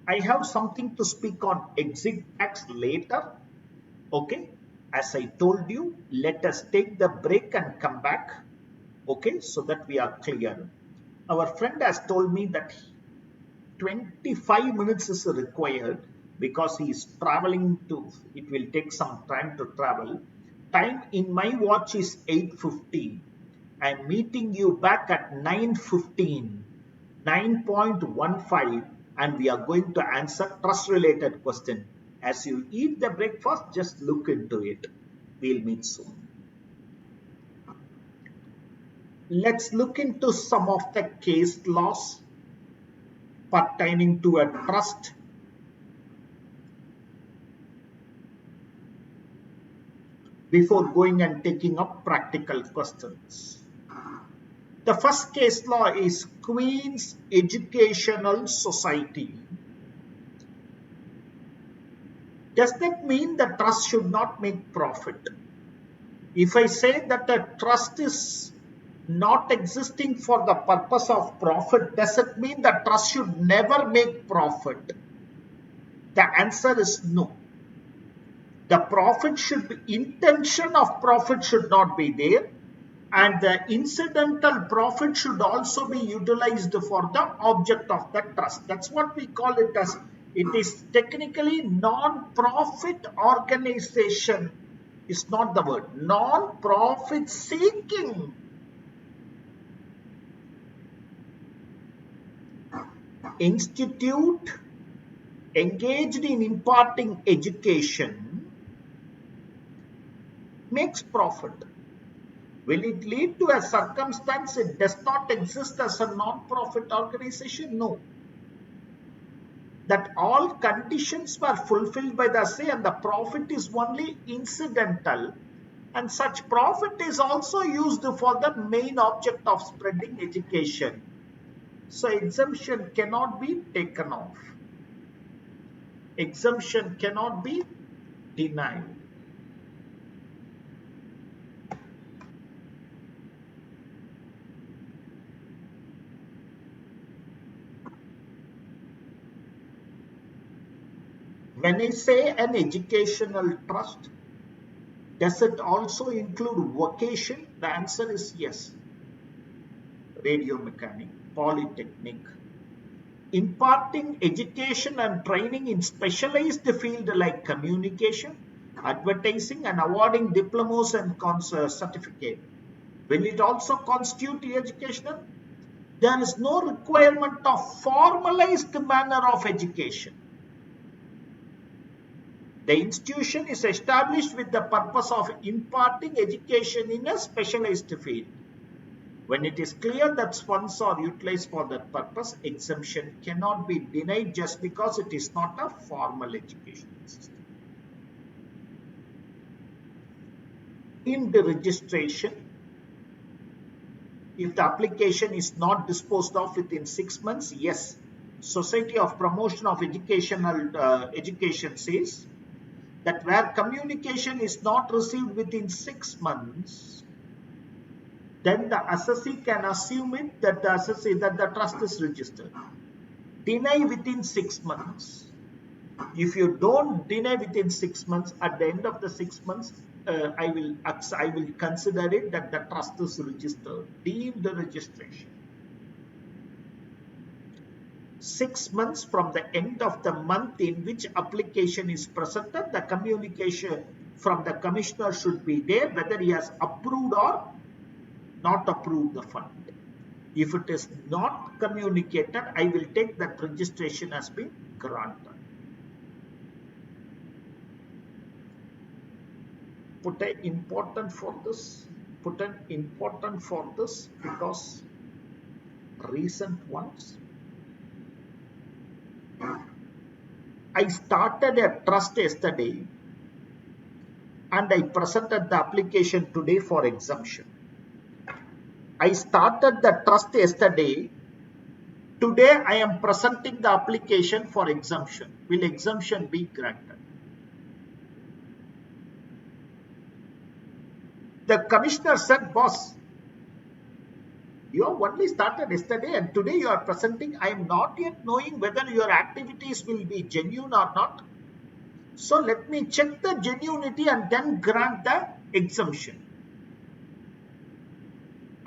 [SPEAKER 1] I have something to speak on exit tax later. Okay, as I told you, let us take the break and come back. Okay, so that we are clear. Our friend has told me that 25 minutes is required because he is traveling to, it will take some time to travel. Time in my watch is 8:15. I am meeting you back at 9:15, 9.15, and we are going to answer trust related question. As you eat the breakfast, just look into it. We'll meet soon. Let's look into some of the case laws pertaining to a trust before going and taking up practical questions. The first case law is Queen's Educational Society. Does that mean the trust should not make profit? If I say that a trust is not existing for the purpose of profit, does it mean the trust should never make profit? The answer is no. The profit should be, intention of profit should not be there, and the incidental profit should also be utilized for the object of the trust. That's what we call it as, it is technically non-profit organization. Is not the word, non-profit seeking institute engaged in imparting education makes profit. Will it lead to a circumstance it does not exist as a non-profit organization? No. That all conditions were fulfilled by the say, and the profit is only incidental, and such profit is also used for the main object of spreading education. So exemption cannot be taken off. Exemption cannot be denied. When I say an educational trust, does it also include vocation? The answer is yes. Radio mechanic, polytechnic, imparting education and training in specialized field like communication, advertising, and awarding diplomas and certificate. Will it also constitute educational? There is no requirement of formalized manner of education. The institution is established with the purpose of imparting education in a specialized field. When it is clear that funds are utilized for that purpose, exemption cannot be denied just because it is not a formal education system. In the registration, if the application is not disposed of within 6 months, yes, Society of Promotion of Education says that where communication is not received within 6 months, then the assessee can assume it that the trust is registered. Deny within 6 months. If you don't deny within 6 months, at the end of the 6 months, I will consider it that the trust is registered, deemed registration. 6 months from the end of the month in which application is presented, the communication from the commissioner should be there, whether he has approved or not approved the fund. If it is not communicated, I will take that registration has been granted. Put an important for this because recent ones. I started a trust yesterday and I presented the application today for exemption. I started the trust yesterday. Today I am presenting the application for exemption. Will exemption be granted? The commissioner said, boss, you have only started yesterday and today you are presenting. I am not yet knowing whether your activities will be genuine or not. So let me check the genuinity and then grant the exemption.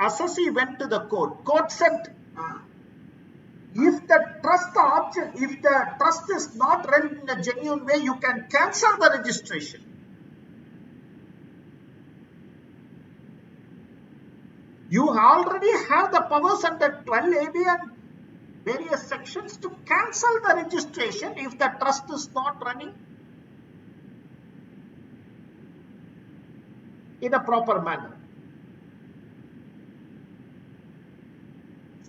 [SPEAKER 1] Assessee went to the court. Court said, if the trust is not run in a genuine way, you can cancel the registration. You already have the powers under 12 AB and various sections to cancel the registration if the trust is not running. in a proper manner.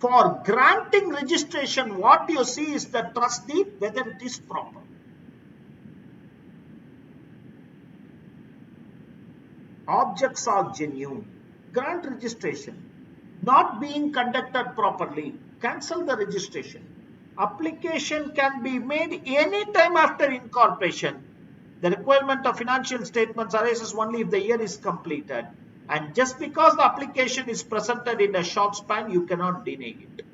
[SPEAKER 1] For granting registration, what you see is the trust deed, whether it is proper. Objects are genuine. Grant registration. Not being conducted properly, cancel the registration. Application can be made any time after incorporation. The requirement of financial statements arises only if the year is completed. And just because the application is presented in a short span, you cannot deny it.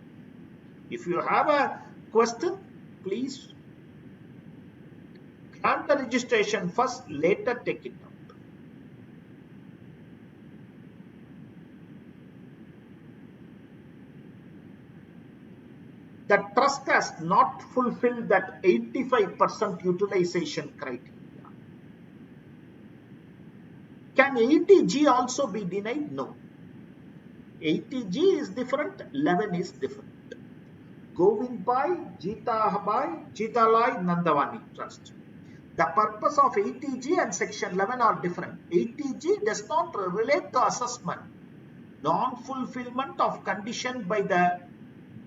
[SPEAKER 1] If you have a question, please grant the registration first, later take it out. The trust has not fulfilled that 85% utilization criteria. Can 80G also be denied? No. 80G is different, 11 is different. Govind Bhai, Jeeta Bhai, Jeetalai Nandavani Trust. The purpose of 80G and Section 11 are different. 80G does not relate to assessment. Non-fulfillment of condition by the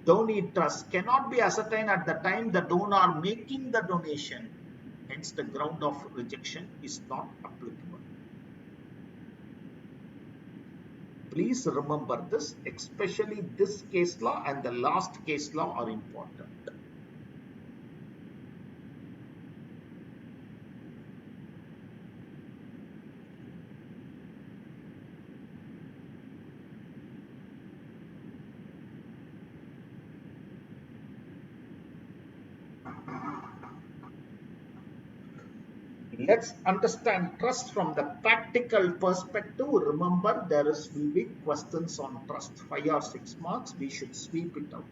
[SPEAKER 1] donee trust cannot be ascertained at the time the donor making the donation. Hence, the ground of rejection is not applicable. Please remember this, especially this case law and the last case law are important. Let's understand trust from the practical perspective. Remember, there will be questions on trust, 5 or 6 marks. We should sweep it out.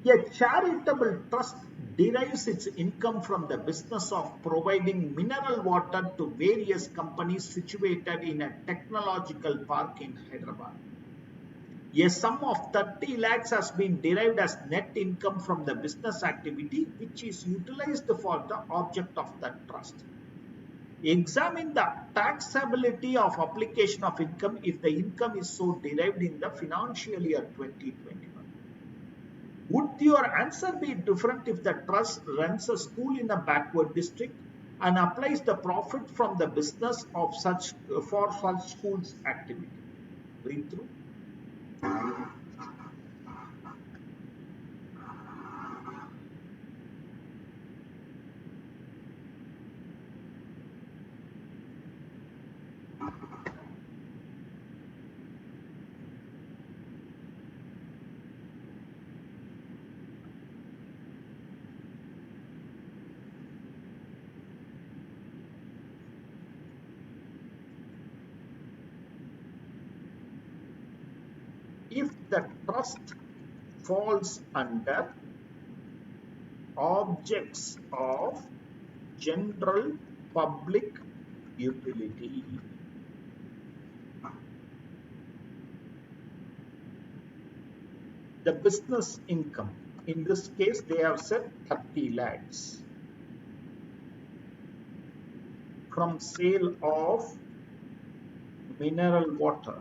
[SPEAKER 1] A charitable trust derives its income from the business of providing mineral water to various companies situated in a technological park in Hyderabad. A sum of 30 lakhs has been derived as net income from the business activity, which is utilized for the object of the trust. Examine the taxability of application of income if the income is so derived in the financial year 2021. Would your answer be different if the trust runs a school in a backward district and applies the profit from the business of such school's activity? Read through. If the trust falls under objects of general public utility, the business income, in this case they have said 30 lakhs from sale of mineral water,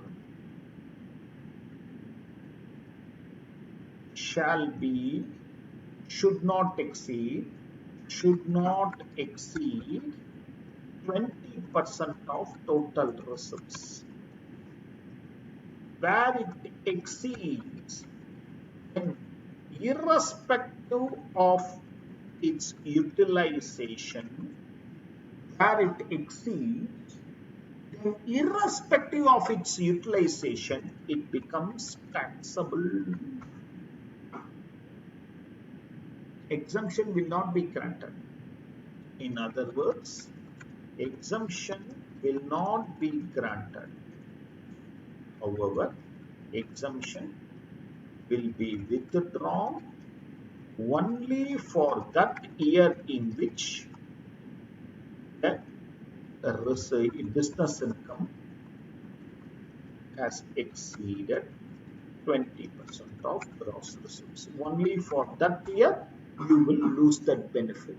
[SPEAKER 1] should not exceed 20% of total receipts. Where it exceeds, then irrespective of its utilization, then irrespective of its utilization, it becomes taxable. Exemption will not be granted. In other words, exemption will not be granted. However, exemption will be withdrawn only for that year in which the business income has exceeded 20% of gross receipts. Only for that year you will lose that benefit.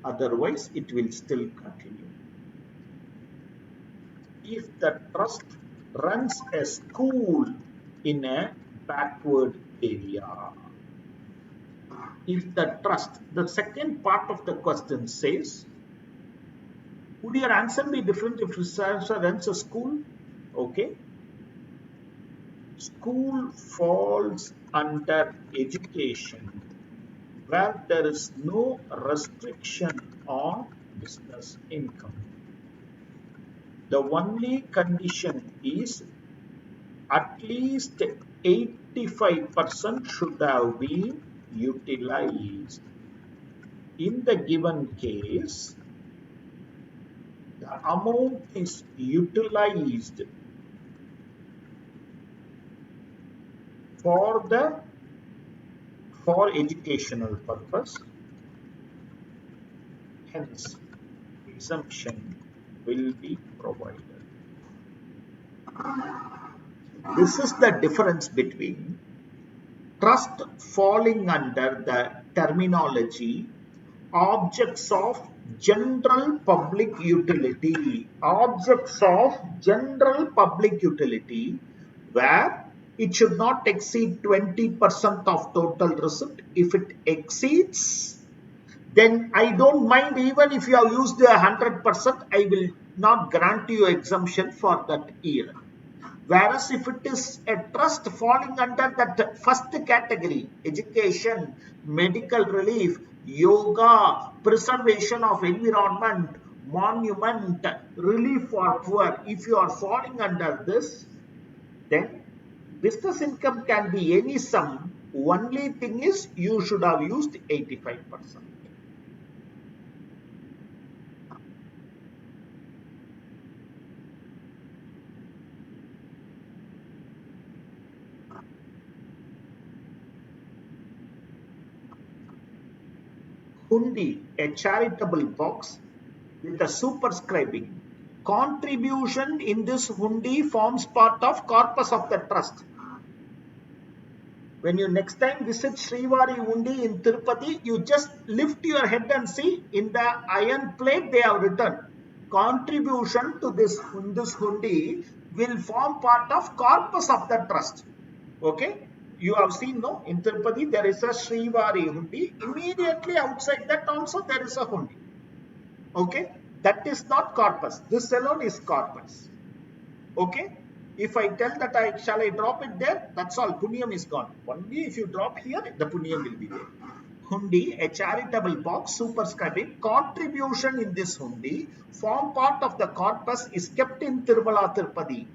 [SPEAKER 1] Otherwise, it will still continue. if the trust runs a school in a backward area. If the trust, the second part of the question says, would your answer be different if research runs a school? Okay. School falls under education where there is no restriction on business income. The only condition is at least 85% should have been utilized. In the given case, the amount is utilized for the for educational purpose, hence exemption will be provided. This is the difference between trust falling under the terminology objects of general public utility, where it should not exceed 20% of total receipt. If it exceeds, then I don't mind, even if you have used 100%, I will not grant you exemption for that year. Whereas if it is a trust falling under that first category, education, medical relief, yoga, preservation of environment, monument, relief for poor, if you are falling under this, then business income can be any sum. Only thing is you should have used 85%. Hundi, a charitable box with a superscribing. Contribution in this hundi forms part of corpus of the trust. When you next time visit Srivari Hundi in Tirupati, you just lift your head and see in the iron plate they have written contribution to this hundi will form part of corpus of the trust. Okay, you have seen, no, in Tirupati there is a Srivari Hundi. Immediately outside that also there is a hundi. Okay, that is not corpus. This alone is corpus. Okay, if I tell that shall I drop it there, that's all. Punyam is gone. Only if you drop here, the punyam will be there. Hundi, a charitable box superscribing contribution in this hundi form part of the corpus is kept in Tirumala Tirupati.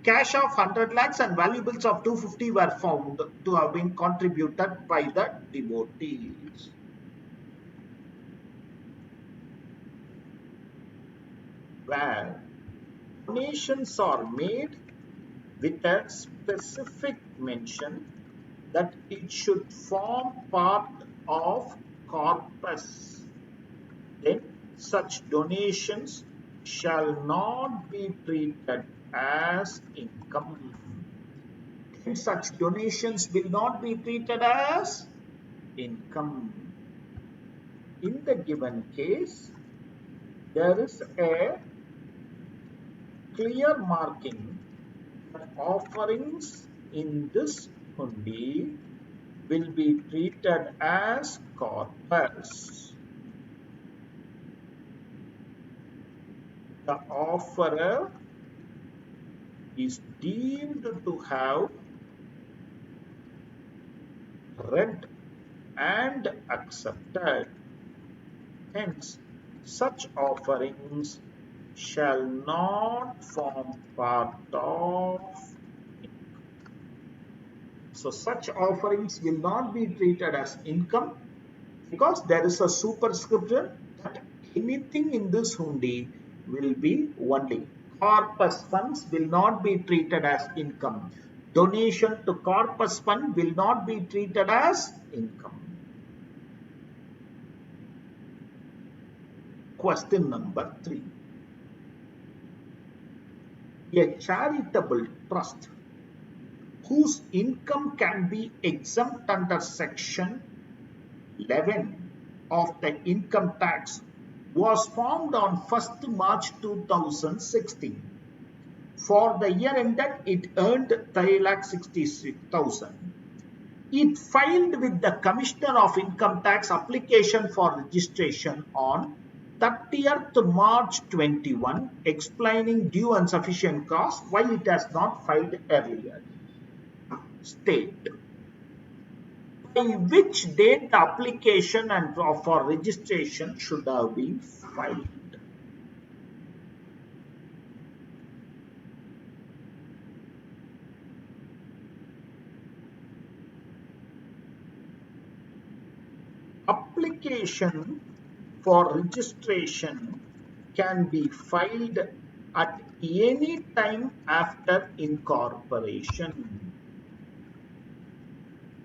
[SPEAKER 1] Cash of 100 lakhs and valuables of 250 were found to have been contributed by the devotees. Where donations are made with a specific mention that it should form part of corpus, then such donations shall not be treated as income. Then such donations will not be treated as income. In the given case, there is a clear marking that offerings in this hundi will be treated as corpus. The offerer is deemed to have read and accepted. Hence, such offerings shall not form part of income. So such offerings will not be treated as income because there is a superscription that anything in this hundi will be only. Corpus funds will not be treated as income. Donation to corpus fund will not be treated as income. Question number 3. A charitable trust whose income can be exempt under section 11 of the income tax was formed on 1st March 2016. For the year ended, it earned 3,66,000. It filed with the Commissioner of Income Tax application for registration on 30th March 21, explaining due and sufficient cost why it has not filed earlier. State by which date the application and for registration should have been filed. Application for registration can be filed at any time after incorporation.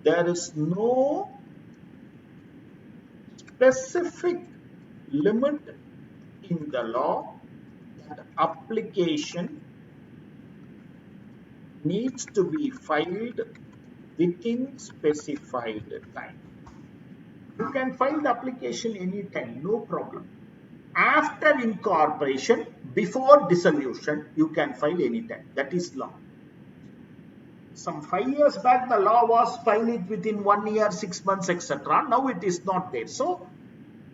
[SPEAKER 1] There is no specific limit in the law that application needs to be filed within specified time. You can file the application anytime, no problem. After incorporation, before dissolution, you can file anytime. That is law. Some 5 years back, the law was file it within 1 year, 6 months, etc. Now it is not there. So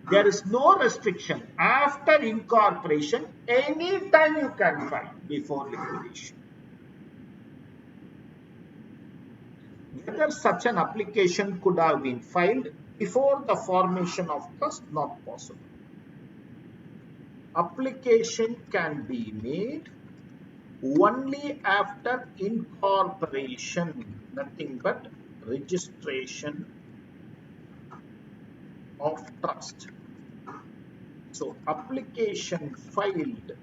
[SPEAKER 1] there is no restriction. After incorporation, anytime you can file before liquidation. Whether such an application could have been filed before the formation of trust, not possible. Application can be made only after incorporation, nothing but registration of trust. So application filed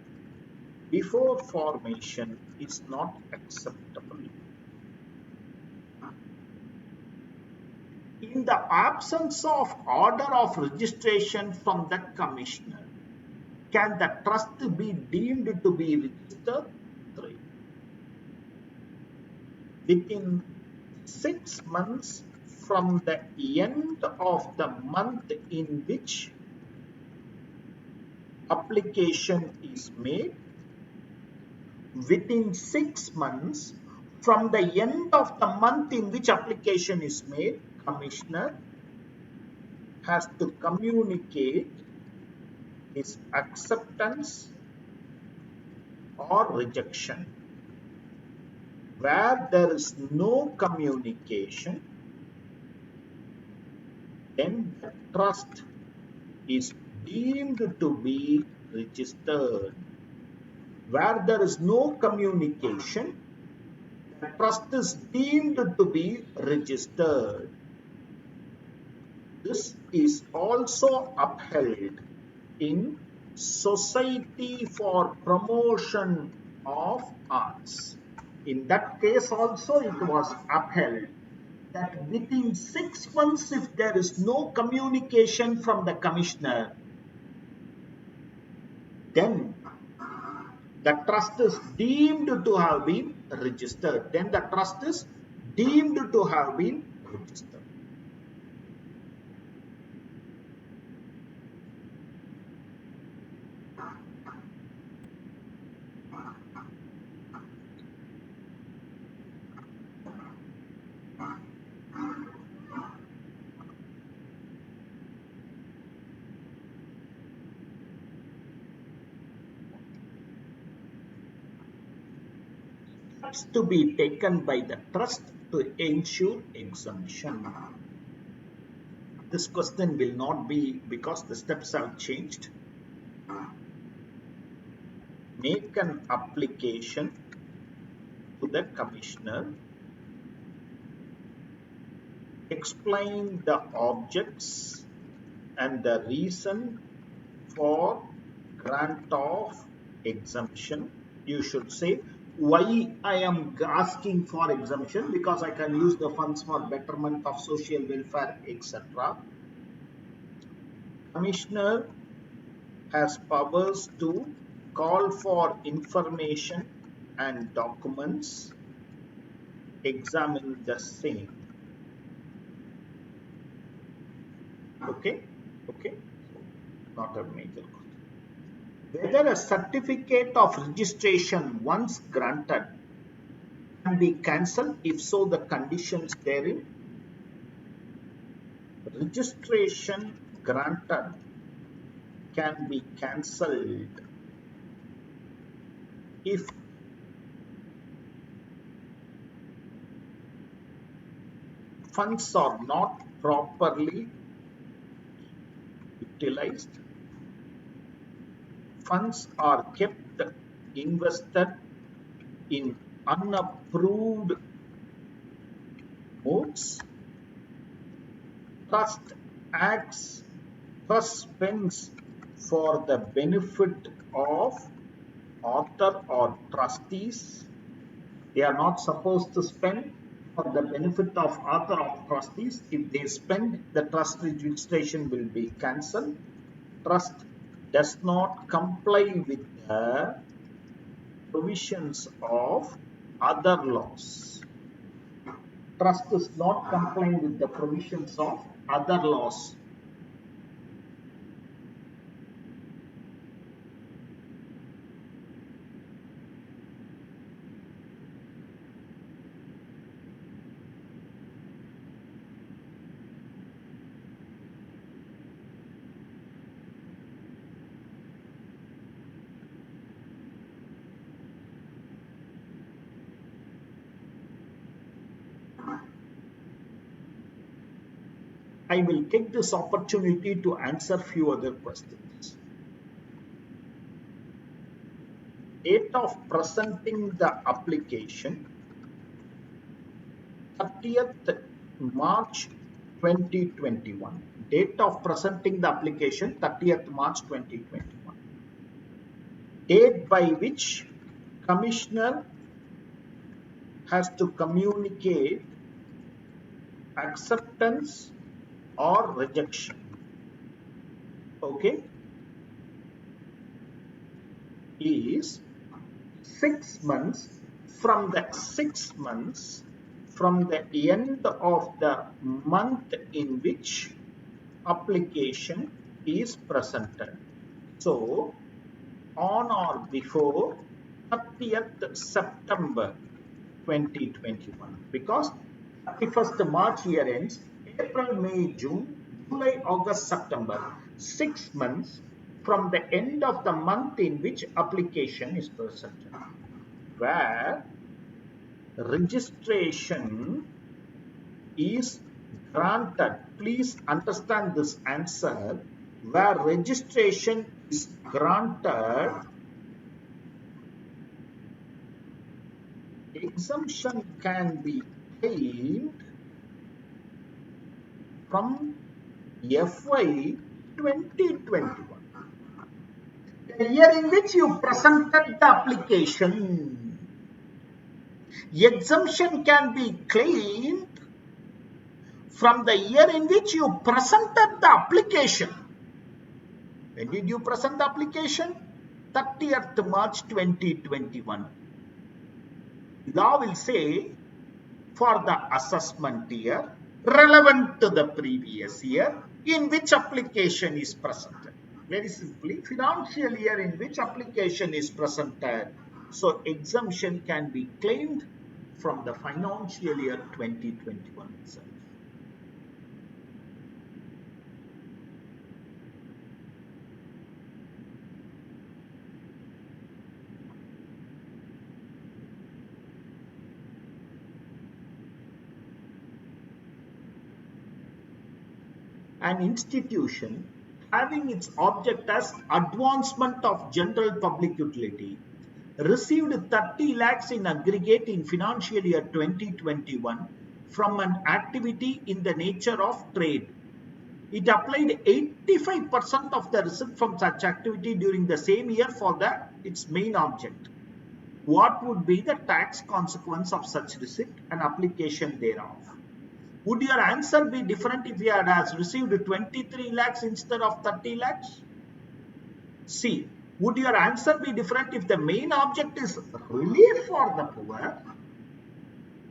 [SPEAKER 1] before formation is not acceptable. In the absence of order of registration from the commissioner, can the trust be deemed to be registered? 3. Within 6 months from the end of the month in which application is made, within 6 months from the end of the month in which application is made, commissioner has to communicate his acceptance or rejection. Where there is no communication, then the trust is deemed to be registered. Where there is no communication, the trust is deemed to be registered. This is also upheld in Society for Promotion of Arts. In that case also it was upheld that within 6 months, if there is no communication from the commissioner, then the trust is deemed to have been registered. Then the trust is deemed to have been registered. Steps to be taken by the trust to ensure exemption. This question will not be because the steps have changed. Make an application to the commissioner. Explain the objects and the reason for grant of exemption. You should say why I am asking for exemption, because I can use the funds for betterment of social welfare, etc. Commissioner has powers to call for information and documents, examine the same. Okay, not a major question. whether a certificate of registration once granted can be cancelled, if so, the conditions therein. Registration granted can be cancelled if funds are not properly utilized, funds are kept invested in unapproved modes, trust acts, trust spends for the benefit of author or trustees. They are not supposed to spend for the benefit of author or trustees. If they spend, the trust registration will be cancelled. Trust does not comply with the provisions of other laws. Trust is not complying with the provisions of other laws. I will take this opportunity to answer few other questions. Date of presenting the application, 30th March 2021. Date of presenting the application, 30th March 2021. Date by which Commissioner has to communicate acceptance or rejection. Okay, is 6 months from the 6 months from the end of the month in which application is presented. So, on or before 30th September 2021, because 31st March year ends, April, May, June, July, August, September, 6 months from the end of the month in which application is presented, where registration is granted. Please understand this answer. Where registration is granted, exemption can be claimed from FY 2021. The year in which you presented the application, exemption can be claimed from the year in which you presented the application. When did you present the application? 30th March 2021. Law will say for the assessment year relevant to the previous year in which application is presented. Very simply, financial year in which application is presented. So exemption can be claimed from the financial year 2021 itself. An institution having its object as advancement of general public utility received 30 lakhs in aggregate in financial year 2021 from an activity in the nature of trade. It applied 85% of the receipt from such activity during the same year for its main object. What would be the tax consequence of such receipt and application thereof? Would your answer be different if you had received 23 lakhs instead of 30 lakhs? C. Would your answer be different if the main object is relief for the poor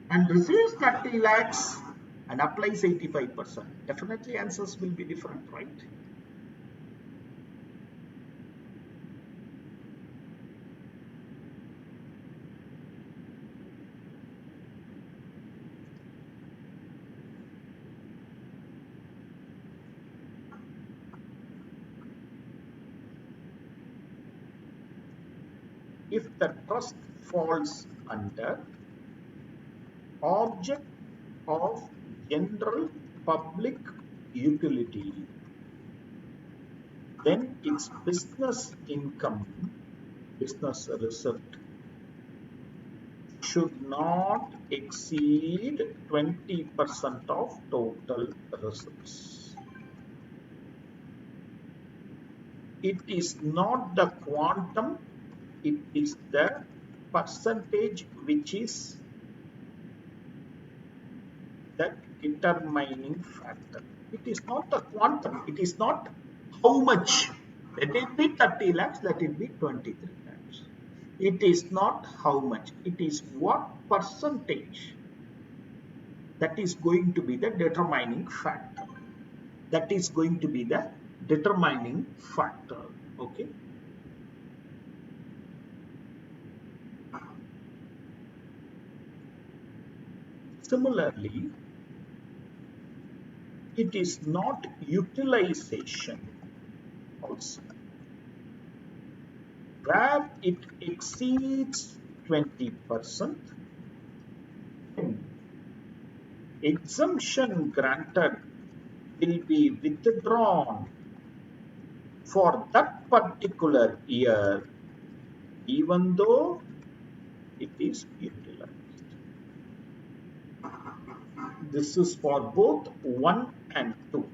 [SPEAKER 1] and receives 30 lakhs and applies 85%? Definitely answers will be different, right? if the trust falls under object of general public utility, then its business income, business receipt, should not exceed 20% of total receipts. It is not the quantum, it is the percentage which is the determining factor. It is not the quantum, it is not how much. Let it be 30 lakhs, let it be 23 lakhs. It is not how much, it is what percentage that is going to be the determining factor. That is going to be the determining factor. Okay. Similarly, it is not utilization also. Where it exceeds 20%, exemption granted will be withdrawn for that particular year, even though it is utilized. This is for both 1 and 2.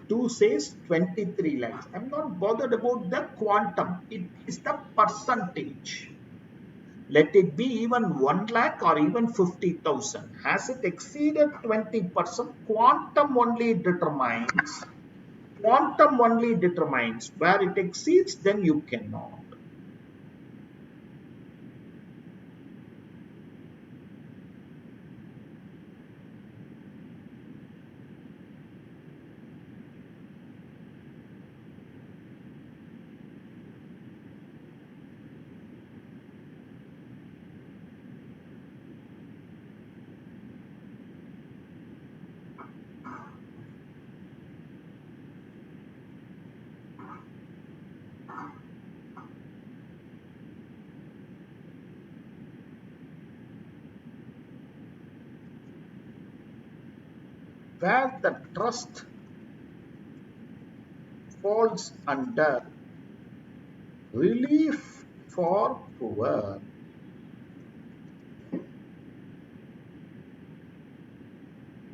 [SPEAKER 1] 2 says 23 lakhs. I'm not bothered about the quantum. It is the percentage. Let it be even 1 lakh or even 50,000. Has it exceeded 20%? Quantum only determines. Quantum only determines. Where it exceeds, then you cannot. Where the trust falls under relief for poor,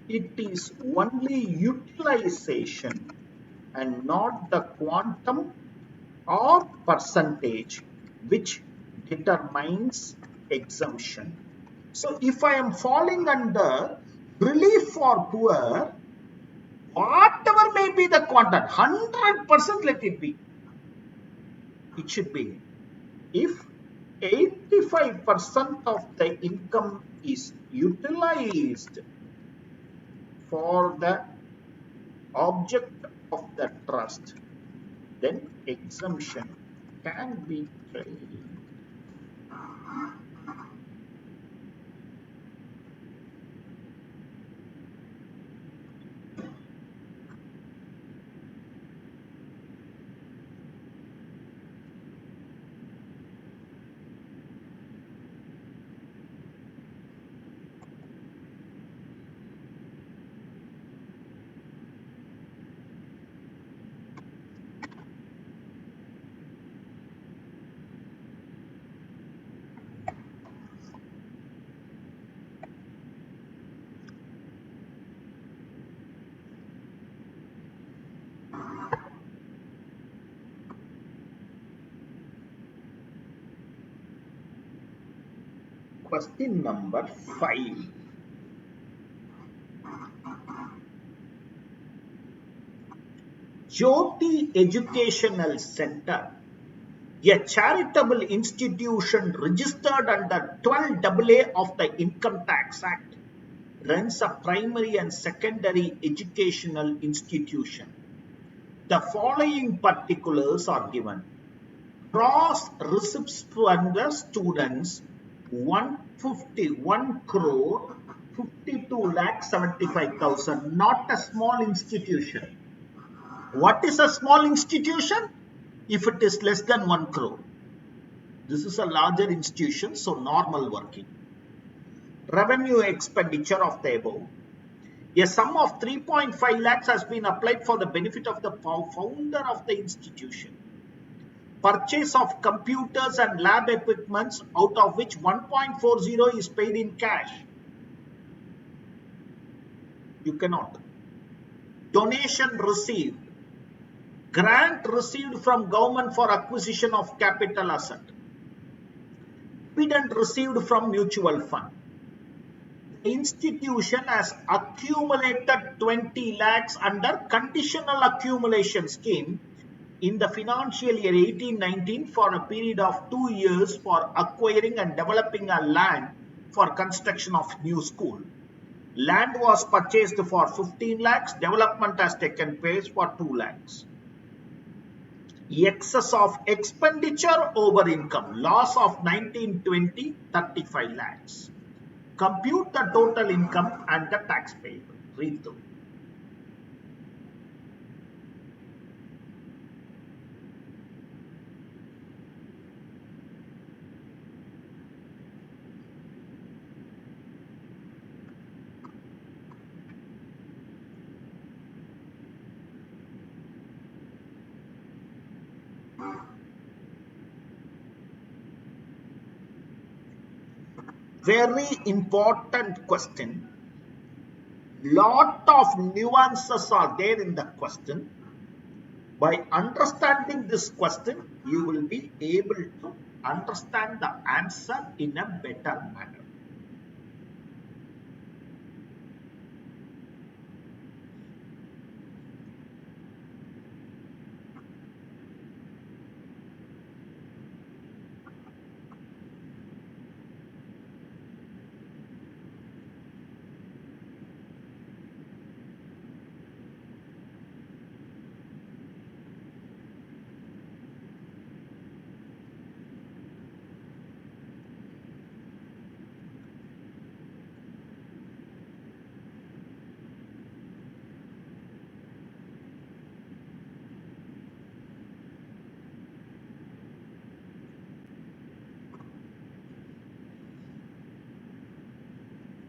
[SPEAKER 1] it is only utilization and not the quantum or percentage which determines exemption. So if I am falling under relief for poor, whatever may be the quantum, 100% let it be. It should be. If 85% of the income is utilized for the object of the trust, then exemption can be claimed. Question number 5. Jyoti Educational Center, a charitable institution registered under 12AA of the Income Tax Act, runs a primary and secondary educational institution. The following particulars are given. Gross receipts from the students 151 crore 52 lakh 75,000. Not a small institution. What is a small institution? If it is less than 1 crore. This is a larger institution, so normal working. Revenue expenditure of the above. A sum of 3.5 lakhs has been applied for the benefit of the founder of the institution. Purchase of computers and lab equipments, out of which 1.40 is paid in cash. You cannot. Donation received. Grant received from government for acquisition of capital asset. Dividend received from mutual fund. The institution has accumulated 20 lakhs under Conditional Accumulation scheme in the financial year 18-19 for a period of 2 years for acquiring and developing a land for construction of new school. Land was purchased for 15 lakhs, development has taken place for 2 lakhs. Excess of expenditure over income, loss of 19-20, 35 lakhs. Compute the total income and the tax payable. Read through. Very important question. Lot of nuances are there in the question. By understanding this question, you will be able to understand the answer in a better manner.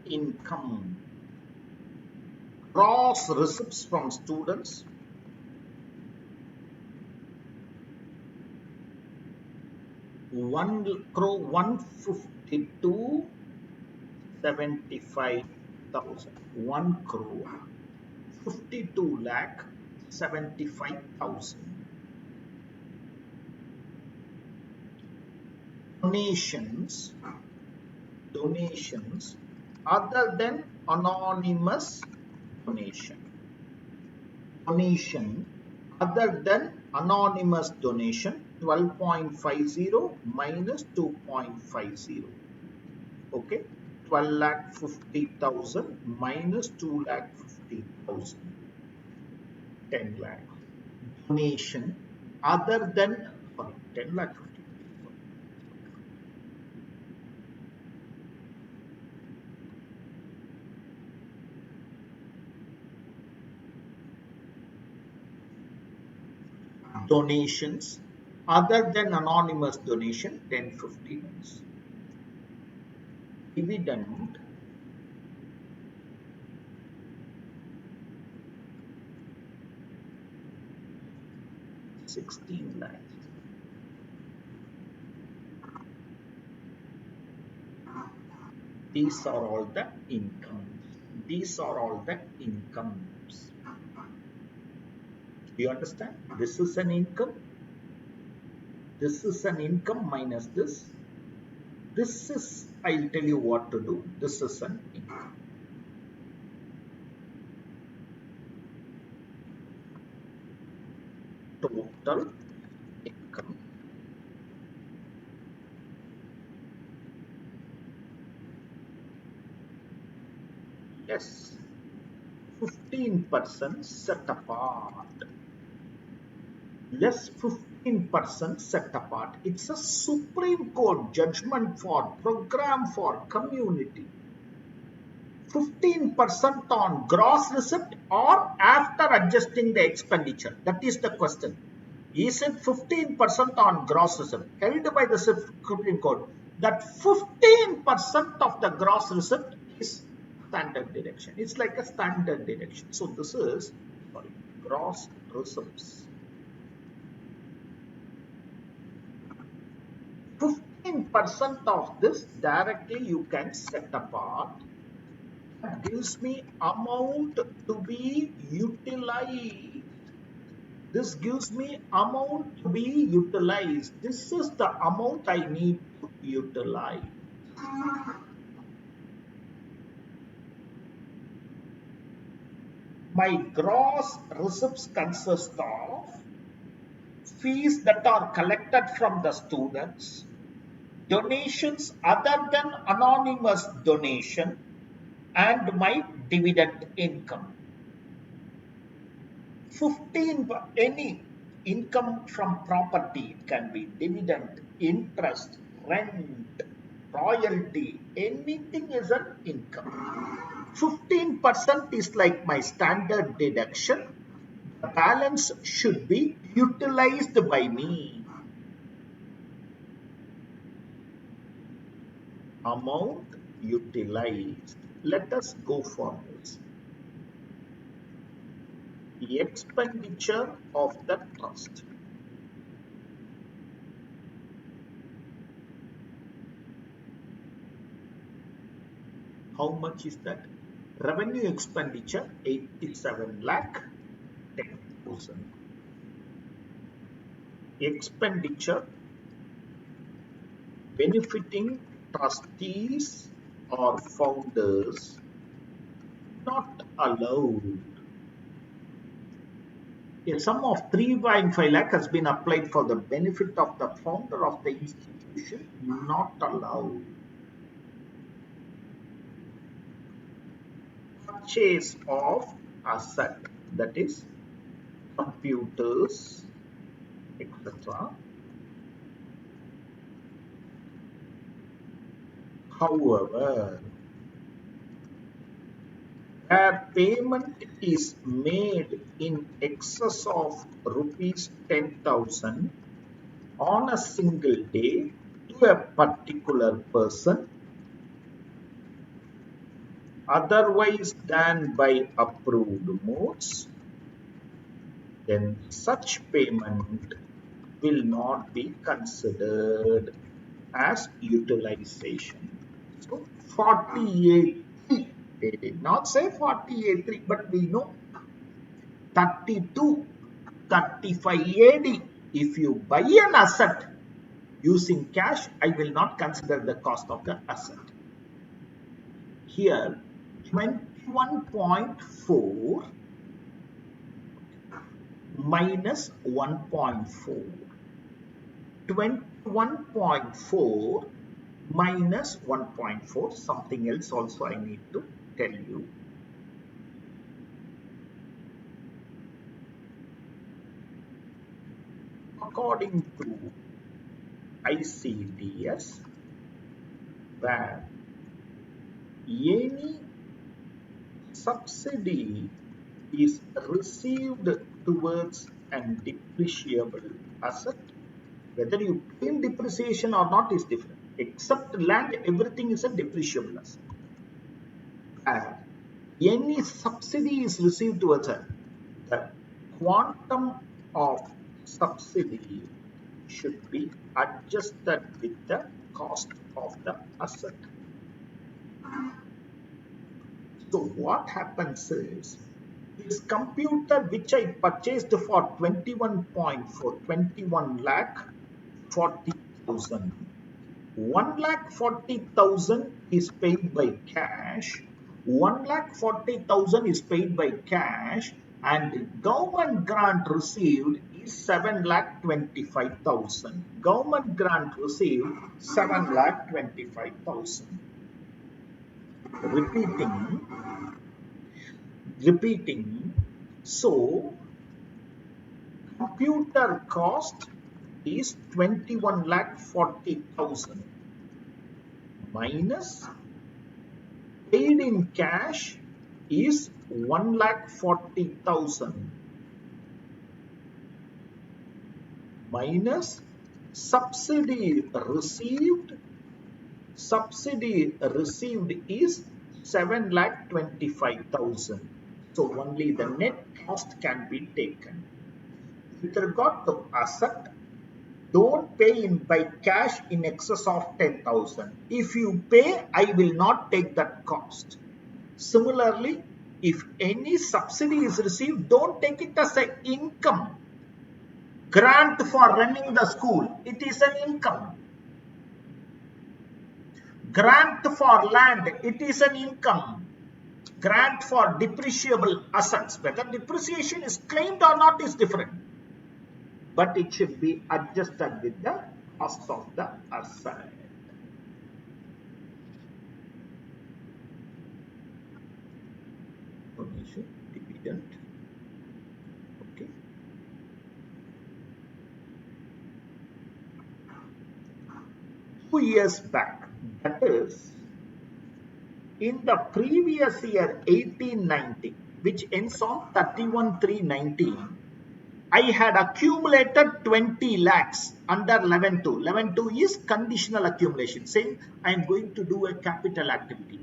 [SPEAKER 1] Income. Gross receipts from students. ₹1,52,75,000. 1 crore 52,75,000. Donations other than anonymous donation. Donation other than anonymous donation, 12.50 minus 2.50. Okay, 12,50,000 minus 2,50,000, 10 lakh. Donation other than 10 lakh 50. Donations other than anonymous donation, 1050. Dividend ₹16 lakhs. These are all the incomes. These are all the incomes. Do you understand? This is an income. This is an income minus this. This is, I'll tell you what to do. This is an income. Total income. Yes. 15% set apart. Less 15% set apart. It's a Supreme Court judgment for program for community. 15% on gross receipt or after adjusting the expenditure. That is the question. Is it 15% on gross receipt held by the Supreme Court? That 15% of the gross receipt is standard deduction. It's like a standard deduction. So this is, sorry, gross receipts. 15% of this directly you can set apart. That gives me amount to be utilized. This gives me amount to be utilized. This is the amount I need to utilize. My gross receipts consist of fees that are collected from the students, donations other than anonymous donation, and my dividend income. 15, any income from property, it can be dividend, interest, rent, royalty, anything is an income. 15% is like my standard deduction. The balance should be utilized by me. Amount utilized. Let us go for this. The expenditure of the trust. How much is that? Revenue expenditure 87 lakh 10,000. Expenditure benefiting trustees or founders not allowed. A sum of 3.5 lakh has been applied for the benefit of the founder of the institution, not allowed. Purchase of asset, that is computers, etc. However, where payment is made in excess of rupees 10,000 on a single day to a particular person, otherwise than by approved modes, then such payment will not be considered as utilization. So 48, they did not say 48.3, but we know 32, 35 AD. If you buy an asset using cash, I will not consider the cost of the asset. Here, 21.4 minus 1.4. 21.4 minus 1.4, something else also I need to tell you. According to ICDS, where any subsidy is received towards an depreciable asset, whether you pay in depreciation or not is different. Except land, everything is a depreciable asset. And any subsidy is received towards it, the quantum of subsidy should be adjusted with the cost of the asset. So what happens is, this computer which I purchased for 21 lakh 40,000, 1,40,000 is paid by cash, 1,40,000 is paid by cash, and government grant received is 7,25,000. Government grant received 7,25,000. Repeating. So computer cost is 21,40,000 minus paid in cash is 1,40,000. minus subsidy received. Subsidy received is 7,25,000. So only the net cost can be taken. With regard to asset, don't pay in by cash in excess of 10,000. If you pay, I will not take that cost. Similarly, if any subsidy is received, don't take it as an income. Grant for running the school, it is an income. Grant for land, it is an income. Grant for depreciable assets, whether depreciation is claimed or not is different, but it should be adjusted with the cost of the asset. Donation, dividend. Okay. 2 years back, that is in the previous year 1890, which ends on 31/3/19, I had accumulated 20 lakhs under 11.2. 11.2 is conditional accumulation, saying I am going to do a capital activity.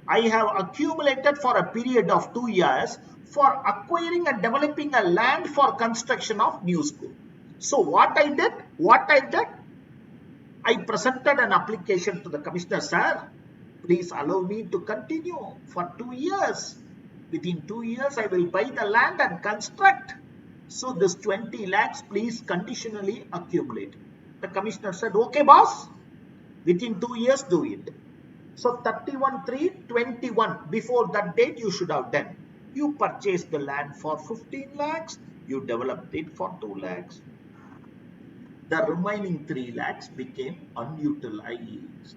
[SPEAKER 1] I have accumulated for a period of 2 years for acquiring and developing a land for construction of new school. So what I did, I presented an application to the commissioner, sir, please allow me to continue for 2 years. Within 2 years, I will buy the land and construct. So this 20 lakhs, please conditionally accumulate. The commissioner said, okay, boss, within 2 years, do it. So 31/3/21, before that date, you should have done. You purchased the land for 15 lakhs, you developed it for 2 lakhs. The remaining 3 lakhs became unutilized.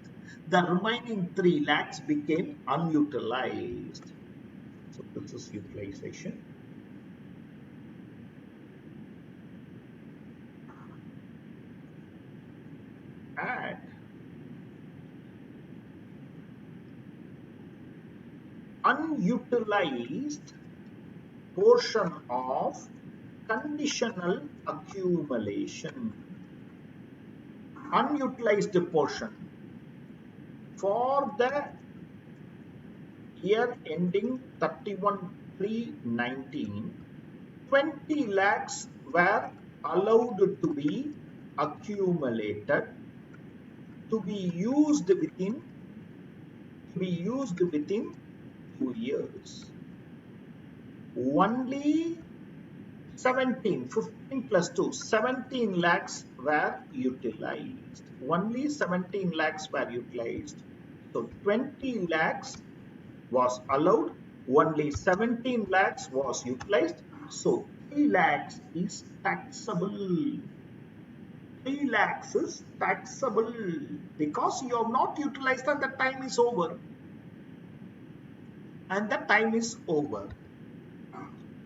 [SPEAKER 1] The remaining 3 lakhs became unutilized. So this is utilization. Add unutilized portion of conditional accumulation. Unutilized portion for the year ending 31/3/19, 20 lakhs were allowed to be accumulated to be used within 2 years. Only 15 plus 2, 17 lakhs were utilized. Only 17 lakhs were utilized. So 20 lakhs was allowed, only 17 lakhs was utilized. So 3 lakhs is taxable. 3 lakhs is taxable because you have not utilized and the time is over. And the time is over.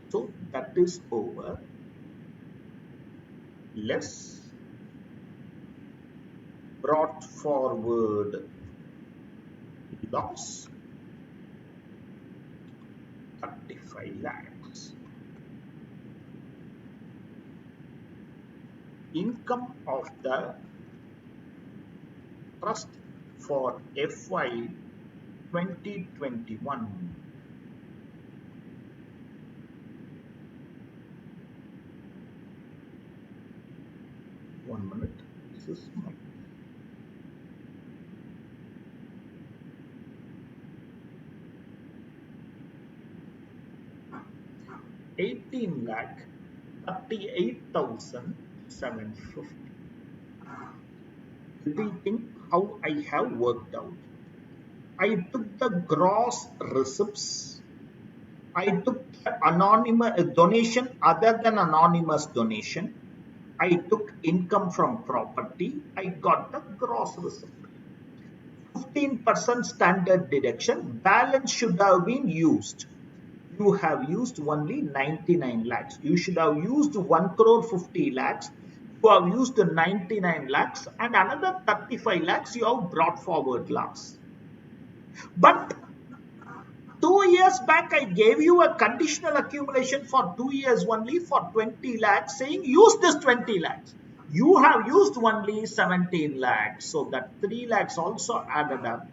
[SPEAKER 1] So that is over. Less brought forward loss 35 lakhs. Income of the trust for FY 2021. One minute. This is my 18,38,750. Repeating how I have worked out. I took the gross receipts. I took anonymous donation other than anonymous donation. I took income from property. I got the gross receipt. 15% standard deduction. Balance should have been used. You have used only 99 lakhs. You should have used 1 crore 50 lakhs. You have used 99 lakhs and another 35 lakhs you have brought forward loss. But 2 years back, I gave you a conditional accumulation for 2 years only for 20 lakhs, saying use this 20 lakhs. You have used only 17 lakhs, so that 3 lakhs also added up.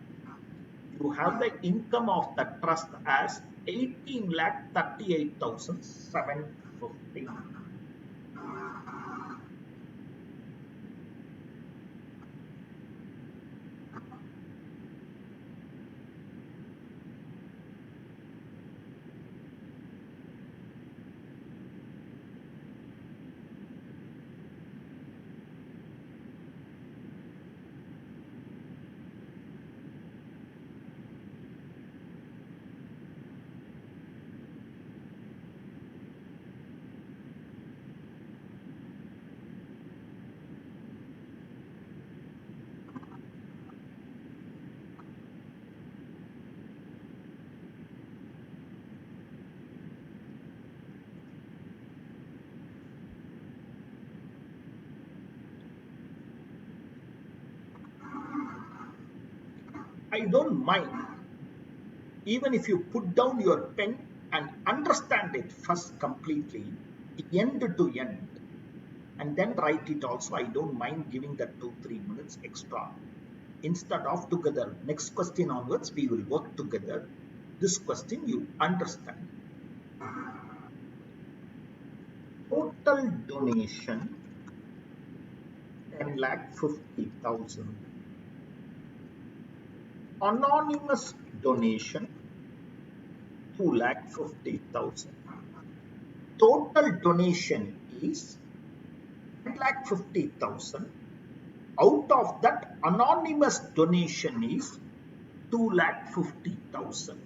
[SPEAKER 1] You have the income of the trust as 18 lakh 38,750. I don't mind, even if you put down your pen and understand it first completely, end to end, and then write it also. I don't mind giving that 2-3 minutes extra. Instead of together, next question onwards, we will work together. This question you understand. Total donation 10 lakh 50,000. Anonymous donation 2 lakh 50,000. Total donation is 10 lakh 50,000. Out of that, anonymous donation is 2 lakh 50,000.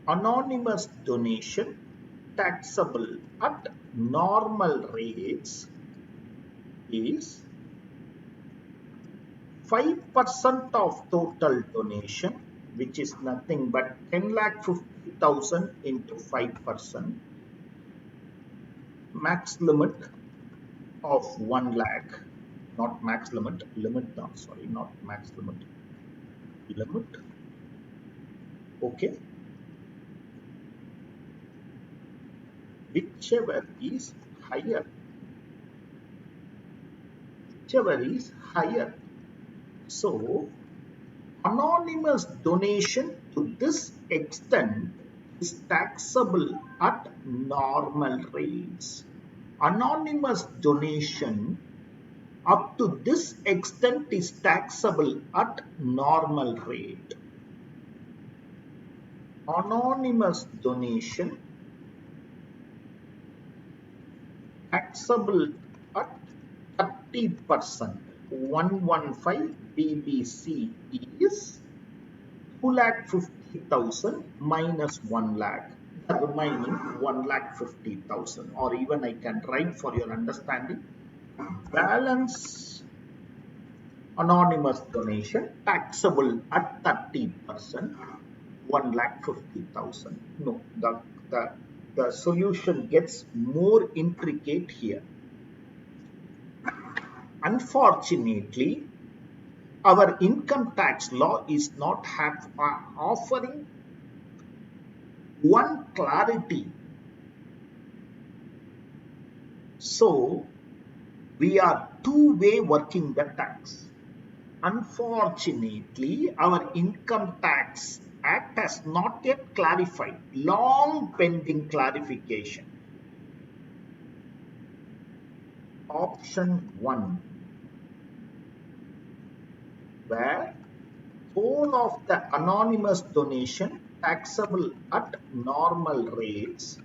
[SPEAKER 1] Anonymous donation taxable at normal rates is 5% of total donation, which is nothing but 10 lakh 50,000 into 5%, max limit of 1 lakh, not max limit, limit, no, sorry, not max limit, limit, okay, whichever is higher, whichever is higher. So, anonymous donation to this extent is taxable at normal rates. Anonymous donation up to this extent is taxable at normal rate. Anonymous donation taxable at 30%. 115 BBC is 2,50,000 minus 1 lakh. The remaining 1,50,000, or even I can write for your understanding. Balance anonymous donation taxable at 30%, 1,50,000. No, the solution gets more intricate here. Unfortunately, our income tax law is not offering one clarity. So, we are two-way working the tax. Unfortunately, our income tax act has not yet clarified, long pending clarification. Option 1, where whole of the anonymous donation taxable at normal rates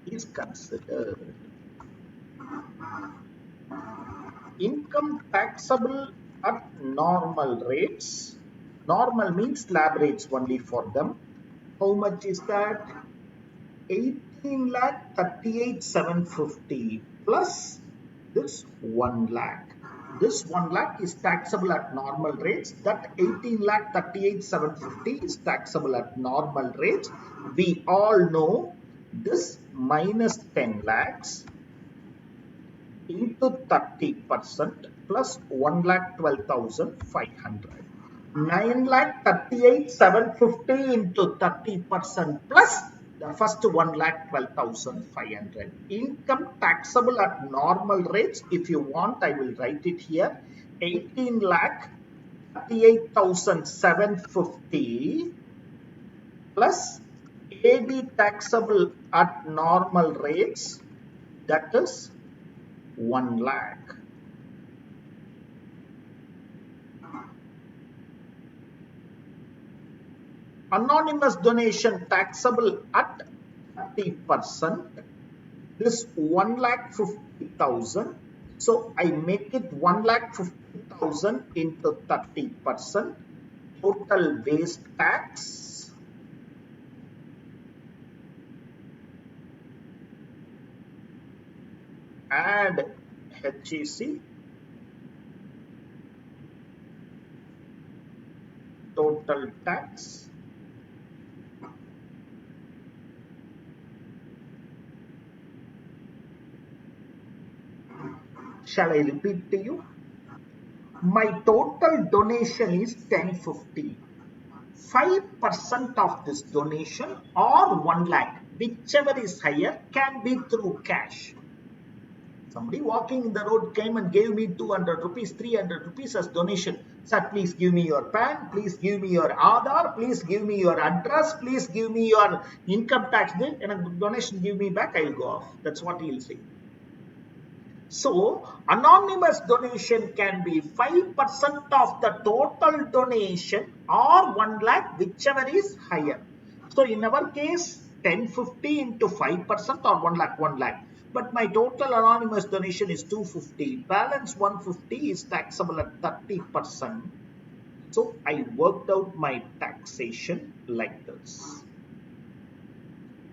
[SPEAKER 1] is considered. Income taxable at normal rates. Normal means slab rates only for them. How much is that? 18 lakh 38,750 plus this 1 lakh. This 1 lakh is taxable at normal rates. That 18 lakh 38,750 is taxable at normal rates. We all know this minus 10 lakhs into 30% plus 1,12,500. 9,38,750 into 30% plus The first 1,12,500. Income taxable at normal rates. If you want, I will write it here. 18,38,750 plus AD taxable at normal rates. That is 1 lakh. Anonymous donation taxable at 30%. This 1,50,000. So I make it 1,50,000 into 30%. Total waste tax. Add HEC. Total tax. Shall I repeat to you? My total donation is 1050. 5% of this donation or 1 lakh, whichever is higher, can be through cash. Somebody walking in the road came and gave me 200 rupees, 300 rupees as donation. Sir, please give me your PAN, please give me your Aadhaar, please give me your address, please give me your income tax bill, and a donation give me back, I will go off. That's what he will say. So, anonymous donation can be 5% of the total donation or 1 lakh, whichever is higher. So, in our case, 1050 into 5% or 1 lakh, 1 lakh. But my total anonymous donation is 250. Balance 150 is taxable at 30%. So, I worked out my taxation like this.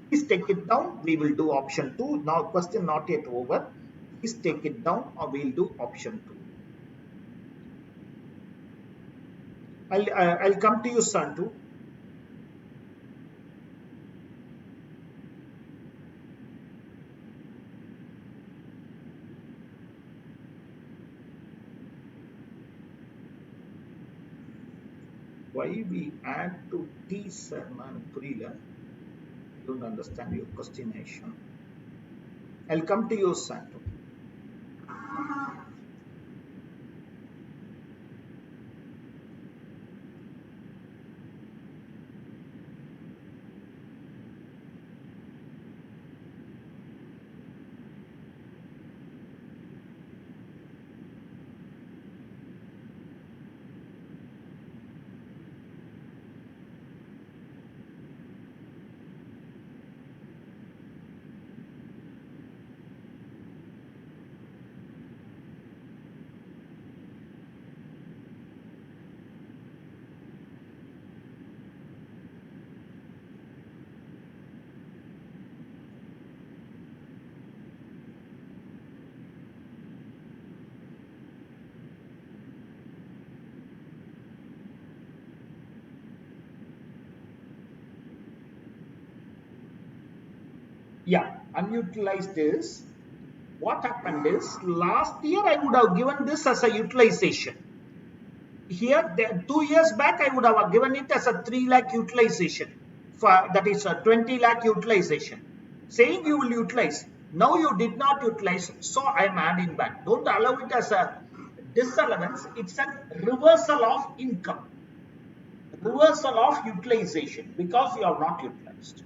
[SPEAKER 1] Please take it down. We will do option 2. Now, question not yet over. Please take it down or we'll do option 2. I'll come to you, Santu. Why we add to T, sir? Man, Purila. Don't understand your questionation. I'll come to you, Santu. Yeah, unutilized is, what happened is, last year I would have given this as a utilization. Here, 2 years back, I would have given it as a 3 lakh utilization. That is a 20 lakh utilization. Saying you will utilize. Now you did not utilize, so I am adding back. Don't allow it as a disallowance. It's a reversal of income. Reversal of utilization because you have not utilized.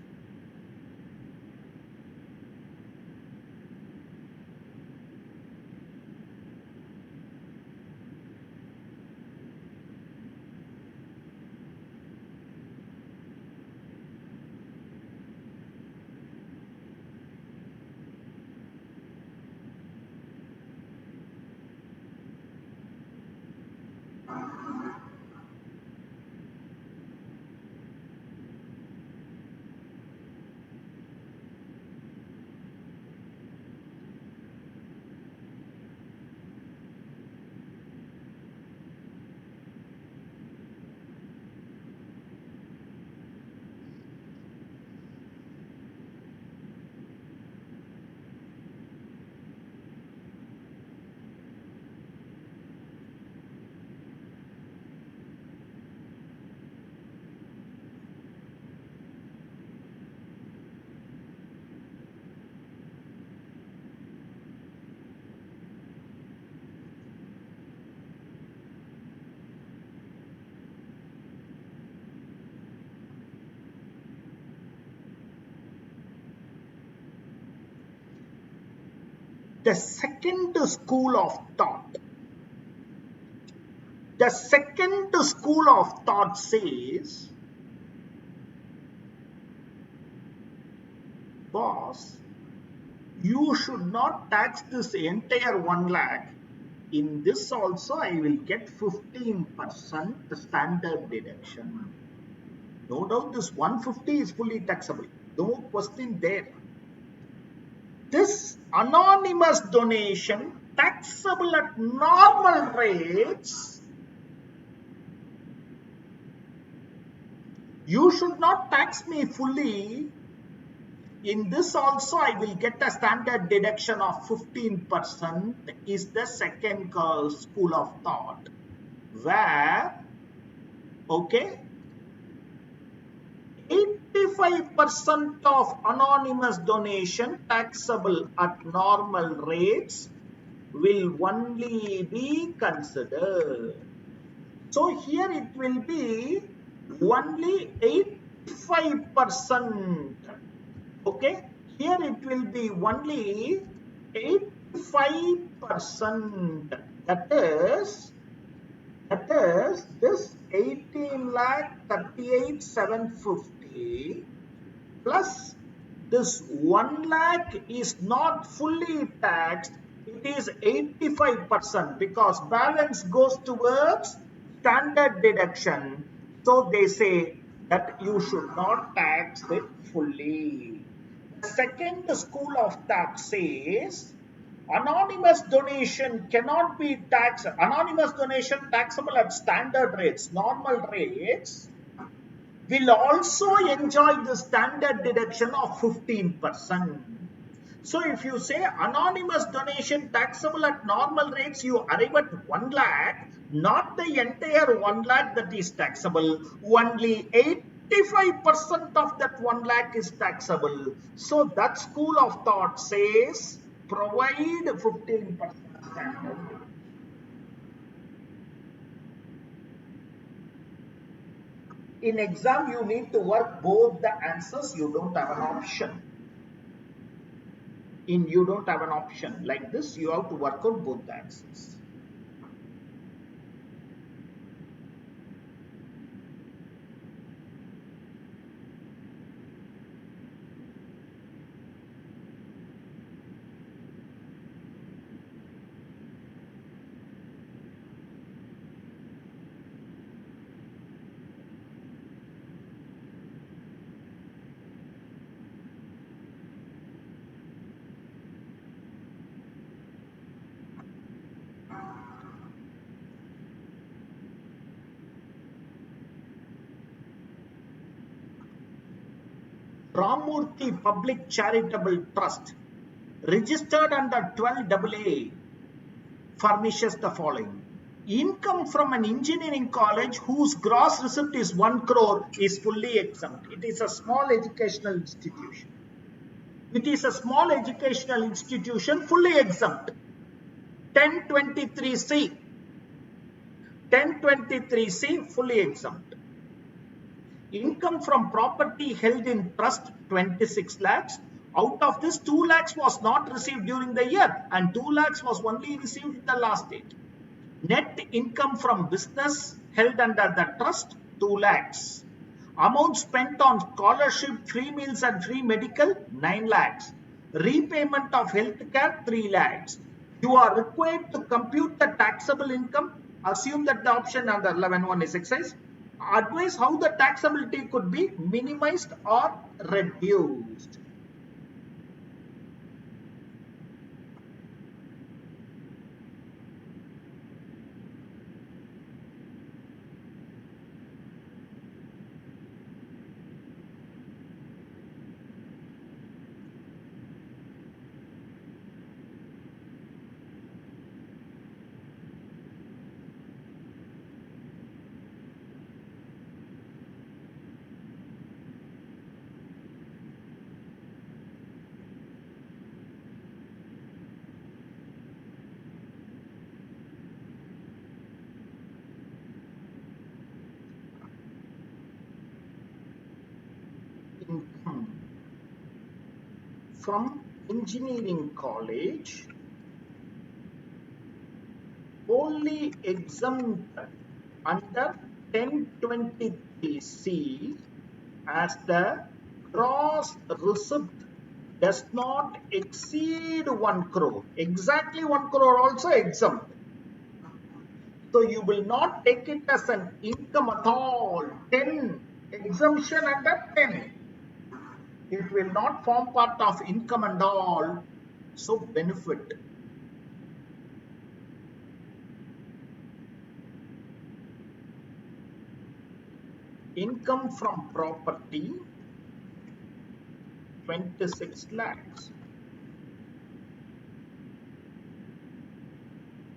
[SPEAKER 1] The second school of thought. The second school of thought says, boss, you should not tax this entire 1 lakh. In this also, I will get 15% standard deduction. No doubt this 150 is fully taxable. No question there. This anonymous donation taxable at normal rates. You should not tax me fully. In this also, I will get a standard deduction of 15% is the second school of thought. Where, okay, 85% of anonymous donation taxable at normal rates will only be considered. So here it will be only 85%. Okay, here it will be only 85%. That is this 18,38,750 plus this 1 lakh is not fully taxed. It is 85% because balance goes towards standard deduction. So they say that you should not tax it fully. The second school of thought says anonymous donation cannot be taxed. Anonymous donation taxable at standard rates, normal rates, will also enjoy the standard deduction of 15%. So if you say anonymous donation taxable at normal rates, you arrive at 1 lakh, not the entire 1 lakh that is taxable, only 85% of that 1 lakh is taxable. So that school of thought says provide 15% standard. In exam, you need to work both the answers, you don't have an option. You don't have an option. Like this, you have to work out both the answers. Ramurthy Public Charitable Trust, registered under 12AA, furnishes the following. Income from an engineering college whose gross receipt is 1 crore is fully exempt. It is a small educational institution. It is a small educational institution, fully exempt. 1023C. 1023C, fully exempt. Income from property held in trust, 26 lakhs. Out of this, 2 lakhs was not received during the year and 2 lakhs was only received in the last date. Net income from business held under the trust, 2 lakhs. Amount spent on scholarship, free meals and free medical, 9 lakhs. Repayment of health care, 3 lakhs. You are required to compute the taxable income. Assume that the option under 11.1 is excised. Advise how the taxability could be minimized or reduced. Income from engineering college only exempted under 1023C as the gross receipt does not exceed 1 crore. Exactly 1 crore also exempt. So you will not take it as an income at all. 10 exemption under 10. It will not form part of income and all. So benefit. Income from property 26 lakhs.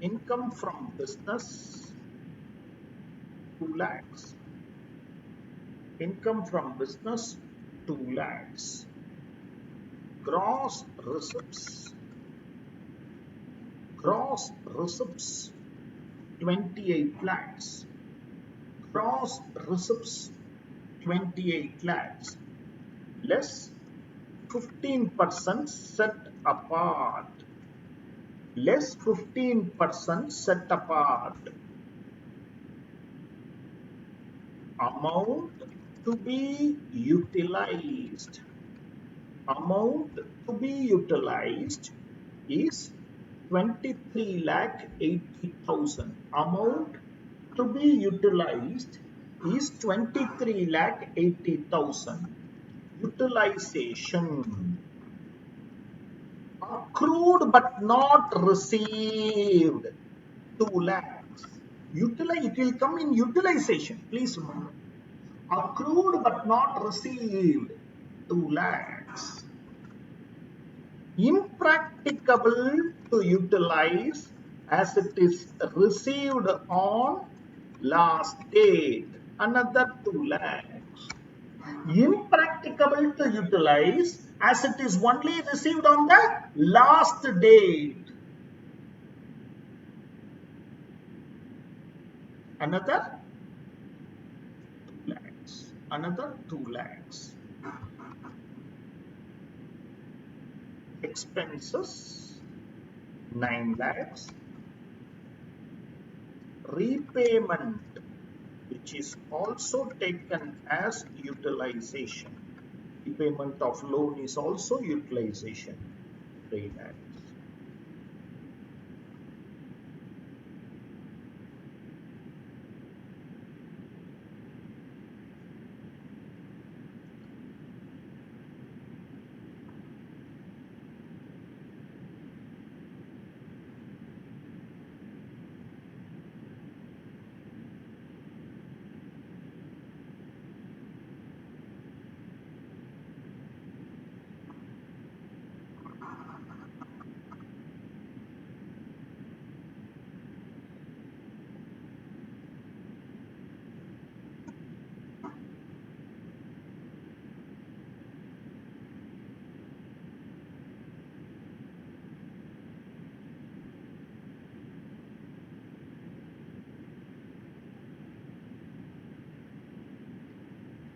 [SPEAKER 1] Income from business 2 lakhs. Income from business 2 lakhs. Gross receipts 28 lakhs. Gross receipts 28 lakhs less 15% set apart. Less 15% set apart. Amount to be utilized. Amount to be utilized is 23 lakh 80,000. Amount to be utilized is 23 lakh 80,000. Utilization. Accrued but not received 2 lakhs. It will come in utilization. Please remember. Accrued but not received 2 lakhs. Impracticable to utilize as it is received on last date, another 2 lakhs. Impracticable to utilize as it is only received on the last date, another 2 lakhs. Another 2 lakhs. Expenses 9 lakhs. Repayment, which is also taken as utilization. Repayment of loan is also utilization, 3 lakhs.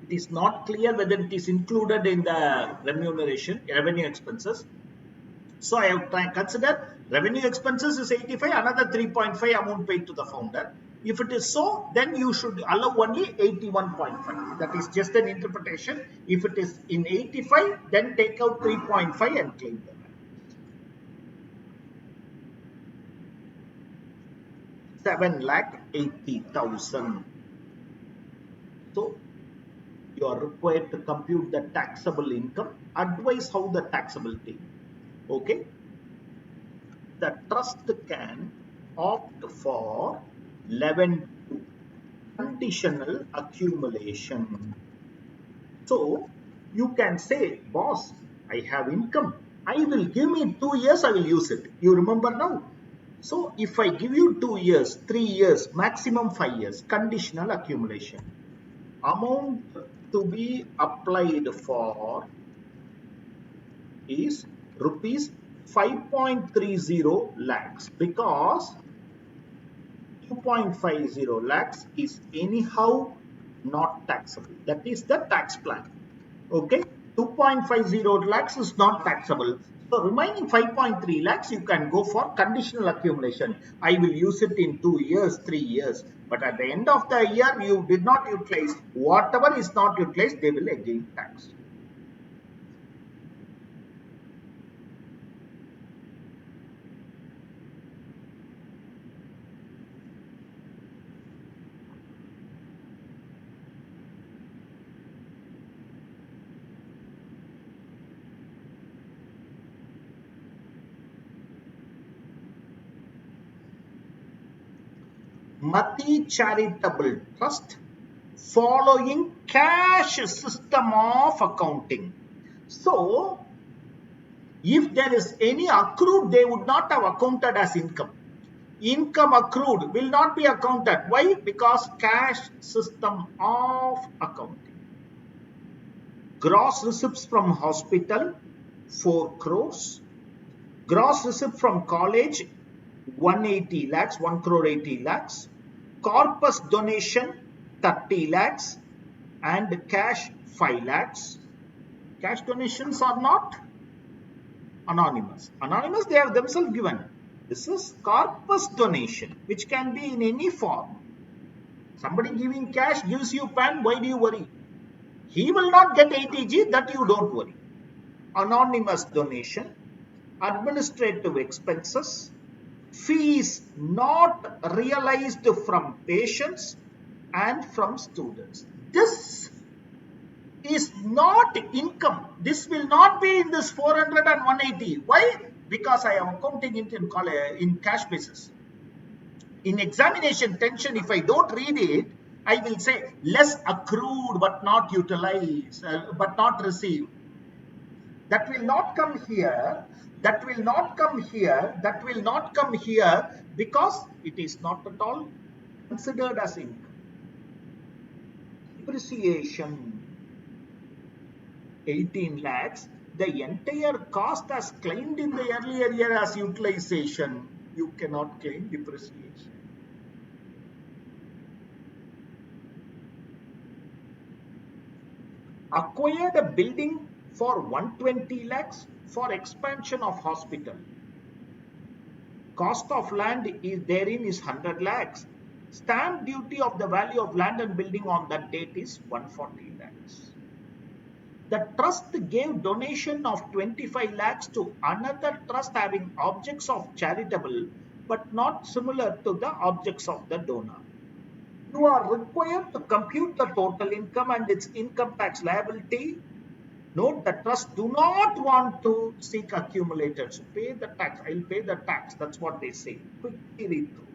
[SPEAKER 1] It is not clear whether it is included in the revenue expenses. So I have considered revenue expenses is 85, another 3.5 amount paid to the founder. If it is so, then you should allow only 81.5. That is just an interpretation. If it is in 85, then take out 3.5 and claim them. 7,80,000. So you are required to compute the taxable income. Advise how the taxability. Okay. The trust can opt for 11 conditional accumulation. So you can say, boss, I have income. I will give me 2 years, I will use it. You remember now? So if I give you 2 years, 3 years, maximum 5 years, conditional accumulation. Amount to be applied for is rupees 5.30 lakhs because 2.50 lakhs is anyhow not taxable. That is the tax plan. Okay, 2.50 lakhs is not taxable. So remaining 5.3 lakhs, you can go for conditional accumulation. I will use it in 2 years, 3 years. But at the end of the year, you did not utilize. Whatever is not utilized, they will again tax. Mati Charitable Trust following cash system of accounting. So, if there is any accrued, they would not have accounted as income. Income accrued will not be accounted. Why? Because cash system of accounting. Gross receipts from hospital, 4 crores. Gross receipt from college, 180 lakhs, 1 crore 80 lakhs. Corpus donation, 30 lakhs. And cash, 5 lakhs. Cash donations are not anonymous. Anonymous, they have themselves given. This is corpus donation, which can be in any form. Somebody giving cash gives you pen, why do you worry? He will not get ATG, that you don't worry. Anonymous donation, administrative expenses, fees not realized from patients and from students. This is not income. This will not be in this 400 and 180. Why? Because I am accounting it in cash basis. In examination tension, if I don't read it, I will say less accrued but not utilized, but not received. That will not come here. That will not come here. That will not come here because it is not at all considered as income. Depreciation, 18 lakhs. The entire cost as claimed in the earlier year as utilization. You cannot claim depreciation. Acquired a building for 120 lakhs for expansion of hospital. Cost of land is therein is 100 lakhs. Stamp duty of the value of land and building on that date is 140 lakhs. The trust gave donation of 25 lakhs to another trust having objects of charitable but not similar to the objects of the donor. You are required to compute the total income and its income tax liability. Note the trust do not want to seek accumulated. So pay the tax. I'll pay the tax. That's what they say. Quickly read through.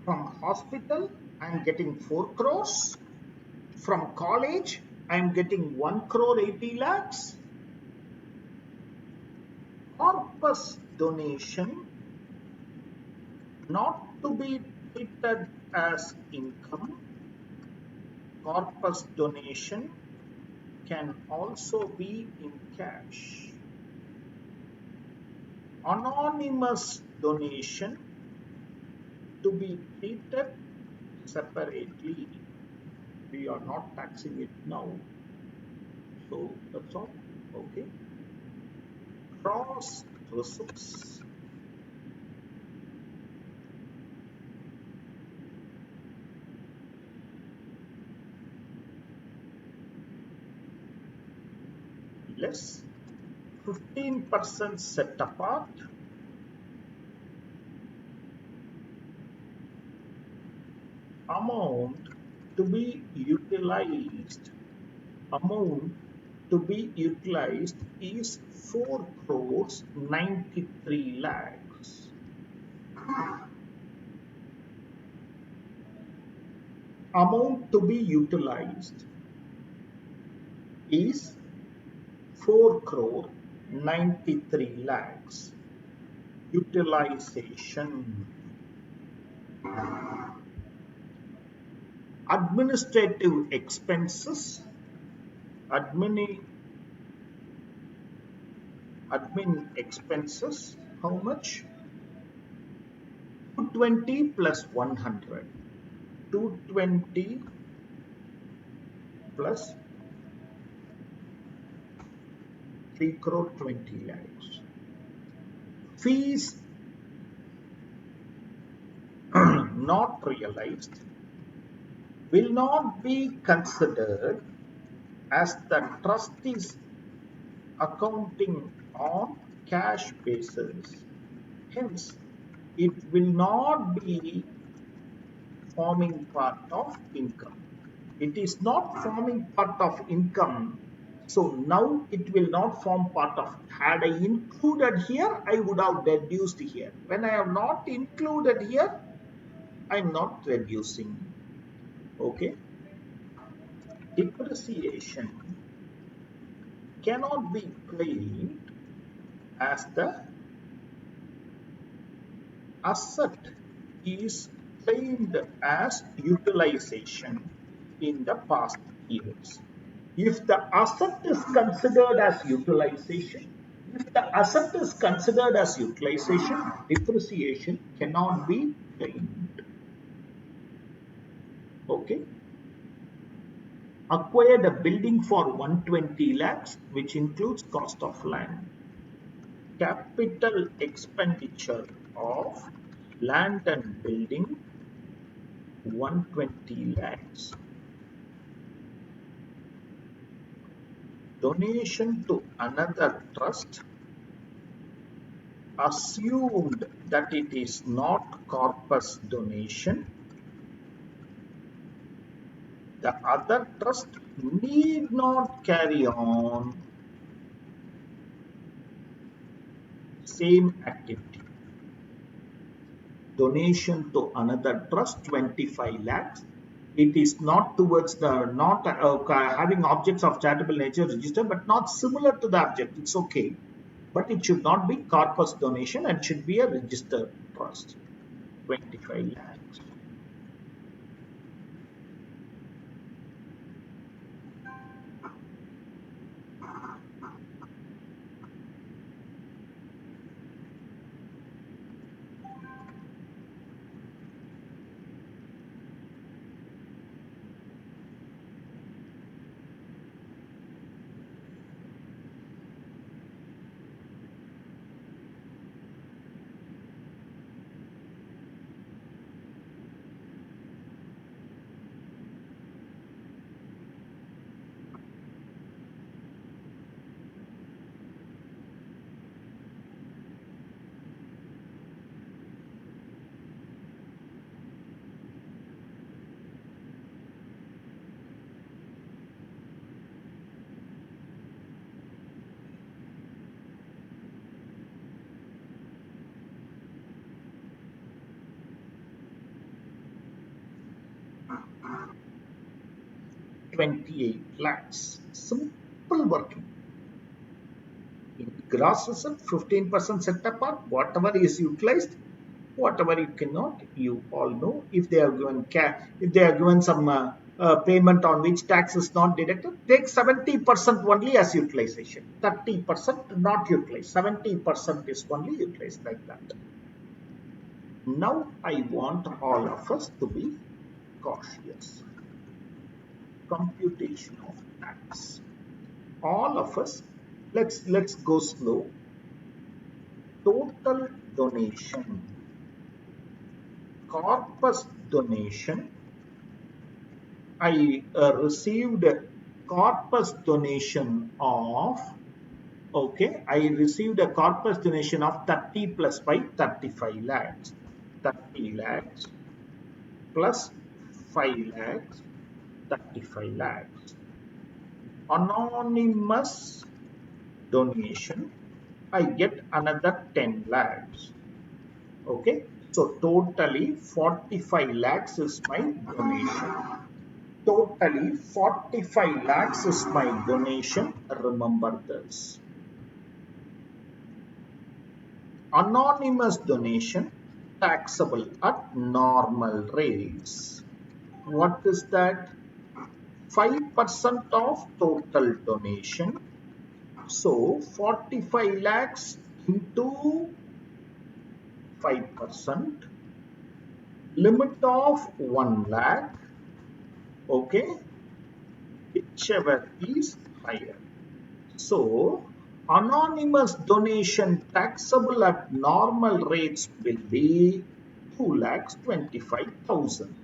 [SPEAKER 1] From hospital, I am getting 4 crores. From college, I am getting 1 crore 80 lakhs. Corpus donation not to be treated as income. Corpus donation can also be in cash. anonymous donation to be treated separately. We are not taxing it now. So that's all. Okay. Cross receipts. Less 15% set apart. Amount to be utilized. Amount to be utilized is 4 crores 93 lakhs. Amount to be utilized is 4 crore 93 lakhs. Utilization. Administrative expenses. Admin expenses. How much? 220 plus 100. 220 plus 3 crore 20 lakhs. Fees not realized will not be considered as the trust is accounting on cash basis. Hence, it will not be forming part of income. It is not forming part of income. So now it will not form part of. Had I included here, I would have deduced here. When I have not included here, I am not reducing. Okay. Depreciation cannot be claimed as the asset is claimed as utilization in the past years. If the asset is considered as utilization, depreciation cannot be claimed. Okay. Acquired a building for 120 lakhs, which includes cost of land. Capital expenditure of land and building 120 lakhs. Donation to another trust, assumed that it is not corpus donation. The other trust need not carry on same activity. Donation to another trust 25 lakhs. It is not towards the not having objects of charitable nature registered, but not similar to the object. It's okay, but it should not be corpus donation and should be a registered trust. 25 lakhs. $28 lakhs. Simple working. In gross result, 15% set apart, whatever is utilized, whatever you cannot, you all know. If they are given some payment on which tax is not deducted, take 70% only as utilization. 30% not utilized. 70% is only utilized like that. Now I want all of us to be cautious. Computation of tax. All of us, let's go slow. Total donation, corpus donation. I received corpus donation of, okay, I received a corpus donation of 30 plus 5, 35 lakhs. 30 lakhs plus 5 lakhs, 35 lakhs. Anonymous donation, I get another 10 lakhs. Okay, so totally 45 lakhs is my donation. Totally 45 lakhs is my donation. Remember this. Anonymous donation taxable at normal rates. What is that? 5% of total donation. So 45 lakhs into 5%. Limit of 1 lakh. Okay, whichever is higher. So, anonymous donation taxable at normal rates will be 2,25,000.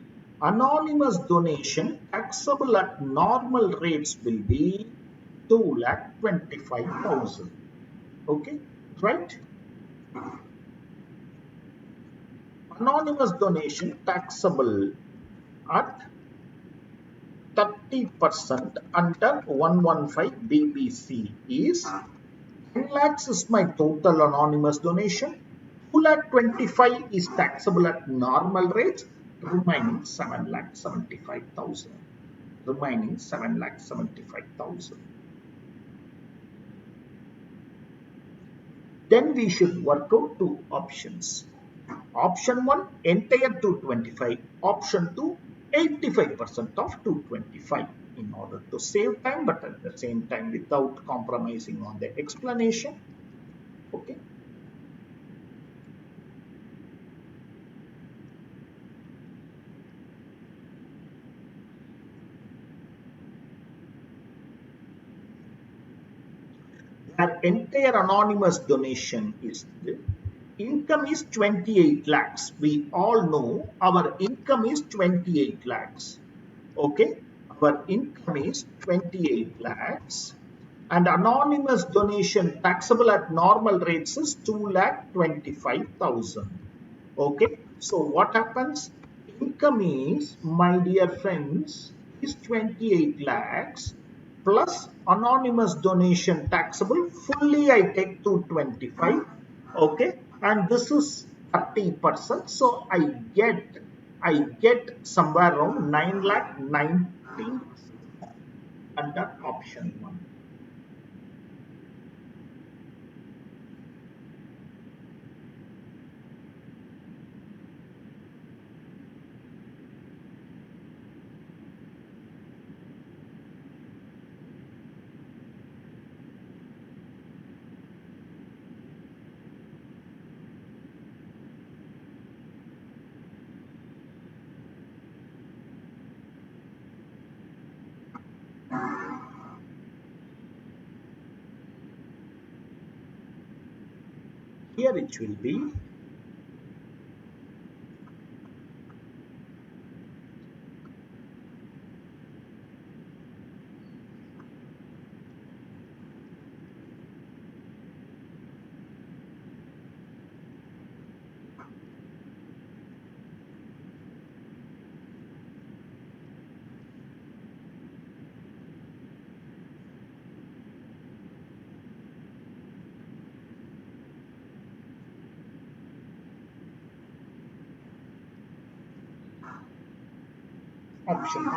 [SPEAKER 1] Anonymous donation taxable at normal rates will be 2,25,000. Okay, right? Anonymous donation taxable at 30% under 115 BBC is 10 lakhs is my total anonymous donation. 2,25,000 is taxable at normal rates. Remaining 7,75,000. Remaining 7,75,000. Then we should work out two options. Option 1, entire 225. Option 2, 85% of 225. In order to save time, but at the same time without compromising on the explanation. Okay. Our entire anonymous donation is the income is 28 lakhs. We all know our income is 28 lakhs. Okay, our income is 28 lakhs and anonymous donation taxable at normal rates is 2,25,000. Okay, so what happens? Income is, my dear friends, is 28 lakhs plus anonymous donation taxable. Fully I take 225. Okay, and this is 30%. So I get somewhere around 9,90,000 under option 1. Here it will be option 2.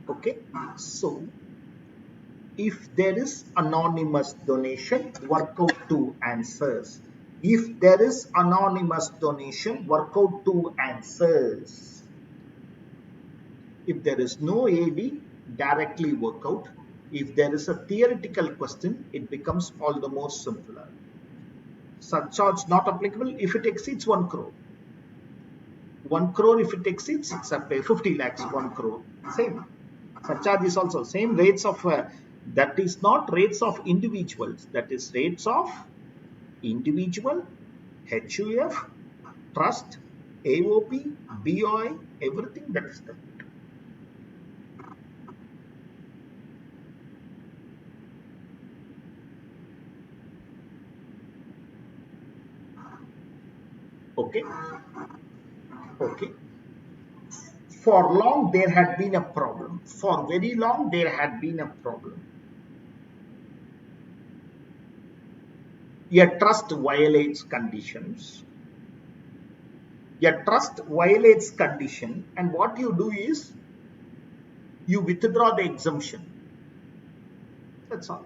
[SPEAKER 1] Okay. So if there is anonymous donation, work out two answers. If there is anonymous donation, work out two answers. If there is no AD, directly work out. If there is a theoretical question, it becomes all the more simpler. Surcharge not applicable if it exceeds 1 crore. 1 crore if it exceeds, it's a 50 lakhs, 1 crore. Same. Surcharge is also same rates of, that is not rates of individuals, that is rates of individual, HUF, trust, AOP, BOI, everything that is the. Okay. Okay. For long there had been a problem. For very long there had been a problem. A trust violates conditions. A trust violates condition, and what you do is you withdraw the exemption. That's all.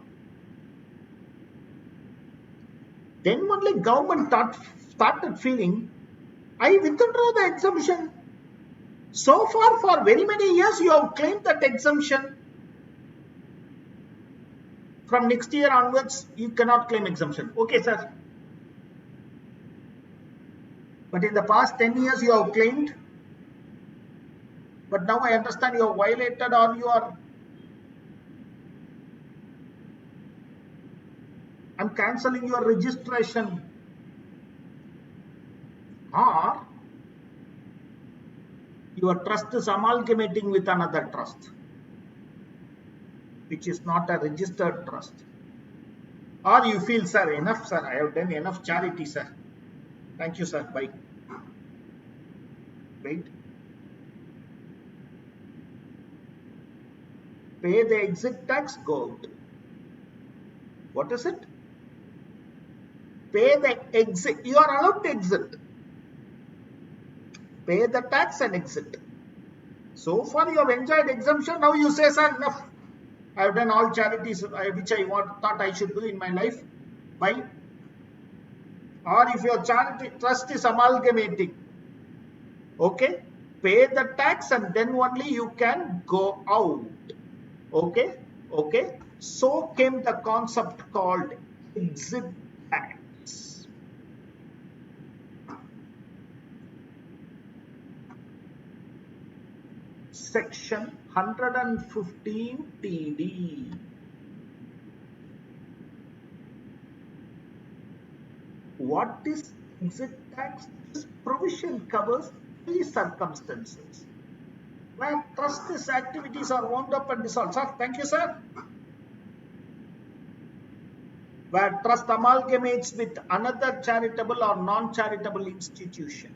[SPEAKER 1] Then only government started feeling, I withdraw the exemption. So far, for very many years, you have claimed that exemption. From next year onwards, you cannot claim exemption. Okay, sir. But in the past 10 years, you have claimed. But now I understand you have violated, or you are. I'm cancelling your registration. Or your trust is amalgamating with another trust, which is not a registered trust. Or you feel, sir, enough, sir, I have done enough charity, sir. Thank you, sir. Bye. Wait. Pay the exit tax, go out. What is it? Pay the exit. You are allowed to exit. Pay the tax and exit. So far you have enjoyed exemption. Now you say, sir, enough. I have done all charities which I thought I should do in my life. Bye. Or if your charity trust is amalgamating, okay, pay the tax and then only you can go out. Okay. Okay. So came the concept called exit tax. Section 115 TD. What is exit tax? This provision covers three circumstances where trust's activities are wound up and dissolved. Sir, thank you, sir. Where trust amalgamates with another charitable or non-charitable institution.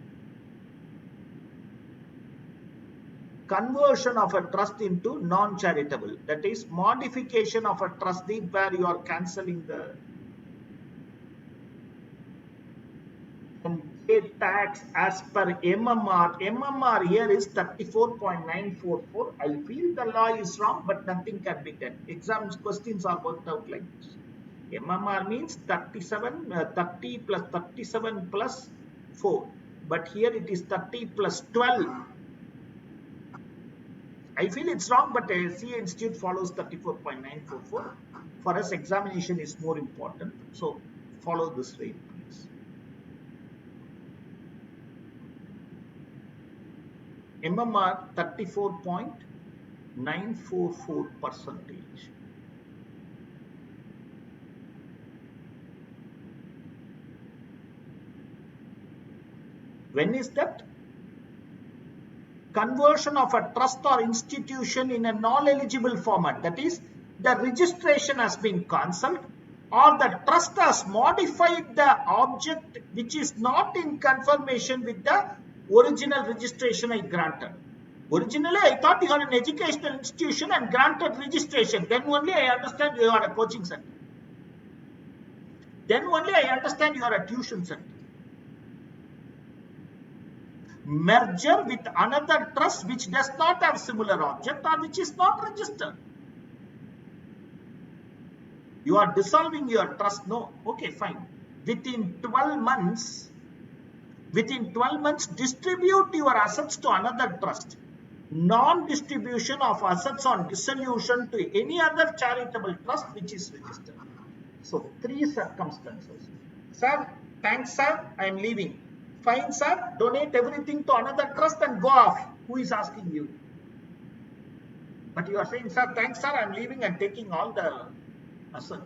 [SPEAKER 1] Conversion of a trust into non-charitable, that is modification of a trust deed where you are cancelling the tax as per MMR. MMR here is 34.944. I feel the law is wrong, but nothing can be done. Exams questions are worked out like this. MMR means 30 plus 37 plus 4. But here it is 30 plus 12. I feel it's wrong, but CA Institute follows 34.944. For us, examination is more important. So follow this rate, please. MMR 34.944%. When is that? Conversion of a trust or institution in a non-eligible format, that is, the registration has been cancelled or the trust has modified the object which is not in conformation with the original registration I granted. Originally, I thought you are an educational institution and granted registration. Then only I understand you are a coaching center. Then only I understand you are a tuition center. merger with another trust which does not have similar object or which is not registered. You are dissolving your trust. No, okay, fine. Within 12 months, distribute your assets to another trust. Non-distribution of assets on dissolution to any other charitable trust which is registered. So, 3 circumstances. Sir, thanks sir, I am leaving. Fine sir, donate everything to another trust and go off. Who is asking you? But you are saying, sir, thanks sir, I am leaving and taking all the asset.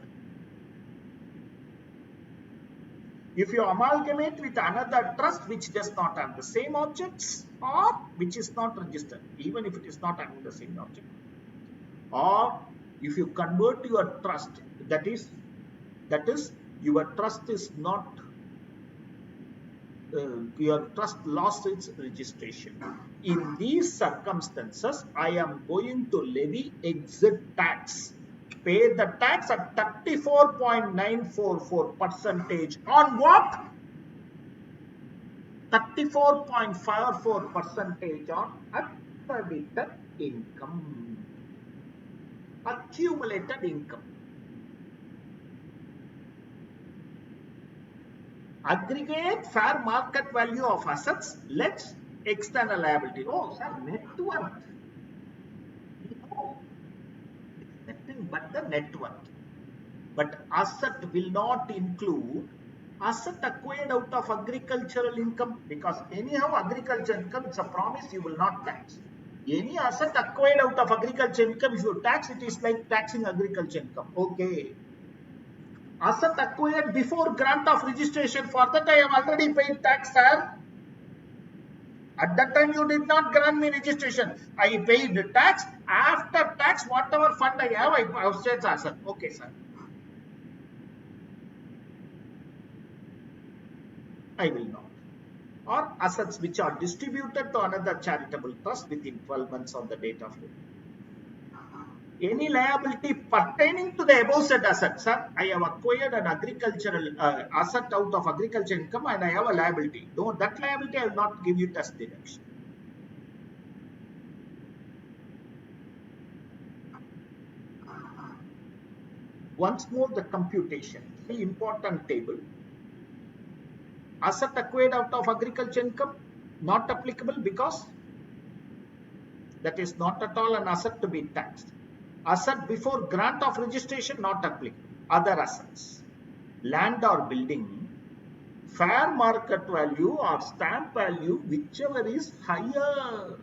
[SPEAKER 1] If you amalgamate with another trust which does not have the same objects or which is not registered, even if it is not having the same object, or if you convert your trust, that is your trust is not, your trust lost its registration. In these circumstances, I am going to levy exit tax. Pay the tax at 34.944% on what? 34.54% on accredited income, accumulated income. Aggregate fair market value of assets, less external liability. Oh, sir, net worth. No, it's nothing but the net worth. But asset will not include asset acquired out of agricultural income, because anyhow agricultural income, it's a promise you will not tax. Any asset acquired out of agriculture income, if you tax, it is like taxing agriculture income. Okay. Asset acquired before grant of registration, for that I have already paid tax, sir. At that time you did not grant me registration. I paid tax. After tax, whatever fund I have, I have said asset. Okay, sir. I will not. Or assets which are distributed to another charitable trust within 12 months of the date of levy. Any liability pertaining to the above said asset, sir, I have acquired an agricultural asset out of agriculture income and I have a liability. No, that liability I will not give you tax deduction. Once more, the computation. The important table. Asset acquired out of agriculture income, not applicable because that is not at all an asset to be taxed. Asset before grant of registration, not applicable. Other assets, land or building, fair market value or stamp value, whichever is higher.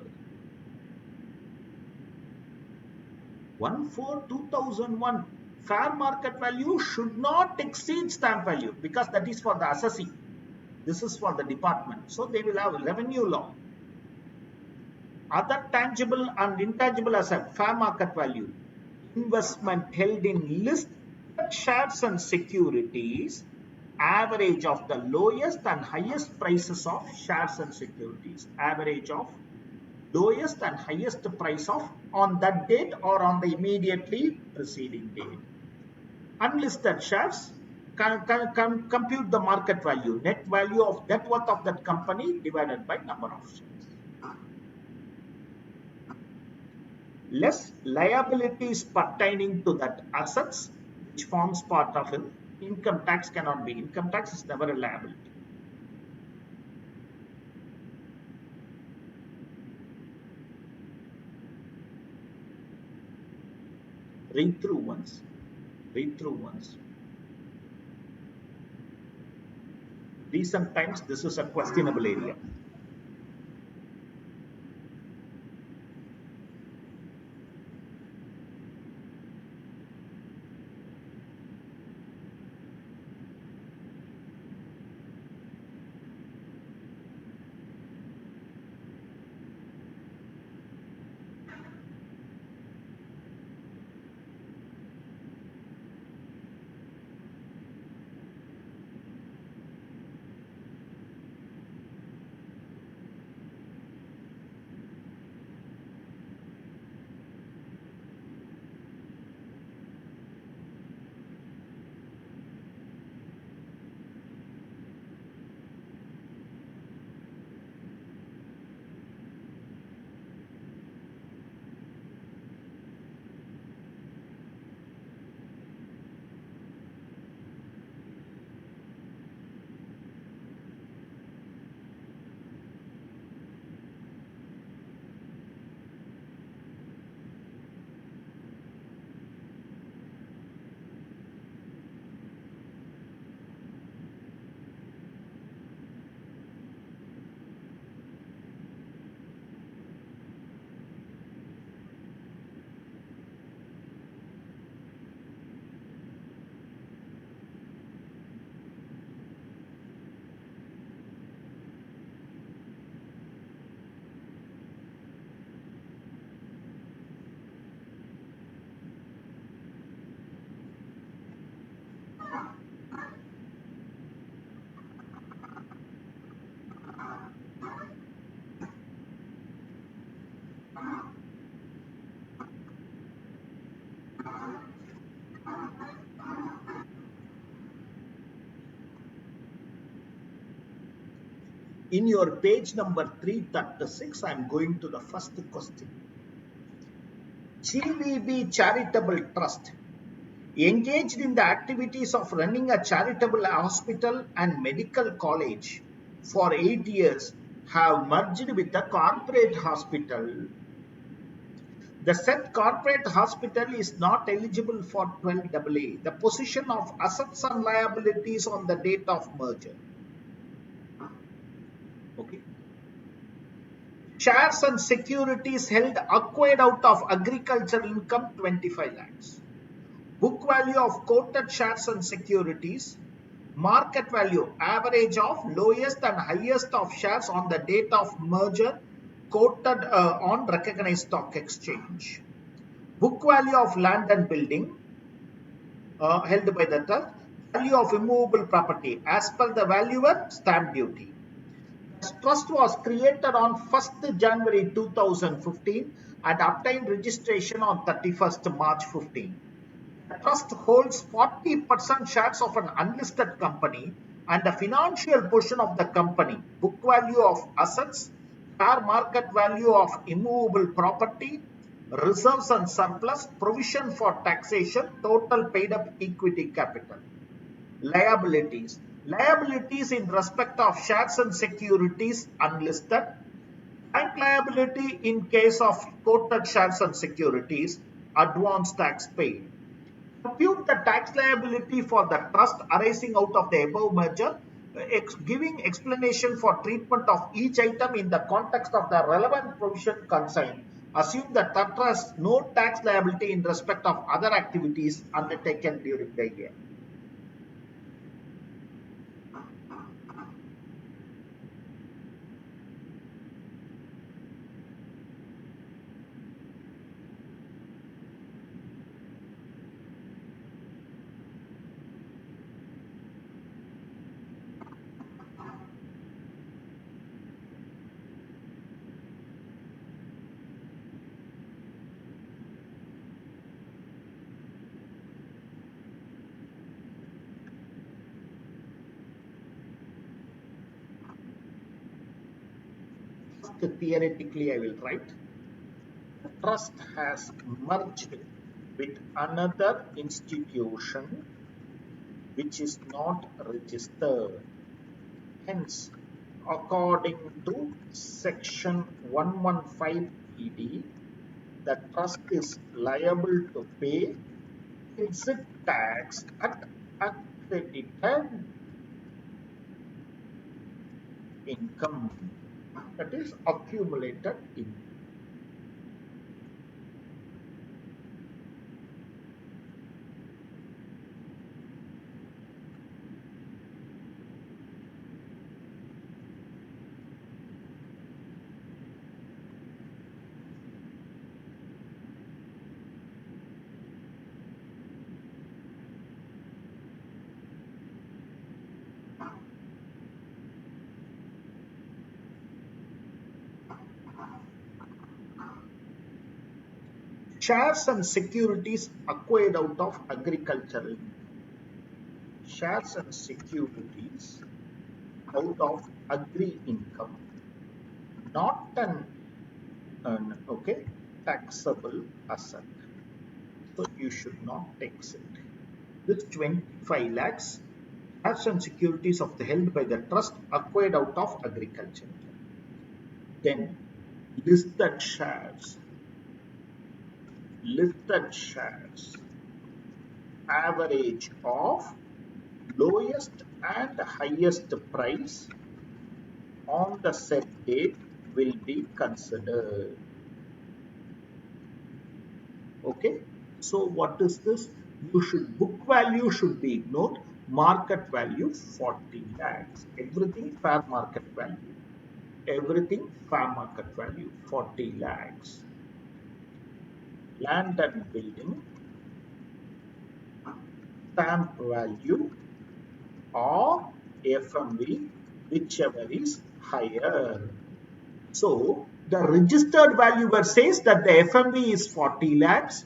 [SPEAKER 1] 1/4/2001, fair market value should not exceed stamp value, because that is for the assessing. This is for the department. So they will have revenue law. Other tangible and intangible asset, fair market value, investment held in listed shares and securities, average of the lowest and highest prices of shares and securities, average of lowest and highest price of on that date or on the immediately preceding date. Unlisted shares, compute the market value, net value of net worth of that company divided by number of shares. Less liabilities pertaining to that assets which forms part of it. Income tax cannot be. Income tax is never a liability. Read through once. Read through once. Recent times, this is a questionable area. In your page number 336, I'm going to the first question. GVB Charitable Trust, engaged in the activities of running a charitable hospital and medical college for 8 years, have merged with a corporate hospital. The said corporate hospital is not eligible for 12AA, the position of assets and liabilities on the date of merger. Okay. Shares and securities held acquired out of agricultural income 25 lakhs. Book value of quoted shares and securities. Market value average of lowest and highest of shares on the date of merger quoted on recognized stock exchange. Book value of land and building held by the trust. Value of immovable property as per the valuer, stamp duty. The trust was created on 1st January 2015 and obtained registration on 31st March 15. The trust holds 40% shares of an unlisted company and the financial portion of the company, book value of assets, fair market value of immovable property, reserves and surplus, provision for taxation, total paid up equity capital. Liabilities. Liabilities in respect of shares and securities unlisted. Bank liability in case of quoted shares and securities. Advance tax paid. Compute the tax liability for the trust arising out of the above merger, giving explanation for treatment of each item in the context of the relevant provision concerned. Assume that the trust no tax liability in respect of other activities undertaken during the year. Theoretically, I will write. The trust has merged with another institution which is not registered. Hence, according to section 115 ED, the trust is liable to pay exit tax at accredited income, that is accumulated income. Shares and securities acquired out of agricultural income. Shares and securities out of agri income, not an taxable asset. So you should not tax it. With 25 lakhs, shares and securities of the held by the trust acquired out of agriculture. Then listed shares. Listed shares. Average of lowest and highest price on the set date will be considered. Okay, so what is this? Book value should be ignored. Market value 40 lakhs. Everything fair market value. Everything fair market value 40 lakhs. Land and building, stamp value or FMV, whichever is higher. So the registered valuer says that the FMV is 40 lakhs,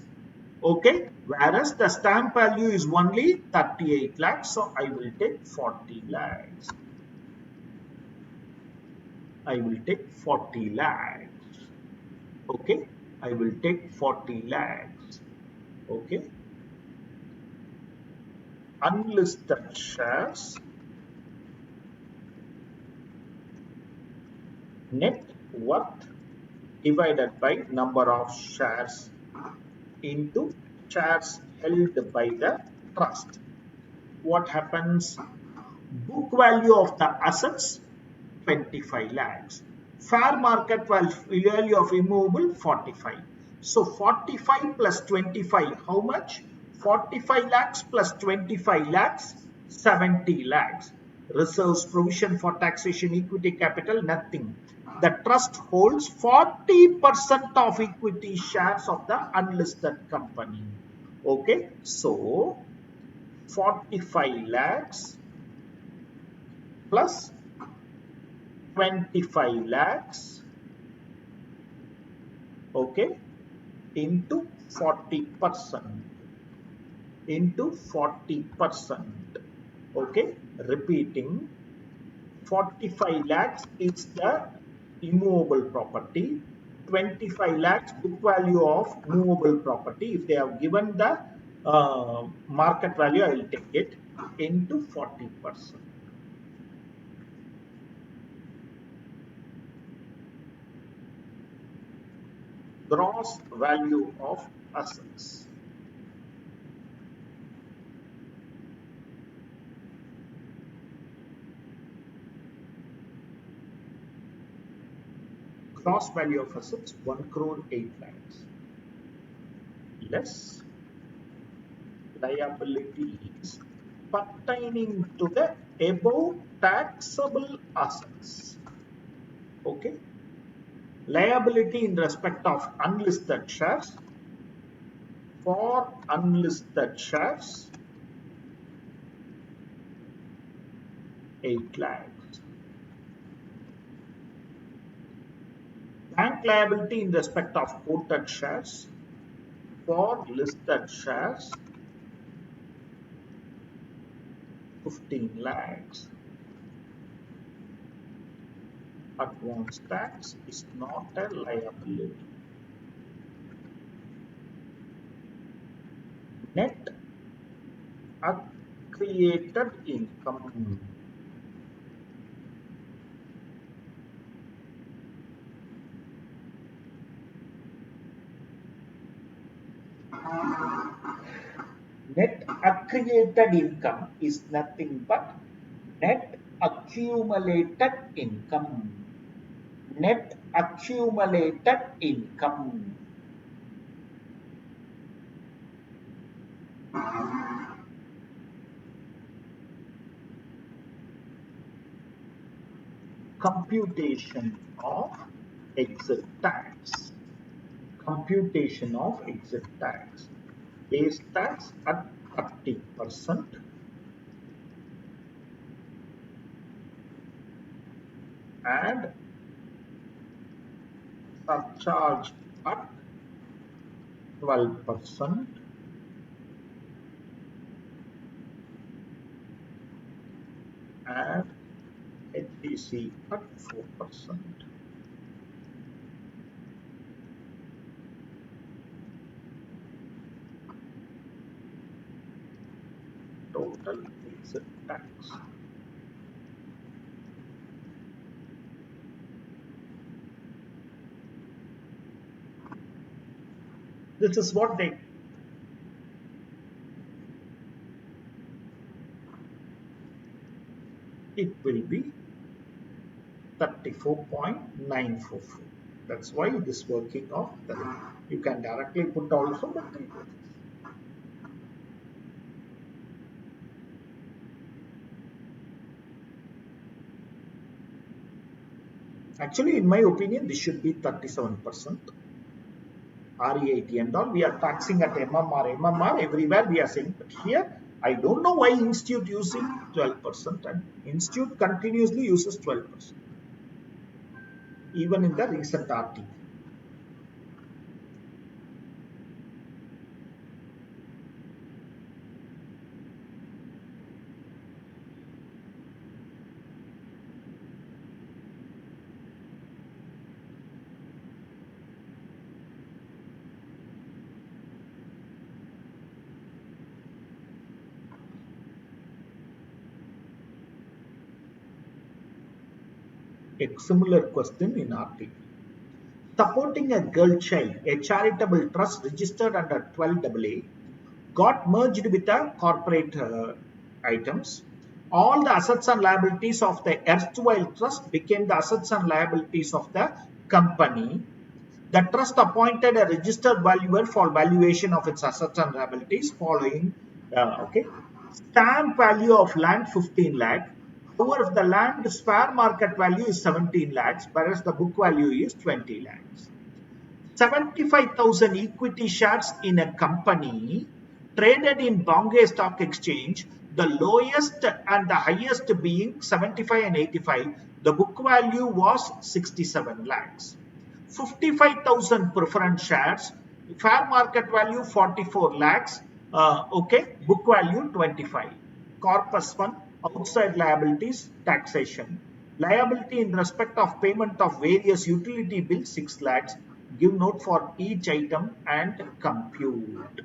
[SPEAKER 1] okay, whereas the stamp value is only 38 lakhs. So I will take 40 lakhs. I will take 40 lakhs. Okay, I will take 40 lakhs. Okay, unlisted shares, net worth divided by number of shares into shares held by the trust. What happens? Book value of the assets 25 lakhs. Fair market value of immovable 45. So 45 plus 25, how much? 45 lakhs plus 25 lakhs, 70 lakhs. Reserves, provision for taxation, equity capital, nothing. The trust holds 40% of equity shares of the unlisted company. Okay, so 45 lakhs plus 25 lakhs, okay, into 40%, into 40%, okay, repeating, 45 lakhs is the immovable property, 25 lakhs book value of movable property. If they have given the market value, I will take it into 40%. Gross value of assets. Gross value of assets 1 crore 8 lakhs less liabilities pertaining to the above taxable assets. Okay. Liability in respect of unlisted shares. For unlisted shares 8 lakhs. Bank liability in respect of quoted shares. For listed shares 15 lakhs. Advance tax is not a liability. Net accreted income. Net accreted income is nothing but net accumulated income. Net accumulated income. Computation of exit tax. Computation of exit tax. Base tax at 30% and surcharge at 12% and HTC at 4%. Total exit tax. This is what they it will be 34.944. That's why this working of that you can directly put also, but actually, in my opinion, this should be 37%. REIT and all, we are taxing at MMR everywhere we are saying, but here I don't know why institute using 12% and institute continuously uses 12%, even in the recent article. A similar question in article. Supporting a girl child, a charitable trust registered under 12AA got merged with the corporate items. All the assets and liabilities of the erstwhile trust became the assets and liabilities of the company. The trust appointed a registered valuer for valuation of its assets and liabilities following, okay. Stamp value of land 15 lakh. However, the land's fair market value is 17 lakhs, whereas the book value is 20 lakhs. 75,000 equity shares in a company traded in Bombay Stock Exchange, the lowest and the highest being 75 and 85. The book value was 67 lakhs. 55,000 preference shares, fair market value 44 lakhs, okay, book value 25. Corpus fund, outside liabilities, taxation. Liability in respect of payment of various utility bills 6 lakhs. Give note for each item and compute.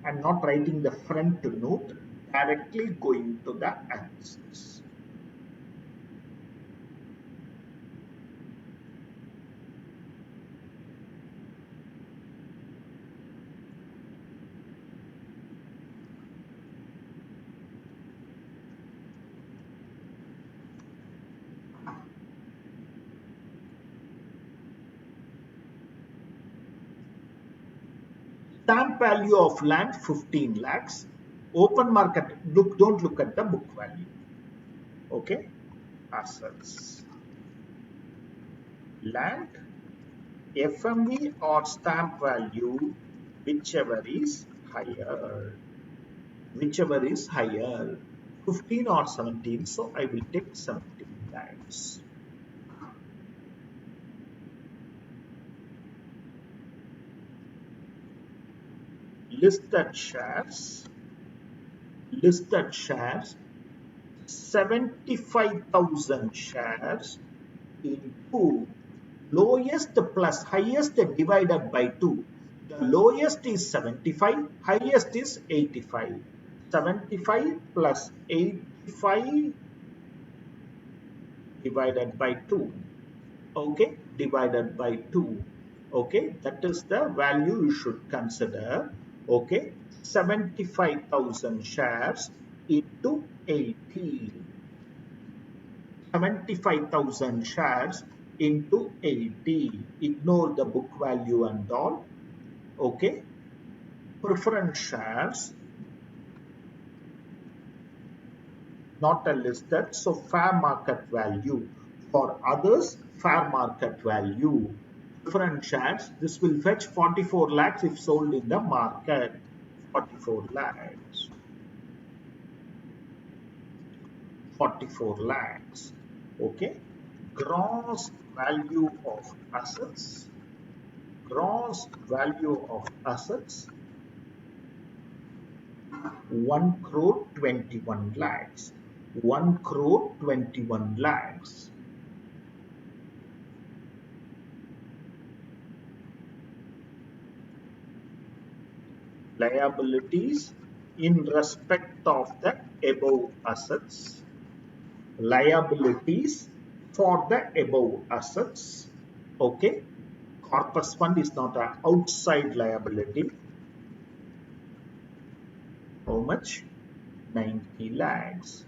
[SPEAKER 1] I'm not writing the front note, directly going to the answers. Stamp value of land 15 lakhs. Open market, don't look at the book value. Okay, assets. Land, FMV or stamp value, whichever is higher. Whichever is higher, 15 or 17. So I will take 17 lakhs. Listed shares, 75,000 shares into lowest plus highest divided by 2. The lowest is 75, highest is 85. 75 plus 85 divided by 2. Okay, divided by 2. Okay, that is the value you should consider. Okay, 75,000 shares into 80. 75,000 shares into 80. Ignore the book value and all. Okay, preference shares, not a listed, so fair market value. For others, fair market value. Preference shares, this will fetch 44 lakhs if sold in the market. 44 lakhs. 44 lakhs. Okay. Gross value of assets. Gross value of assets 1 crore 21 lakhs. 1 crore 21 lakhs. Liabilities in respect of the above assets. Liabilities for the above assets. Okay. Corpus fund is not an outside liability. How much? 90 lakhs.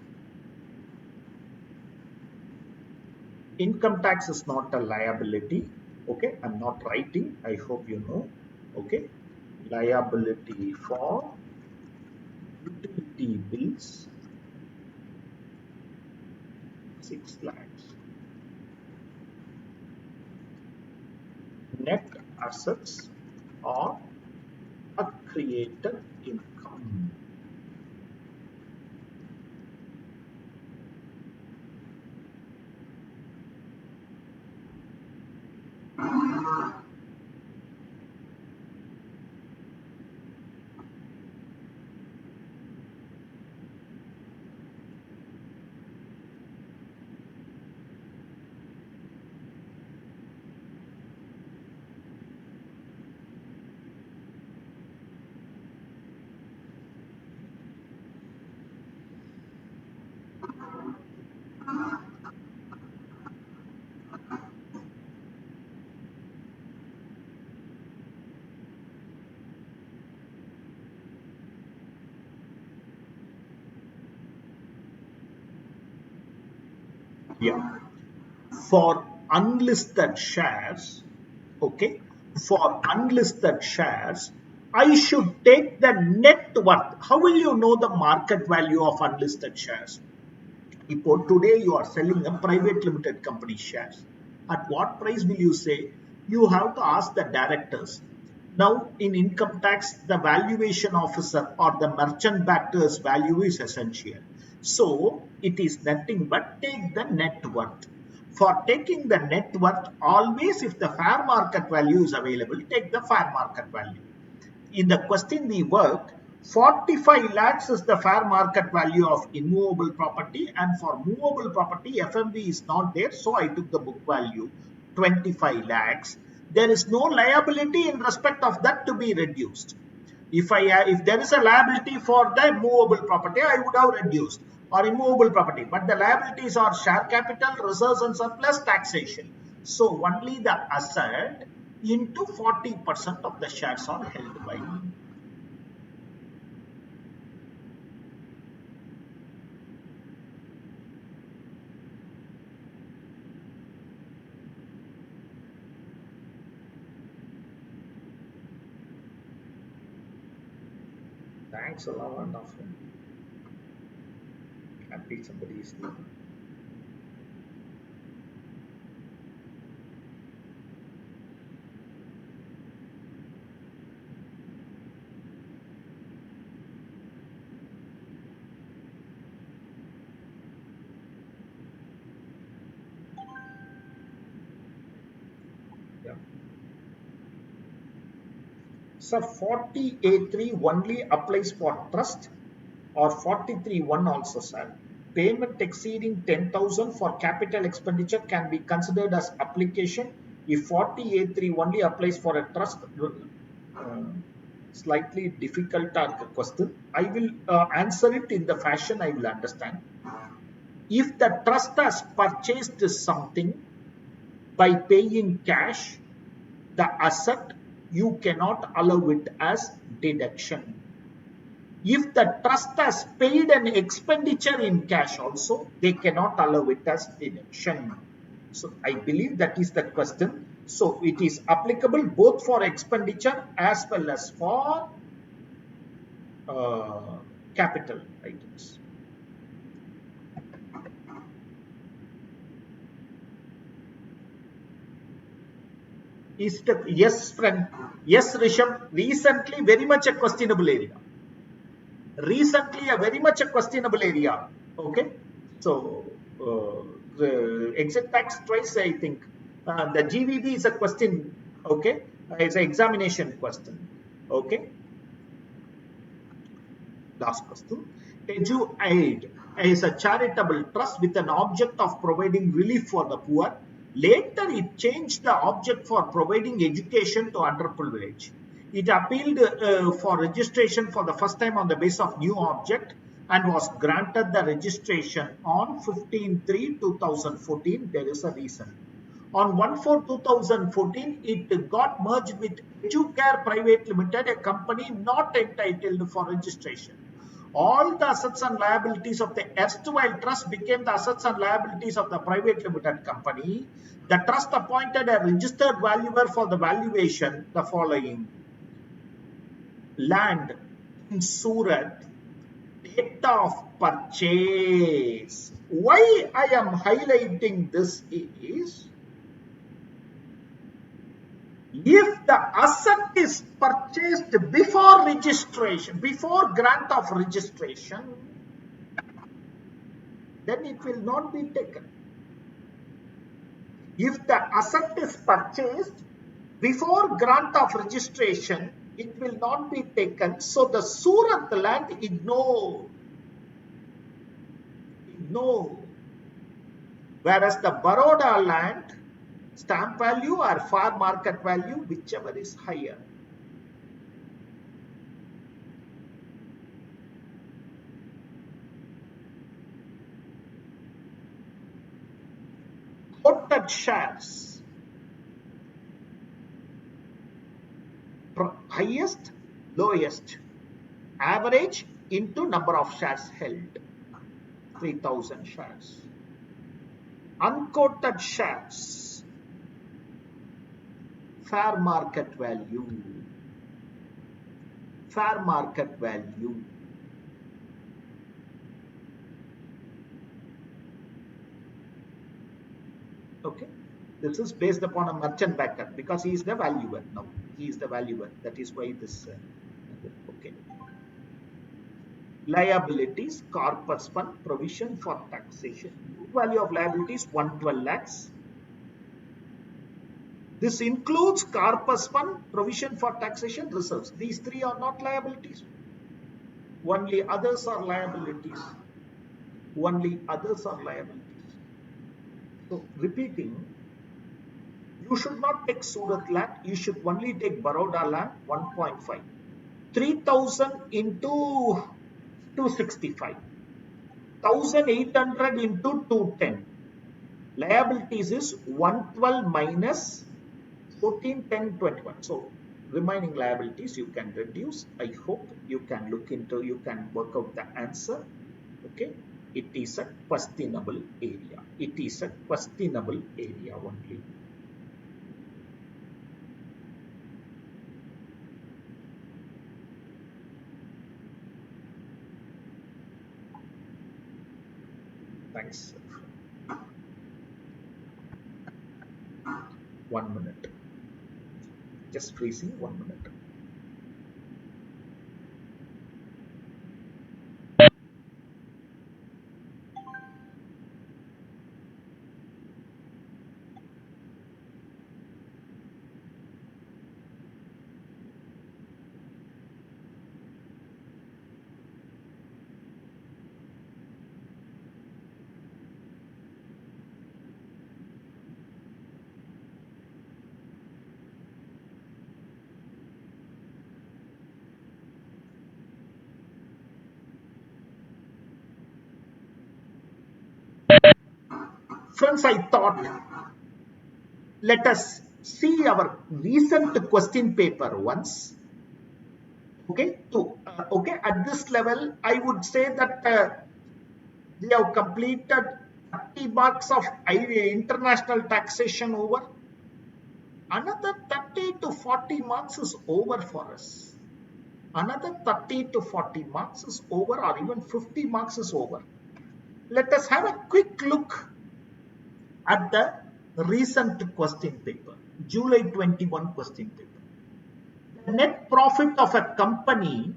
[SPEAKER 1] Income tax is not a liability. Okay, I'm not writing. I hope you know. Okay, liability for utility bills 6 lakhs. Net assets or accreted income. Yeah. For unlisted shares, okay, for unlisted shares, I should take the net worth. How will you know the market value of unlisted shares? இப்போ today you are selling a private limited company shares. At what price will you say? You have to ask the directors. Now, in income tax, the valuation officer or the merchant banker's value is essential. So, it is nothing but take the net worth. For taking the net worth, always if the fair market value is available, take the fair market value. In the question we worked, 45 lakhs is the fair market value of immovable property, and for movable property, FMV is not there, so I took the book value 25 lakhs. There is no liability in respect of that to be reduced. If there is a liability for the movable property, I would have reduced, or immovable property, but the liabilities are share capital, reserves and surplus, taxation. So only the asset into 40% of the shares are held by me. Thanks a lot, wonderful. Happy somebody is there. Yeah. So 40A3 only applies for trust, or 43(1) also, sir. Payment exceeding 10,000 for capital expenditure can be considered as application if 40A3 only applies for a trust. Slightly difficult question. I will answer it in the fashion I will understand. If the trust has purchased something by paying cash, the asset, you cannot allow it as deduction. If the trust has paid an expenditure in cash also, they cannot allow it as deduction. So I believe that is the question. So it is applicable both for expenditure as well as for capital items. Is the yes, friend? Yes, Rishabh. Recently, very much a questionable area. Recently, a very much a questionable area. Okay, so the exit tax twice, I think. The GVB is a question. Okay, it's an examination question. Okay, last question. EduAid is a charitable trust with an object of providing relief for the poor. Later, it changed the object for providing education to underprivileged. It appealed for registration for the first time on the basis of new object and was granted the registration on 15/3/2014. There is a reason. On 1/4/2014, it got merged with EduCare Private Limited, a company not entitled for registration. All the assets and liabilities of the erstwhile trust became the assets and liabilities of the private limited company. The trust appointed a registered valuer for the valuation, the following: land in Surat, date of purchase. Why I am highlighting this is, if the asset is purchased before registration, before grant of registration, then it will not be taken. If the asset is purchased before grant of registration, it will not be taken. So the Surat land, ignore. Whereas the Baroda land, stamp value or fair market value, whichever is higher. Quoted shares, highest, lowest, average into number of shares held, 3,000 shares. Unquoted shares, fair market value, fair market value. Okay, this is based upon a merchant banker because he is the valuer now. He is the valuer. That is why this. Okay. Liabilities, corpus fund, provision for taxation. Value of liabilities 112 lakhs. This includes corpus fund, provision for taxation, reserves. These three are not liabilities. Only others are liabilities. Only others are liabilities. So repeating, you should not take Surat land. You should only take Baroda land 1.5. 3,000 into 265. 1,800 into 210. Liabilities is 112 minus 14, 10, 21. So remaining liabilities you can reduce. I hope you can look into, you can work out the answer. Okay. It is a questionable area. It is a questionable area only. Thanks. 1 minute. Just freezing 1 minute. Friends, I thought let us see our recent question paper once. Okay, okay, at this level, I would say that we have completed 30 marks of international taxation over. Another 30 to 40 marks is over for us. Another 30 to 40 marks is over, or even 50 marks is over. Let us have a quick look at the recent question paper, July 21 question paper. The net profit of a company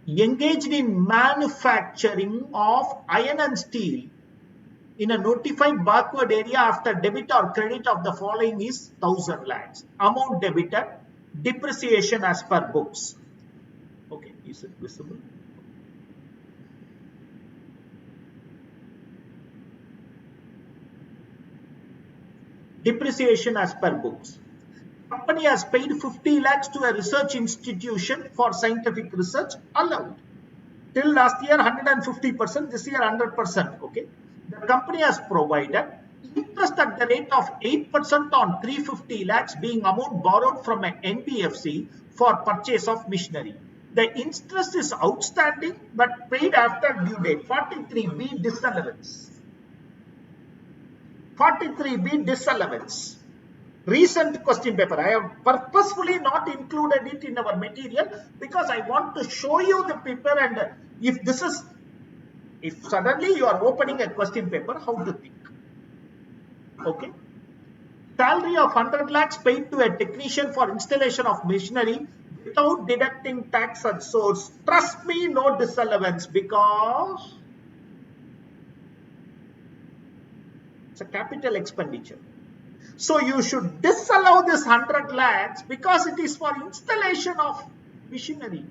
[SPEAKER 1] engaged in manufacturing of iron and steel in a notified backward area after debit or credit of the following is 1,000 lakhs. Amount debited, depreciation as per books. Okay, is it visible? Depreciation as per books. Company has paid 50 lakhs to a research institution for scientific research, allowed. Till last year 150%, this year 100%. Okay. The company has provided interest at the rate of 8% on 350 lakhs being amount borrowed from an NBFC for purchase of machinery. The interest is outstanding but paid after due date. 43B disallowance. 43B disallowance. Recent question paper. I have purposefully not included it in our material because I want to show you the paper, and if suddenly you are opening a question paper, how to think. Okay. Salary of 100 lakhs paid to a technician for installation of machinery without deducting tax at source. Trust me, no disallowance because it's a capital expenditure. So you should disallow this 100 lakhs because it is for installation of machinery.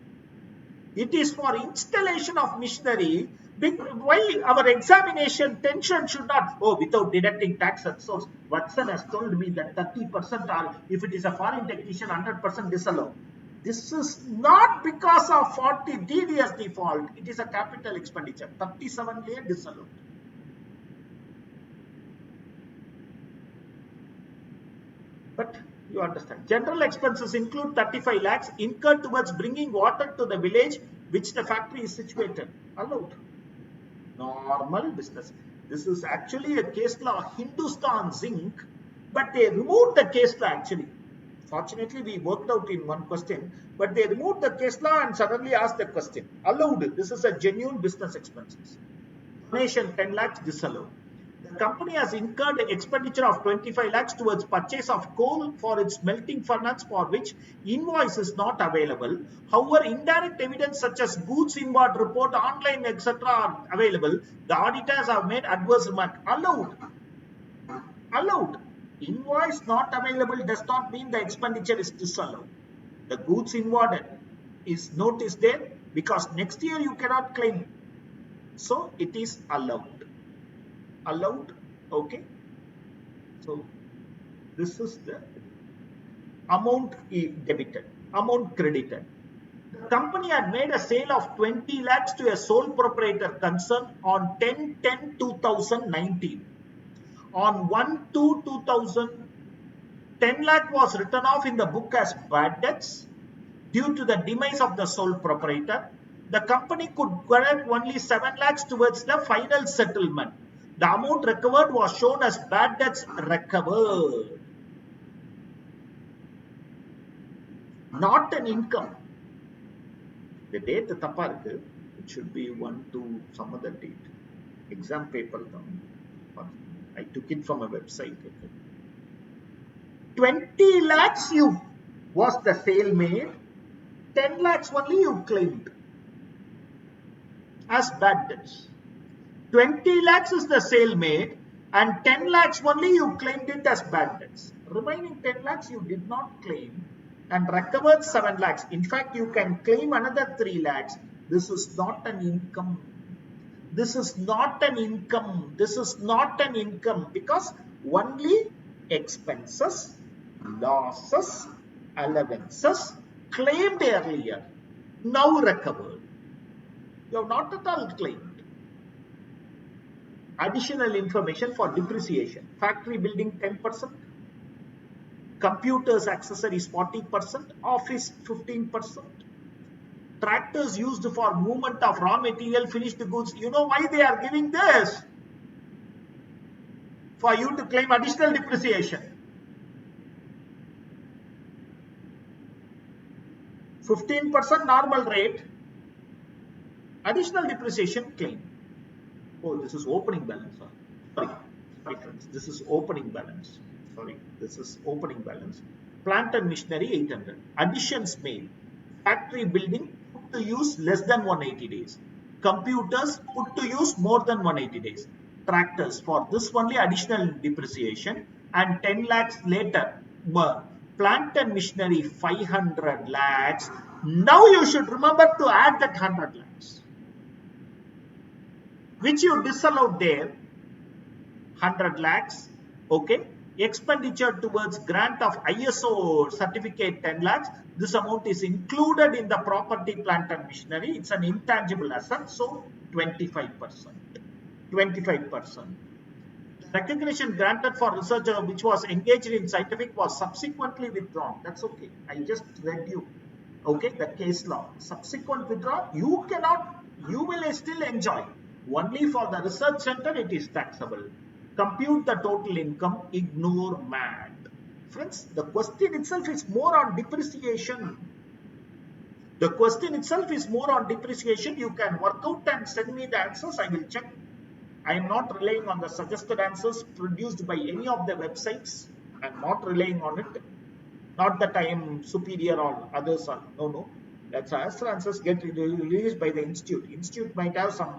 [SPEAKER 1] It is for installation of machinery. Why our examination tension should not, without deducting tax at source. Watson has told me that 30% are, if it is a foreign technician, 100% disallow. This is not because of 40 DDS default. It is a capital expenditure. 37 layer disallowed. But you understand. General expenses include 35 lakhs incurred towards bringing water to the village which the factory is situated. Allowed. Normal business. This is actually a case law, Hindustan Zinc, but they removed the case law actually. Fortunately, we worked out in one question, but they removed the case law and suddenly asked the question. Allowed. This is a genuine business expenses. Donation 10 lakhs disallowed. The company has incurred expenditure of 25 lakhs towards purchase of coal for its melting furnace, for which invoice is not available. However, indirect evidence such as goods inward report, online, etc. are available. The auditors have made adverse remark. Allowed. Allowed. Invoice not available does not mean the expenditure is disallowed. The goods inwarded is noticed there because next year you cannot claim. So it is allowed. Allowed. Okay. So this is the amount debited, amount credited. The company had made a sale of 20 lakhs to a sole proprietor concern on 10/10/2019. On 1/2/2000, 10 lakh was written off in the book as bad debts due to the demise of the sole proprietor. The company could collect only 7 lakhs towards the final settlement. The amount recovered was shown as bad debts recovered, not an income. The date தப்பா இருக்கு. It should be 1 to some other date. Exam paper. I took it from a website. 20 lakhs was the sale made. 10 lakhs only you claimed as bad debts. 20 lakhs is the sale made and 10 lakhs only you claimed it as bad debts. Remaining 10 lakhs you did not claim and recovered 7 lakhs. In fact, you can claim another 3 lakhs. This is not an income. This is not an income. This is not an income because only expenses, losses, allowances claimed earlier, now recovered. You have not at all claimed. Additional information for depreciation. Factory building 10%, computers accessories 40%, office 15%. Tractors used for movement of raw material, finished goods. You know why they are giving this? For you to claim additional depreciation. 15% normal rate, additional depreciation claim. Oh, this is opening balance. Sorry, friends. This is opening balance. Sorry, this is opening balance. Plant and machinery 800. Additions made. Factory building put to use less than 180 days. Computers put to use more than 180 days. Tractors, for this only additional depreciation and 10 lakhs later. Plant and machinery 500 lakhs. Now you should remember to add that 100 lakhs. Which you disallowed there, 100 lakhs, okay. Expenditure towards grant of ISO certificate 10 lakhs. This amount is included in the property, plant and machinery. It's an intangible asset, so 25%. 25%. Recognition granted for researcher which was engaged in scientific was subsequently withdrawn. That's okay. I just read you. Okay, the case law. Subsequent withdrawal, you will still enjoy. Only for the research center it is taxable. Compute the total income, ignore MAT. Friends, the question itself is more on depreciation. The question itself is more on depreciation. You can work out and send me the answers. I will check. I am not relying on the suggested answers produced by any of the websites. I am not relying on it. Not that I am superior or others are. No. That's answers get released by the institute. Institute might have some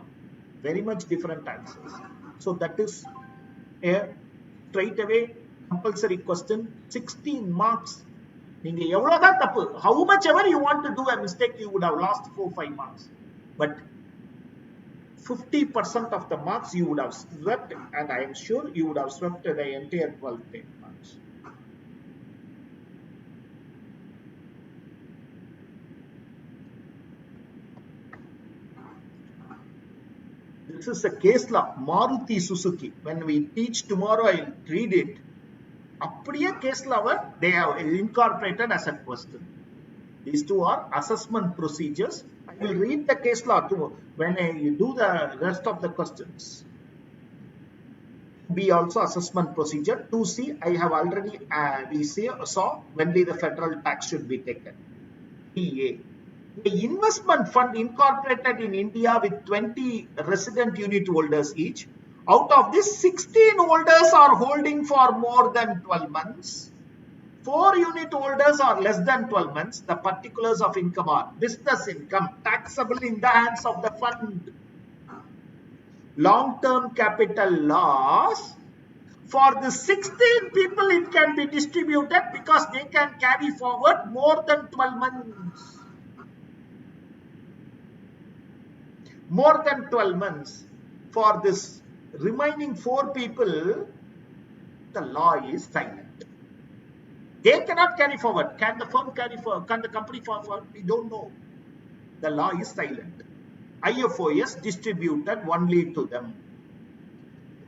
[SPEAKER 1] very much different answers. So that is a straight away compulsory question. 16 marks. How much ever you want to do a mistake, you would have lost 4-5 marks. But 50% of the marks you would have swept, and I am sure you would have swept the entire 12 marks. This is a case law, Maruti Suzuki. When we teach tomorrow, I will read it. Appriya case law, they have incorporated as a question. These two are assessment procedures. I will read the case law too when I do the rest of the questions. 2B also assessment procedure. 2C, I have already saw when the federal tax should be taken. 3A, the investment fund incorporated in India with 20 resident unit holders each. Out of this, 16 holders are holding for more than 12 months. 4 unit holders are less than 12 months. The particulars of income are business income, taxable in the hands of the fund. Long-term capital loss. For the 16 people, it can be distributed because they can carry forward more than 12 months. More than 12 months. For this remaining 4 people, the law is silent. They cannot carry forward. Can the firm carry forward? Can the company forward? We don't know. The law is silent. IFOS distributed only to them.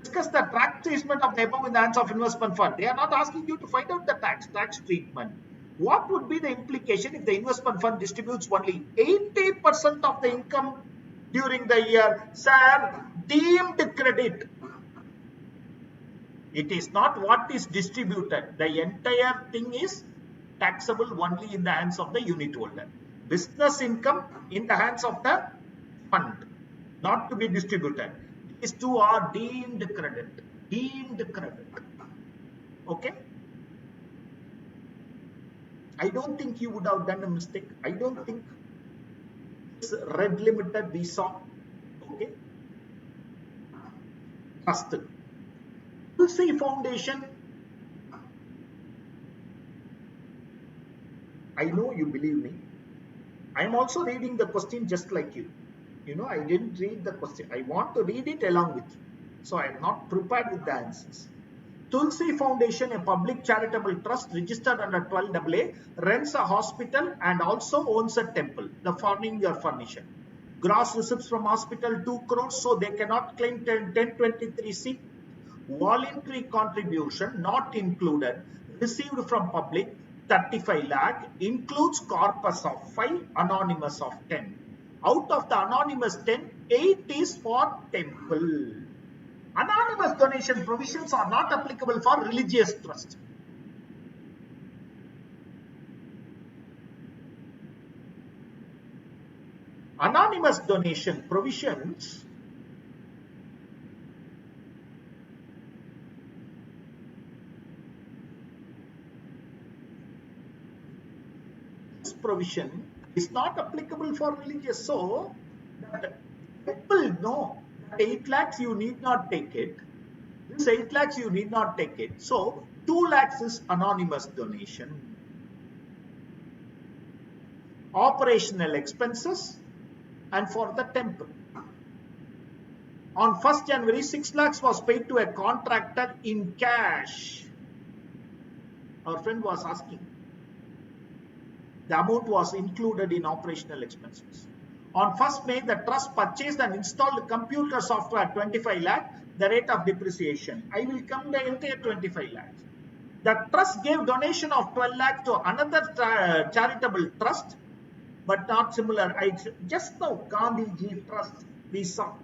[SPEAKER 1] Discuss the tax treatment of the above in the hands of investment fund. They are not asking you to find out the tax treatment. What would be the implication if the investment fund distributes only 80% of the income during the year? Sir, deemed credit. It is not what is distributed. The entire thing is taxable only in the hands of the unit holder. Business income in the hands of the fund, not to be distributed. These two are deemed credit. Deemed credit. Okay? I don't think you would have done a mistake. I don't think this red limited we saw. Okay? Trust. Tulsi Foundation. I know you believe me. I am also reading the question just like you. You know, I didn't read the question. I want to read it along with you. So I am not prepared with the answers. Tulsi Foundation, a public charitable trust registered under 12AA, runs a hospital and also owns a temple, the farming or furniture. Gross receipts from hospital 2 crores, so they cannot claim 1023C. Voluntary contribution not included, received from public 35 lakh, includes corpus of 5, anonymous of 10. Out of the anonymous 10, 8 is for temple. Anonymous donation provisions are not applicable for religious trust. Anonymous donation provisions is not applicable for religious. So, people know that 8 lakhs you need not take it. This 8 lakhs you need not take it. So, 2 lakhs is anonymous donation. Operational expenses and for the temple. On 1st January, 6 lakhs was paid to a contractor in cash. Our friend was asking. The amount was included in operational expenses. On 1st May, the trust purchased and installed computer software at 25 lakh, the rate of depreciation. I will come the entire 25 lakhs. The trust gave donation of 12 lakh to another charitable trust, but not similar. I just now Gandhiji Trust we saw.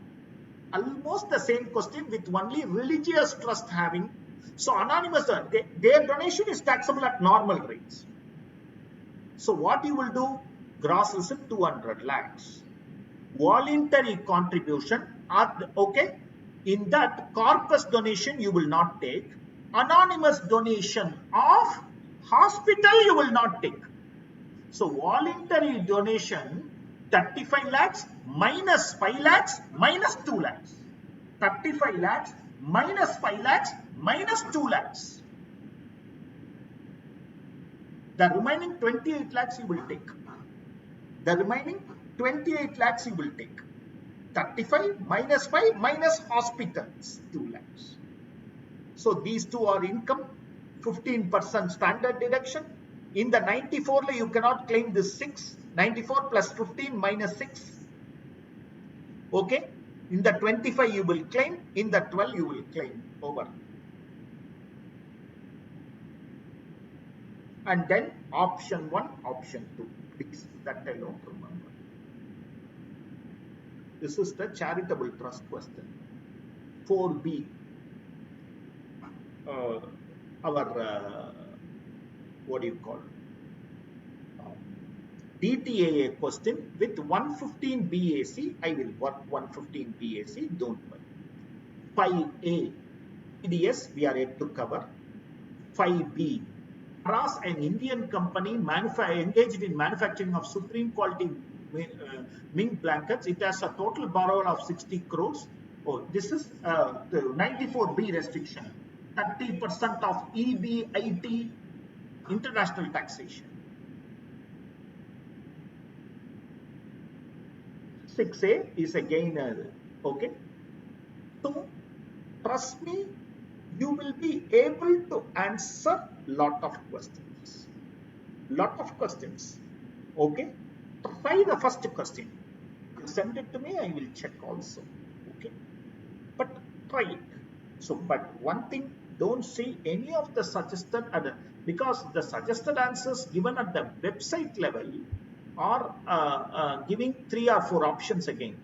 [SPEAKER 1] Almost the same question with only religious trust having. So anonymous, their donation is taxable at normal rates. So what you will do? Gross receipt 200 lakhs. Voluntary contribution, okay. In that corpus donation you will not take. Anonymous donation of hospital you will not take. So voluntary donation 35 lakhs minus 5 lakhs minus 2 lakhs. 35 lakhs minus 5 lakhs minus 2 lakhs. The remaining 28 lakhs you will take. The remaining 28 lakhs you will take. 35 minus 5 minus hospitals 2 lakhs. So these two are income. 15% standard deduction. In the 94 you cannot claim this 6. 94 plus 15 minus 6. Okay. In the 25 you will claim. In the 12 you will claim. Over. And then option 1, option 2. Please, that I don't remember. This is the charitable trust question. 4B. uh, our what do you call um, DTAA question with 115 BAC. I will work 115 BAC. Don't worry. 5A TDS we are yet to cover. 5B Paras, an Indian company engaged in manufacturing of supreme quality mink blankets. It has a total borrower of 60 crores. Oh, this is the 94B restriction. 30% of EBIT international taxation. 6A is again okay. So trust me, you will be able to answer lot of questions. Lot of questions. Okay. Try the first question. You send it to me, I will check also. Okay. But try it. So, but one thing, don't see any of the suggested because the suggested answers given at the website level are giving 3 or 4 options again.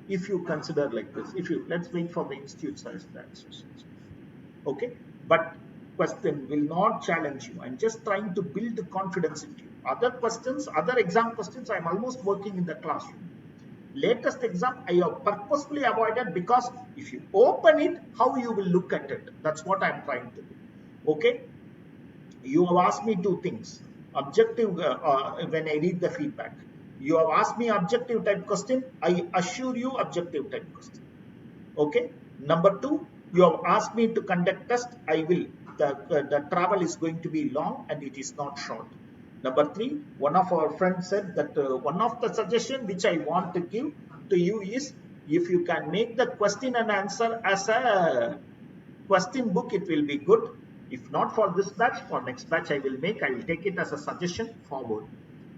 [SPEAKER 1] If you consider like this, if you let's wait for the institute suggested answers. Okay, but question will not challenge you. I'm just trying to build the confidence into you. Other questions, other exam questions, I'm almost working in the classroom. Latest exam I have purposefully avoided because if you open it, how you will look at it, that's what I'm trying to do. Okay, you have asked me 2 things. Objective when I read the feedback, you have asked me objective type question, I assure you objective type question. Okay. Number 2, you have asked me to conduct test. I will. The travel is going to be long and it is not short. Number 3, one of our friends said that one of the suggestion which I want to give to you is if you can make the question and answer as a question book, it will be good. If not for this batch, for next batch I will take it as a suggestion forward.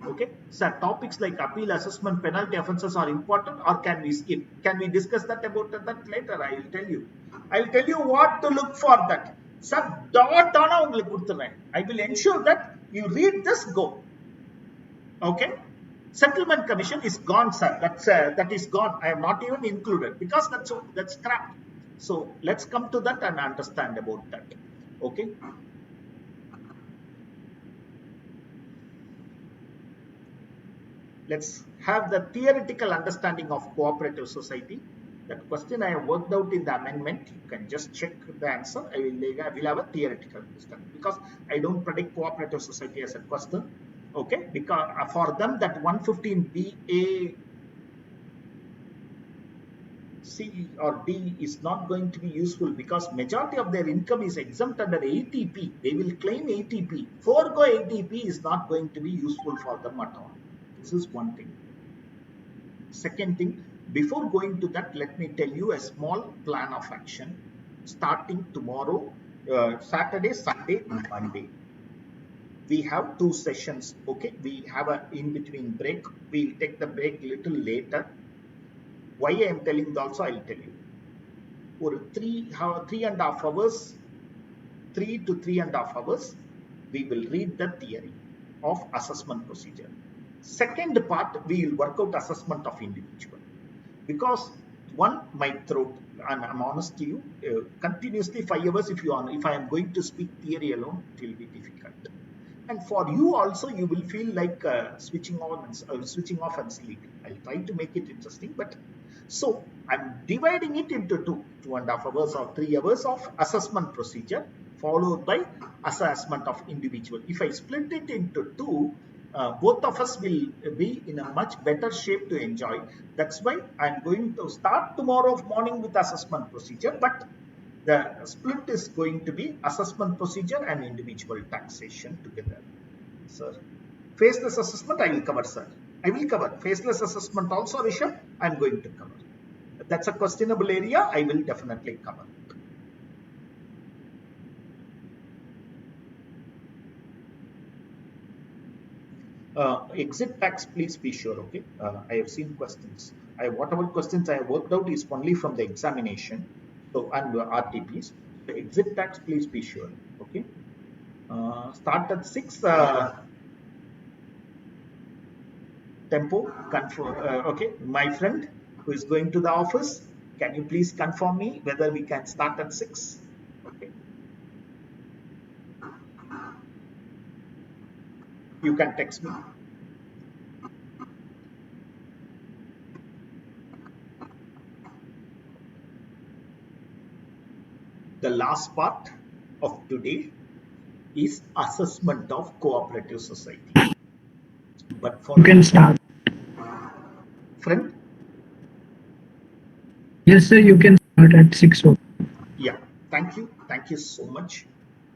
[SPEAKER 1] Okay, so topics like appeal, assessment, penalty offences are important, or can we skip? Can we discuss that about that later? I will tell you. I will tell you what to look for that. Sir, I will ensure that you read this, go. Okay, settlement commission is gone, sir. That is gone. I am not even included because that's scrapped. So let's come to that and understand about that. Okay. Let's have the theoretical understanding of cooperative society. That question I have worked out in the amendment. You can just check the answer. I will have a theoretical understanding because I don't predict cooperative society as a question. Okay, because for them that 115 BA C or D is not going to be useful because majority of their income is exempt under ATP. They will claim ATP. Forego ATP is not going to be useful for them at all. This is one thing. Second thing, before going to that, let me tell you a small plan of action. Starting tomorrow, Saturday, Sunday, and Monday, we have 2 sessions. Okay, we have a in-between break. We'll take the break little later. Why I am telling also, I'll tell you. For 3.5 hours, 3 to 3.5 hours, we will read the theory of assessment procedure. Second part, we will work out assessment of individual. Because one might throw, and I'm honest to you, continuously 5 hours, if I am going to speak theory alone, it will be difficult. And for you also, you will feel like switching off and sleeping. I'll try to make it interesting, but so I'm dividing it into 2.5 hours or 3 hours of assessment procedure, followed by assessment of individual. If I split it into 2, both of us will be in a much better shape to enjoy. That's why I'm going to start tomorrow morning with assessment procedure, but the split is going to be assessment procedure and individual taxation together. Sir, faceless assessment I will cover, sir. I will cover faceless assessment also, Rishabh. I'm going to cover. That's a questionable area. I will definitely cover. Exit tax, please be sure. Okay, I have seen questions. Whatever questions I have worked out is only from the examination. So and RTPs. The exit tax, please be sure. Okay. Start at 6. Tempo. Confirm. Okay, my friend who is going to the office. Can you please confirm me whether we can start at 6? Okay. You can text me. The last part of today is assessment of cooperative society. But for
[SPEAKER 2] You can
[SPEAKER 1] now,
[SPEAKER 2] start.
[SPEAKER 1] friend,
[SPEAKER 2] Yes, sir, you can start at 6 o'clock.
[SPEAKER 1] yeah, thank you. Thank you so much.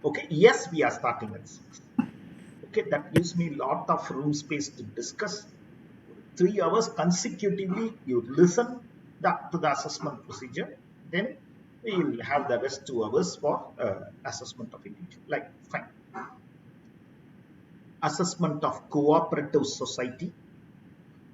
[SPEAKER 1] Okay, yes, we are starting at 6. Okay, that gives me a lot of room space to discuss. 3 hours consecutively, you listen to the assessment procedure. Then we'll have the rest 2 hours for assessment of individual. Like, fine. Assessment of cooperative society.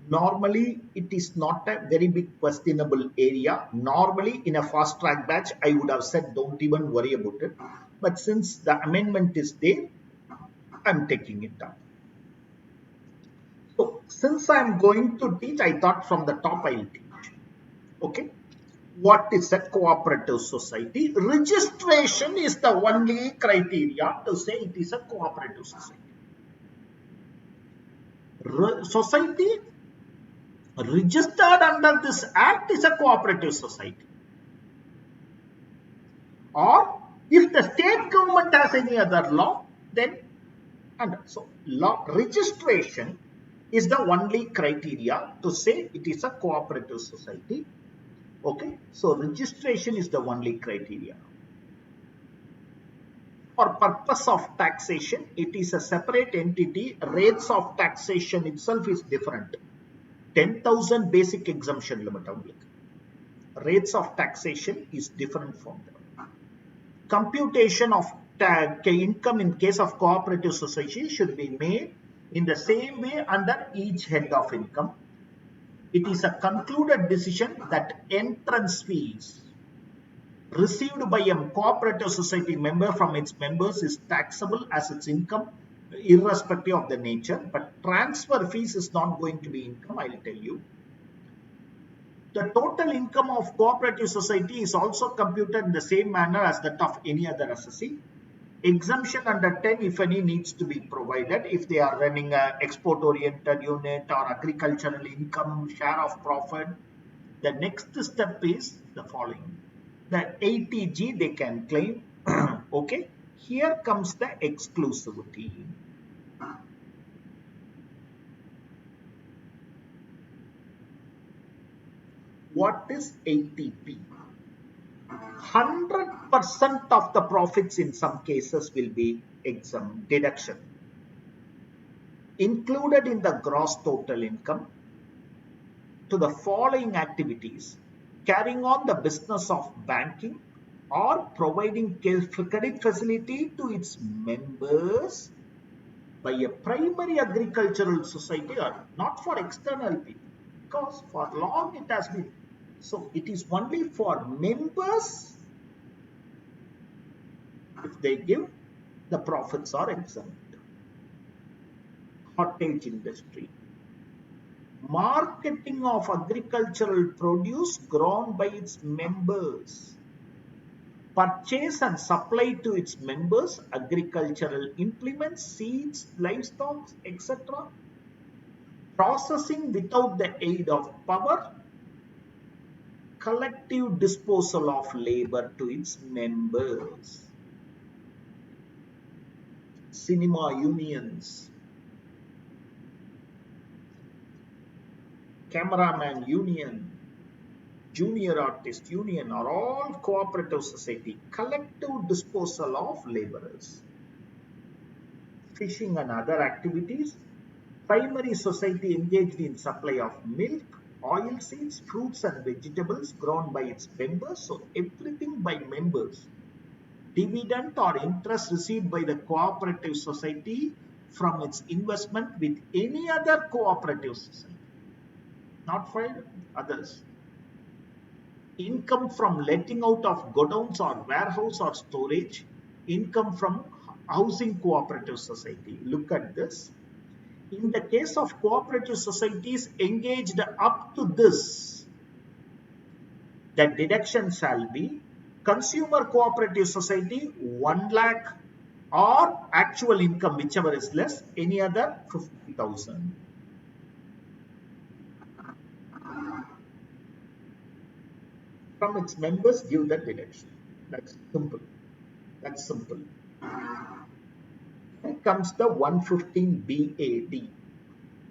[SPEAKER 1] Normally, it is not a very big questionable area. Normally, in a fast track batch, I would have said don't even worry about it. But since the amendment is there, I'm taking it up. So, since I'm going to teach, I thought from the top I'll teach. Okay. What is a cooperative society? Registration is the only criteria to say it is a cooperative society. Society registered under this act is a cooperative society. Or if the state government has any other law, then under. So law registration is the only criteria to say it is a cooperative society. Okay, so registration is the only criteria. For purpose of taxation, it is a separate entity. Rates of taxation itself is different. 10,000 basic exemption limit. Rates of taxation is different from them. Computation of income in case of cooperative society should be made in the same way under each head of income. It is a concluded decision that entrance fees received by a cooperative society member from its members is taxable as its income irrespective of the nature, but transfer fees is not going to be income, I'll tell you. The total income of cooperative society is also computed in the same manner as that of any other assessee. Exemption under 10, if any, needs to be provided if they are running an export-oriented unit or agricultural income, share of profit. The next step is the following. The 80G they can claim. Okay, here comes the exclusivity. What is 80P? 100% of the profits in some cases will be exempt deduction. Included in the gross total income to the following activities: carrying on the business of banking or providing credit facility to its members by a primary agricultural society, or not for external people, because for long it has been. So it is only for members. If they give, the profits are exempt. Cottage industry. Marketing of agricultural produce grown by its members. Purchase and supply to its members agricultural implements, seeds, livestock, etc. Processing without the aid of power. Collective disposal of labor to its members. Cinema unions. Cameraman union. Junior artist union are all cooperative society. Collective disposal of laborers. Fishing and other activities. Primary society engaged in supply of milk, oil seeds, fruits and vegetables grown by its members. So everything by members. Dividend or interest received by the cooperative society from its investment with any other cooperative society, not for others. Income from letting out of godowns or warehouse or storage. Income from housing cooperative society. Look at this. In the case of cooperative societies engaged up to this, the deduction shall be: consumer cooperative society 1 lakh or actual income, whichever is less, any other 50,000. From its members, give the deduction. That's simple. That's simple. Then comes the 115 BAD,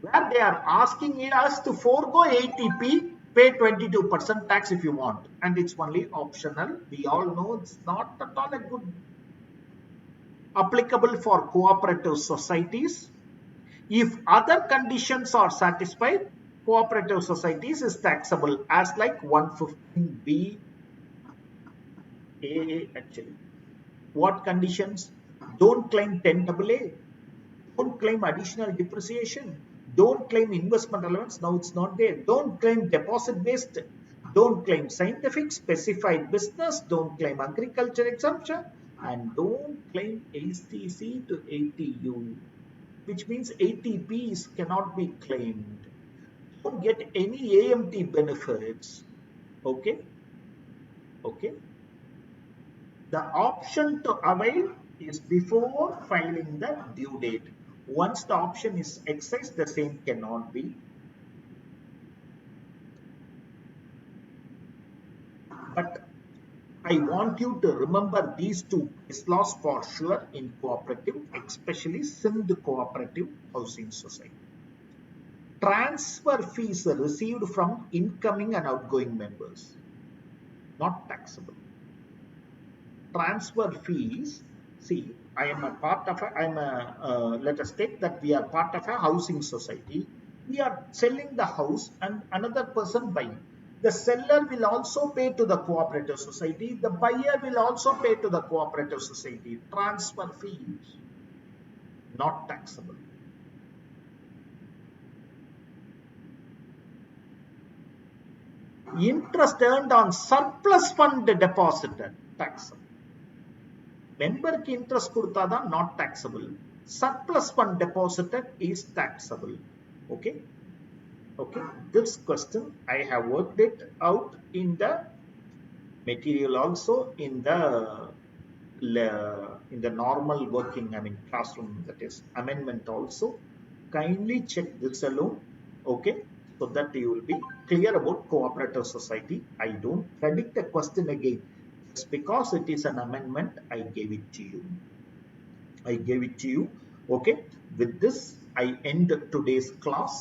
[SPEAKER 1] where they are asking us to forego ATP, pay 22% tax if you want, and it's only optional. We all know it's not at all a good applicable for cooperative societies. If other conditions are satisfied, cooperative societies is taxable as like 115 BAA actually. What conditions? Don't claim 10AA. Don't claim additional depreciation. Don't claim investment allowance. Now it's not there. Don't claim deposit based. Don't claim scientific specified business. Don't claim agriculture exemption. And don't claim ACC to ATU, which means ATPs cannot be claimed. Don't get any AMT benefits. Okay. Okay. The option to avail is before filing the due date. Once the option is exercised, the same cannot be. But I want you to remember these two case laws for sure in cooperative, especially Sindh Cooperative Housing Society. Transfer fees received from incoming and outgoing members, not taxable. Transfer fees, see, I am a part of let us take that we are part of a housing society. We are selling the house and another person buying. The seller will also pay to the cooperative society. The buyer will also pay to the cooperative society. Transfer fees, not taxable. Interest earned on surplus fund deposited, taxable. மெம்பருக்கு interest கொடுத்தாதான் not taxable. Surplus fund deposited is taxable. Okay. Okay. This question I have worked it out in the material also in the normal working, I mean classroom, that is amendment also. Kindly check this alone. Okay. So that you will be clear about cooperative society. I don't predict a question again. Just because it is an amendment, I gave it to you. I gave it to you. Okay. With this, I end today's class.